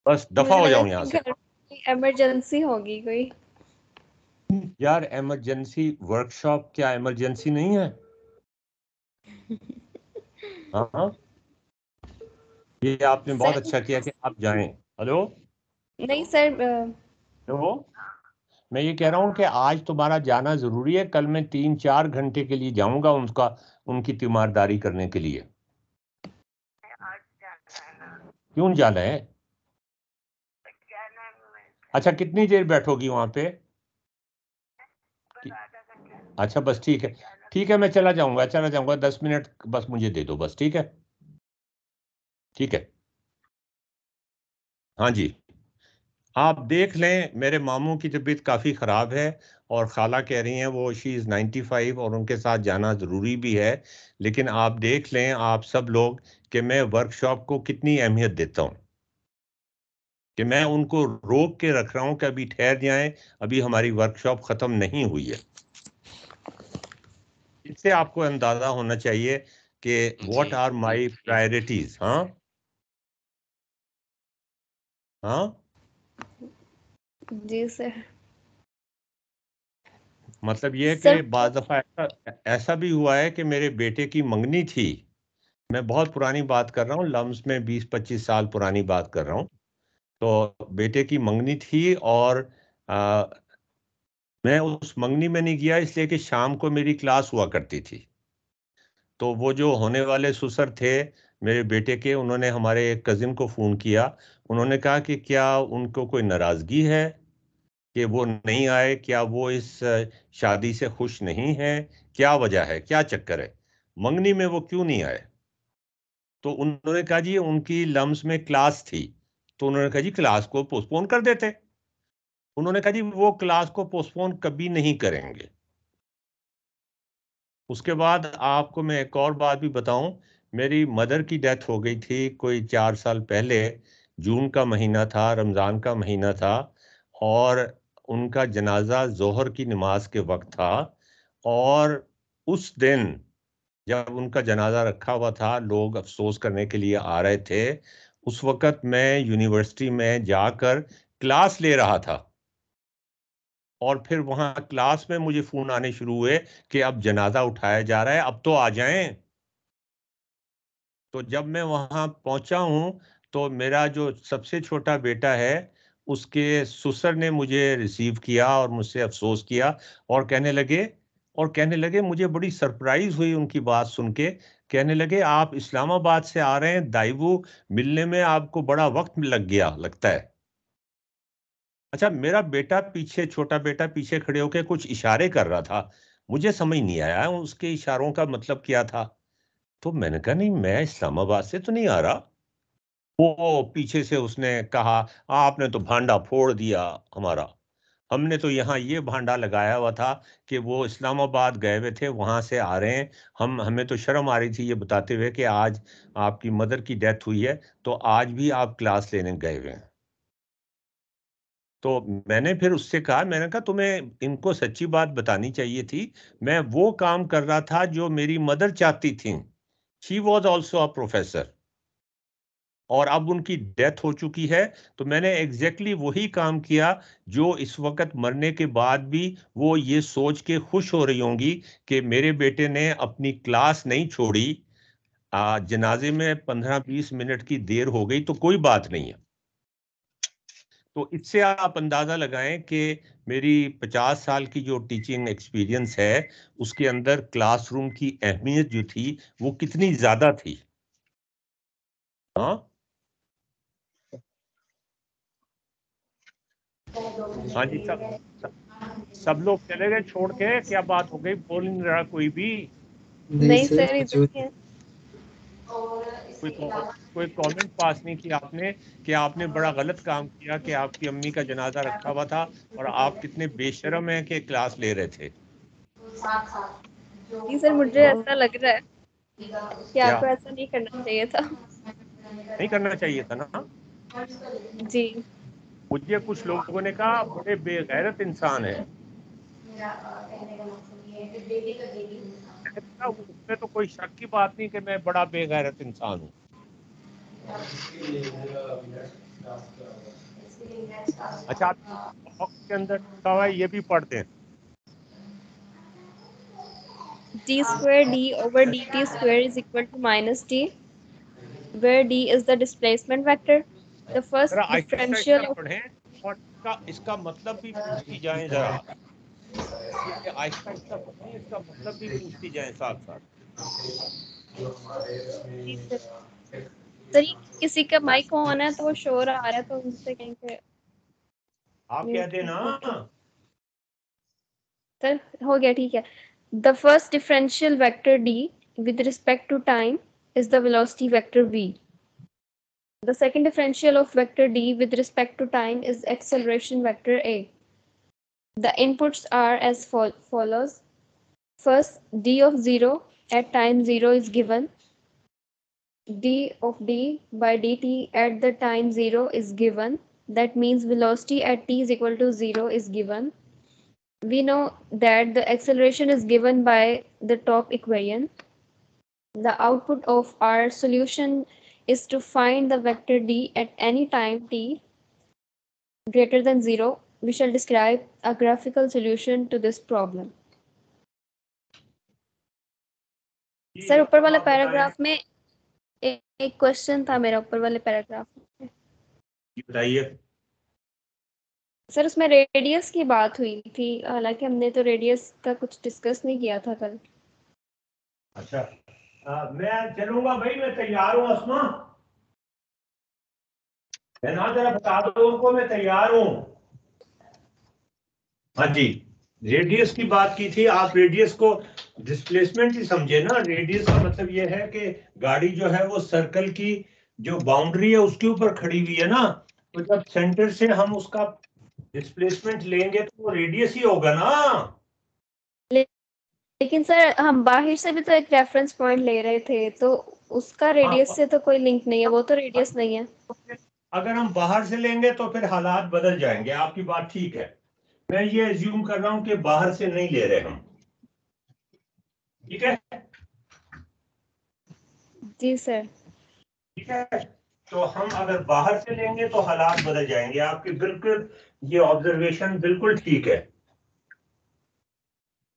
बस दफा मुझे हो लगा जाऊं यहाँ कि से? घर में इमरजेंसी होगी कोई। यार, इमरजेंसी वर्कशॉप क्या इमरजेंसी नहीं है? हाँ हाँ, ये आपने बहुत सर अच्छा किया कि आप जाएं। हेलो नहीं सर हेलो, मैं ये कह रहा हूँ कि आज तुम्हारा जाना जरूरी है, कल मैं 3-4 घंटे के लिए जाऊंगा उनकी तीमारदारी करने के लिए। क्यों जाना है? अच्छा, कितनी देर बैठोगी वहां पे? अच्छा बस ठीक है, ठीक है, मैं चला जाऊंगा 10 मिनट बस मुझे दे दो बस, ठीक है? ठीक है, हाँ जी। आप देख लें, मेरे मामू की तबीयत काफ़ी ख़राब है और खाला कह रही हैं वो शी इज़ 95 और उनके साथ जाना ज़रूरी भी है। लेकिन आप देख लें आप सब लोग कि मैं वर्कशॉप को कितनी अहमियत देता हूँ, कि मैं उनको रोक के रख रहा हूँ कि अभी ठहर जाएं, अभी हमारी वर्कशॉप ख़त्म नहीं हुई है। इससे आपको अंदाज़ा होना चाहिए कि व्हाट आर माय प्रायोरिटीज़। हाँ हाँ, जी सर। मतलब ये है सर कि बाज़ दफ़ा ऐसा भी हुआ है कि मेरे बेटे की मंगनी थी। मैं बहुत पुरानी बात कर रहा हूँ, लम्स में 20-25 साल पुरानी बात कर रहा हूँ। तो बेटे की मंगनी थी और आ, मैं उस मंगनी में नहीं गया इसलिए कि शाम को मेरी क्लास हुआ करती थी। तो वो जो होने वाले ससुर थे मेरे बेटे के, उन्होंने हमारे एक कजिन को फ़ोन किया। उन्होंने कहा कि क्या उनको कोई नाराज़गी है कि वो नहीं आए, क्या वो इस शादी से खुश नहीं हैं, क्या वजह है, क्या चक्कर है, मंगनी में वो क्यों नहीं आए? तो उन्होंने कहा जी उनकी लम्स में क्लास थी। तो उन्होंने कहा जी क्लास को पोस्टपोन कर देते। उन्होंने कहा जी वो क्लास को पोस्टपोन कभी नहीं करेंगे। उसके बाद आपको मैं एक और बात भी बताऊं, मेरी मदर की डेथ हो गई थी कोई 4 साल पहले। जून का महीना था, रमज़ान का महीना था और उनका जनाजा जोहर की नमाज के वक्त था। और उस दिन जब उनका जनाजा रखा हुआ था, लोग अफसोस करने के लिए आ रहे थे, उस वक्त मैं यूनिवर्सिटी में जाकर क्लास ले रहा था। और फिर वहां क्लास में मुझे फोन आने शुरू हुए कि अब जनाजा उठाया जा रहा है, अब तो आ जाएं। तो जब मैं वहां पहुंचा हूं तो मेरा जो सबसे छोटा बेटा है उसके ससुर ने मुझे रिसीव किया और मुझसे अफसोस किया और कहने लगे मुझे बड़ी सरप्राइज हुई उनकी बात सुन के। कहने लगे आप इस्लामाबाद से आ रहे हैं, दाइवू मिलने में आपको बड़ा वक्त लग गया लगता है। अच्छा, मेरा बेटा पीछे, छोटा बेटा पीछे खड़े होकर कुछ इशारे कर रहा था, मुझे समझ नहीं आया उसके इशारों का मतलब क्या था। तो मैंने कहा नहीं, मैं इस्लामाबाद से तो नहीं आ रहा। वो पीछे से उसने कहा आपने तो भांडा फोड़ दिया हमारा, हमने तो यहाँ ये भांडा लगाया हुआ था कि वो इस्लामाबाद गए हुए थे वहां से आ रहे हैं, हमें तो शर्म आ रही थी ये बताते हुए कि आज आपकी मदर की डेथ हुई है, तो आज भी आप क्लास लेने गए हुए हैं। तो मैंने फिर उससे कहा, मैंने कहा तुम्हें इनको सच्ची बात बतानी चाहिए थी, मैं वो काम कर रहा था जो मेरी मदर चाहती थी। She was also a professor और अब उनकी डेथ हो चुकी है, तो मैंने एग्जैक्टली वही काम किया जो इस वक्त मरने के बाद भी वो ये सोच के खुश हो रही होंगी कि मेरे बेटे ने अपनी क्लास नहीं छोड़ी। जनाजे में 15-20 मिनट की देर हो गई तो कोई बात नहीं है। तो इससे आप अंदाजा लगाएं कि मेरी 50 साल की जो टीचिंग एक्सपीरियंस है उसके अंदर क्लासरूम की अहमियत जो थी वो कितनी ज्यादा थी। हाँ हाँ जी, सब सब लोग चले गए छोड़ के, क्या बात हो गई, बोल नहीं रहा कोई भी? नहीं नहीं सर सर इधर मौजूद ही है। कोई कमेंट पास नहीं किया आपने कि आपने बड़ा गलत काम किया कि आपकी अम्मी का जनाजा रखा हुआ था और आप कितने बेशर्म हैं कि क्लास ले रहे थे। जी सर मुझे हाँ, ऐसा लग रहा है कि क्या आपको ऐसा नहीं करना चाहिए था। नहीं करना चाहिए था ना? जी मुझे कुछ लोगों ने कहा बड़े बेगैरत इंसान है, मैंने कहा उसमें तो कोई शक की बात नहीं कि मैं बड़ा बेगैरत इंसान हूँ। अच्छा, आप बॉक्स के अंदर लिखा हुआ है ये भी पढ़ दें। d square d over dt square is equal to minus d, where d is the displacement vector. The first जरा आहिस्ता differential आहिस्ता of पढ़ें और इसका मतलब भी पूछती जाएं जरा। ये आहिस्ता आहिस्ता पढ़ें, इसका मतलब भी पूछती जाएं साथ साथ। सर किसी का माइक ऑन है तो वो शोर आ रहा है, तो उनसे कहीं पे आप कह देना। सर हो गया, ठीक है। The first differential vector d with respect to time is the velocity vector v. The second differential of vector d with respect to time is acceleration vector a. The inputs are as follows. First, d of 0 at time 0 is given. D of d by dt at the time 0 is given. That means velocity at t is equal to 0 is given. We know that the acceleration is given by the top equation. The output of our solution is to find the vector d at any time t greater than 0. We shall describe a graphical solution to this problem. Sir ऊपर वाले पैराग्राफ में एक क्वेश्चन था मेरा, ऊपर वाले पैराग्राफ में। बताइए। सर उसमें रेडियस की बात हुई थी, हालांकि हमने तो रेडियस का कुछ डिस्कस नहीं किया था कल। अच्छा, मैं चलूंगा भाई, मैं तैयार हूँ अस्मा। मैं ना जरा बता दो उनको मैं तैयार हूँ। हाँ जी, रेडियस की बात की थी। आप रेडियस को डिस्प्लेसमेंट ही समझे ना। रेडियस का मतलब ये है कि गाड़ी जो है वो सर्कल की जो बाउंड्री है उसके ऊपर खड़ी हुई है ना, तो जब सेंटर से हम उसका डिस्प्लेसमेंट लेंगे तो वो रेडियस ही होगा ना। लेकिन सर हम बाहर से भी तो एक रेफरेंस पॉइंट ले रहे थे, तो उसका रेडियस से तो कोई लिंक नहीं है, वो तो रेडियस नहीं है। अगर हम बाहर से लेंगे तो फिर हालात बदल जाएंगे। आपकी बात ठीक है, मैं ये एज्यूम कर रहा हूं कि बाहर से नहीं ले रहे हम। ठीक है जी सर, ठीक है। तो हम अगर बाहर से लेंगे तो हालात बदल जाएंगे। आपकी बिल्कुल ये ऑब्जर्वेशन बिल्कुल ठीक है,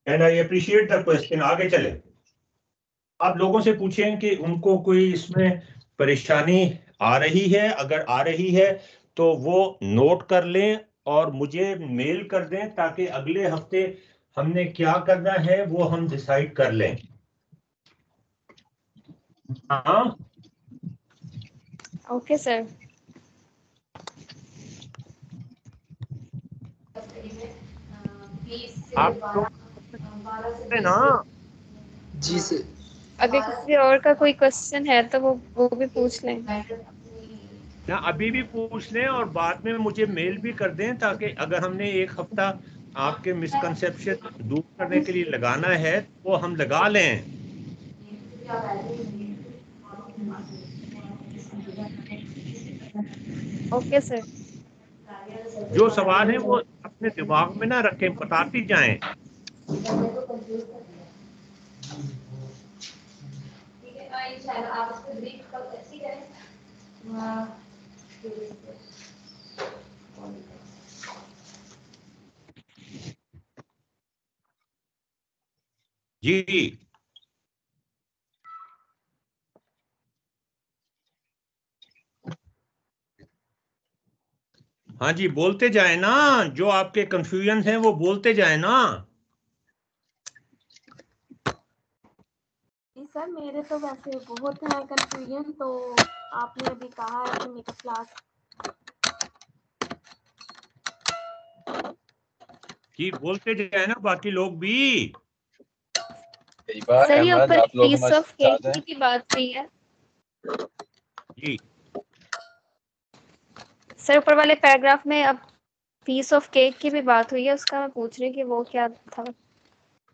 and I appreciate the question. आगे चले। आप लोगों से पूछें कि उनको कोई इसमें परेशानी आ रही है। अगर आ रही है तो वो नोट कर लें और मुझे मेल कर दें, ताकि अगले हफ्ते हमने क्या करना है वो हम डिसाइड कर लें। हाँ ओके सर। आप ना जी सर। अगर किसी और का कोई क्वेश्चन है तो वो भी पूछ लें ना, अभी भी पूछ लें और बाद में मुझे मेल भी कर दें, ताकि अगर हमने एक हफ्ता आपके मिसकंसेप्शन दूर करने के लिए लगाना है वो हम लगा लें। Okay sir. जो सवाल है वो अपने दिमाग में ना रखें, बताती जाएं। जी हाँ जी, बोलते जाए ना, जो आपके कंफ्यूजन हैं वो बोलते जाए ना। जी सर, मेरे तो वैसे बहुत है कंफ्यूजन, तो आपने अभी कहा है कि मेरा क्लास जी बोलते जाए ना बाकी लोग भी। सर ये अहमद, ऊपर आप लोग पीस हमारे ऑफ साथ केक हैं? की भी बात हुई है। जी सर ऊपर वाले पैराग्राफ में अब पीस ऑफ केक की भी बात हुई है, उसका मैं पूछ रही कि वो क्या था।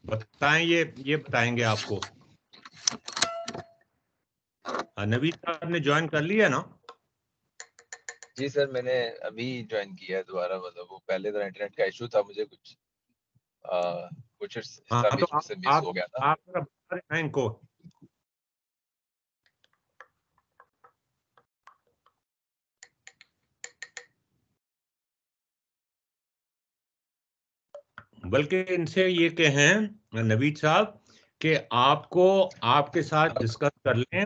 बताएं, ये बताएंगे आपको। नवीद साहब ने ज्वाइन कर लिया ना? जी सर, मैंने अभी ज्वाइन किया है दोबारा। मतलब वो पहले तो इंटरनेट का इशू था, मुझे कुछ हाँ, हिस्सा तो बीच में से मिस हो गया था। आप जरा बता रहे हैं इनको। बल्कि इनसे ये कहें नवीद साहब कि आपको आपके साथ डिस्कस कर लें,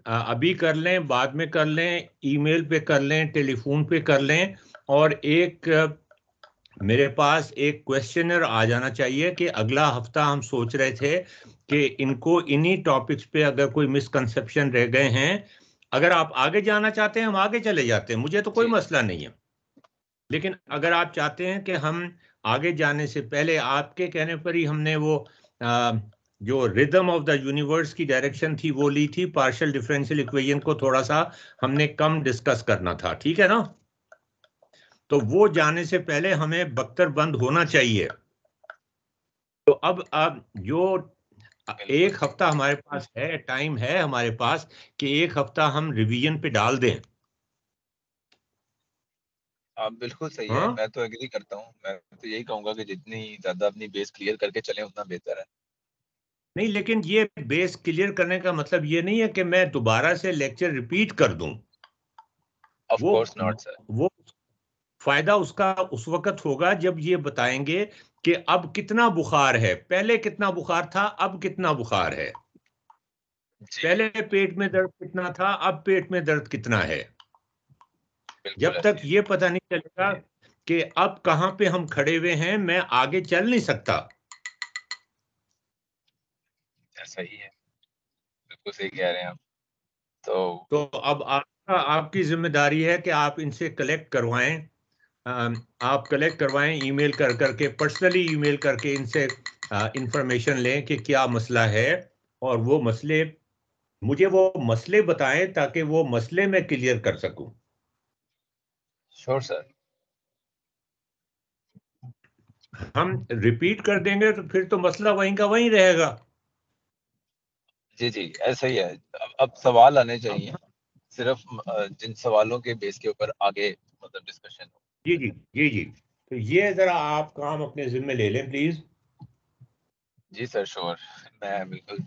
अभी कर लें, बाद में कर लें, ईमेल पे कर लें, टेलीफोन पे कर लें, और एक मेरे पास एक क्वेश्चनर आ जाना चाहिए कि अगला हफ्ता हम सोच रहे थे कि इनको इन्हीं टॉपिक्स पे अगर कोई मिसकंसेप्शन रह गए हैं, अगर आप आगे जाना चाहते हैं हम आगे चले जाते हैं, मुझे तो कोई मसला नहीं है। लेकिन अगर आप चाहते हैं कि हम आगे जाने से पहले, आपके कहने पर ही हमने वो जो रिदम ऑफ द यूनिवर्स की डायरेक्शन थी वो ली थी, पार्शियल डिफरेंशियल इक्वेशन को थोड़ा सा हमने कम डिस्कस करना था, ठीक है ना? तो वो जाने से पहले हमें बख्तर बंद होना चाहिए। तो अब जो एक हफ्ता हमारे पास है, टाइम है हमारे पास कि एक हफ्ता हम रिवीजन पे डाल दें। आप बिल्कुल सही है, हाँ? मैं तो एग्री करता हूँ। मैं तो यही कहूंगा कि जितनी ज्यादा अपनी बेस क्लियर करके चलें उतना बेहतर है। नहीं, लेकिन ये बेस क्लियर करने का मतलब ये नहीं है कि मैं दोबारा से लेक्चर रिपीट कर दूं। Of course not sir. वो फायदा उसका उस वक्त होगा जब ये बताएंगे कि अब कितना बुखार है, पहले कितना बुखार था, अब कितना बुखार है, पहले पेट में दर्द कितना था, अब पेट में दर्द कितना है। जब तक ये पता नहीं चलेगा कि अब कहां पे हम खड़े हुए हैं, मैं आगे चल नहीं सकता। सही है, बिल्कुल सही कह रहे हैं आप। तो अब आपकी जिम्मेदारी है कि आप इनसे कलेक्ट करवाएं, आप कलेक्ट करवाएं, ईमेल कर करके, पर्सनली ईमेल करके इनसे इंफॉर्मेशन लें कि क्या मसला है, और वो मसले बताएं ताकि वो मसले मैं क्लियर कर सकूं। Sure sir. हम रिपीट कर देंगे तो फिर तो मसला वहीं का वहीं रहेगा। जी जी, ऐसा ही है। अब सवाल आने चाहिए, सिर्फ जिन सवालों के बेस के ऊपर आगे मतलब डिस्कशन हो। जी जी जी जी, तो ये जरा आप काम अपने जिम्मे ले लें प्लीज। Ji sir, sure. मैं बिल्कुल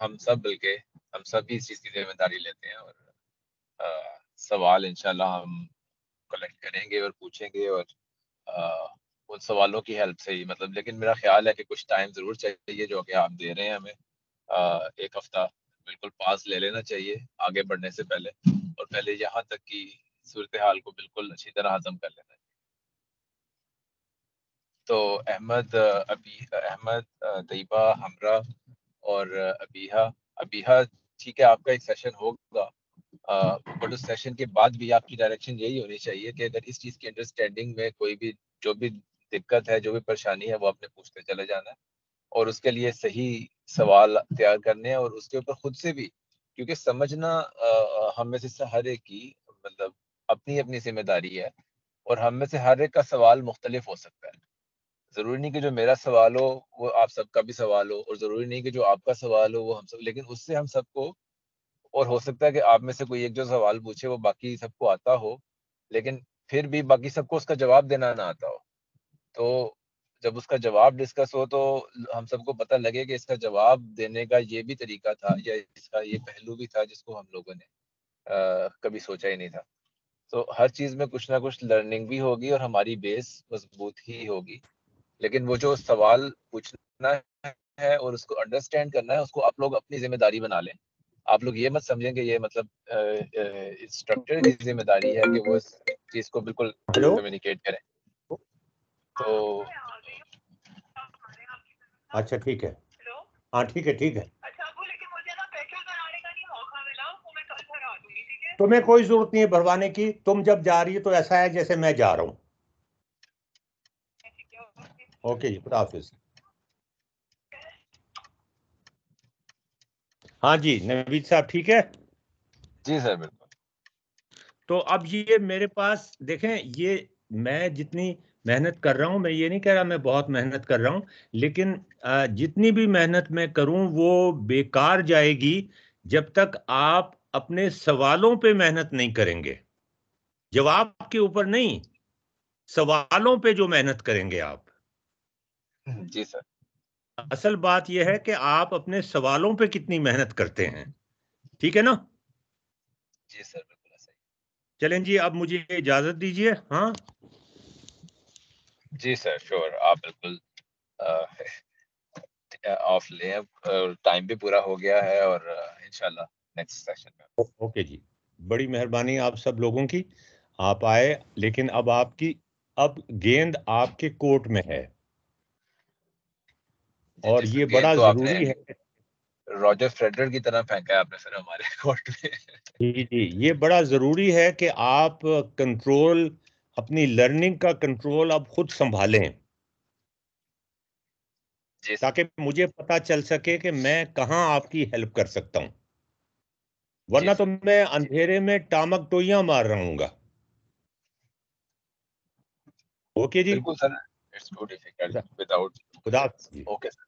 हम सब इस चीज की जिम्मेदारी लेते हैं, और सवाल इंशाल्लाह हम कलेक्ट करेंगे और पूछेंगे, और उन सवालों की हेल्प से ही मतलब, लेकिन मेरा ख्याल है कि कुछ टाइम जरूर चाहिए जो कि आप दे रहे हैं हमें। एक हफ्ता बिल्कुल पास ले लेना चाहिए आगे बढ़ने से पहले, और पहले यहाँ तक की सूरत हाल को बिल्कुल अच्छी तरह हजम कर लेना चाहिए। तो अहमद, तैयबा, हमरा और अबीहा, ठीक है, आपका एक सेशन होगा, बट उस सेशन के बाद भी आपकी डायरेक्शन यही होनी चाहिए कि अगर इस चीज़ की अंडरस्टैंडिंग में कोई भी जो भी दिक्कत है, जो भी परेशानी है, वो आपने पूछते चले जाना है, और उसके लिए सही सवाल तैयार करने हैं, और उसके ऊपर खुद से भी, क्योंकि समझना हम में से हर एक की मतलब अपनी अपनी जिम्मेदारी है, और हम में से हर एक का सवाल मुख्तलिफ हो सकता है। जरूरी नहीं कि जो मेरा सवाल हो वो आप सबका भी सवाल हो, और जरूरी नहीं कि जो आपका सवाल हो वो हम सब, लेकिन उससे हम सबको, और हो सकता है कि आप में से कोई एक जो सवाल पूछे वो बाकी सबको आता हो, लेकिन फिर भी बाकी सबको उसका जवाब देना ना आता हो। तो जब उसका जवाब डिस्कस हो तो हम सबको पता लगे कि इसका जवाब देने का ये भी तरीका था, या इसका ये पहलू भी था जिसको हम लोगों ने कभी सोचा ही नहीं था। तो हर चीज में कुछ ना कुछ लर्निंग भी होगी, और हमारी बेस मजबूत ही होगी। लेकिन वो जो सवाल पूछना है और उसको अंडरस्टैंड करना है, उसको आप लोग अपनी जिम्मेदारी बना लें। आप लोग ये मत समझें कि ये मतलब इंस्ट्रक्टर की जिम्मेदारी है कि वो इस चीज को बिल्कुल कम्युनिकेट करें। तो अच्छा ठीक है, हाँ ठीक है ठीक है। तुम्हें कोई जरूरत नहीं है भरवाने की, तुम जब जा रही हो तो ऐसा है जैसे मैं जा रहा हूँ। ओके जी, खुदा हाफिज। हाँ जी नवीद साहब, ठीक है? जी सर, बिल्कुल। तो अब ये मेरे पास देखें, ये मैं जितनी मेहनत कर रहा हूं, मैं ये नहीं कह रहा मैं बहुत मेहनत कर रहा हूं, लेकिन जितनी भी मेहनत मैं करूं वो बेकार जाएगी जब तक आप अपने सवालों पे मेहनत नहीं करेंगे। जवाब के ऊपर नहीं, सवालों पे जो मेहनत करेंगे आप। जी सर। असल बात यह है कि आप अपने सवालों पे कितनी मेहनत करते हैं, ठीक है ना? जी सर, बिल्कुल सही। चलें जी, अब मुझे इजाजत दीजिए। हाँ जी सर, श्योर, आप बिल्कुल ऑफ लें, अब टाइम भी पूरा हो गया है और इंशाल्लाह नेक्स्ट सेशन में। ओके जी, बड़ी मेहरबानी आप सब लोगों की, आप आए, लेकिन अब गेंद आपके कोर्ट में है और ये बड़ा तो जरूरी है। रॉजर फेडरर की तरह फेंका है आपने सर हमारे कोर्ट में। जी जी, ये बड़ा जरूरी है कि आप कंट्रोल, अपनी लर्निंग का कंट्रोल अब खुद संभालें, ताकि मुझे पता चल सके कि मैं कहां आपकी हेल्प कर सकता हूं, वरना तो मैं अंधेरे में टामक टोइयां मार रहूंगा। ओके जी, बिल्कुल sir, it's too difficult without. खुदा। Okay sir.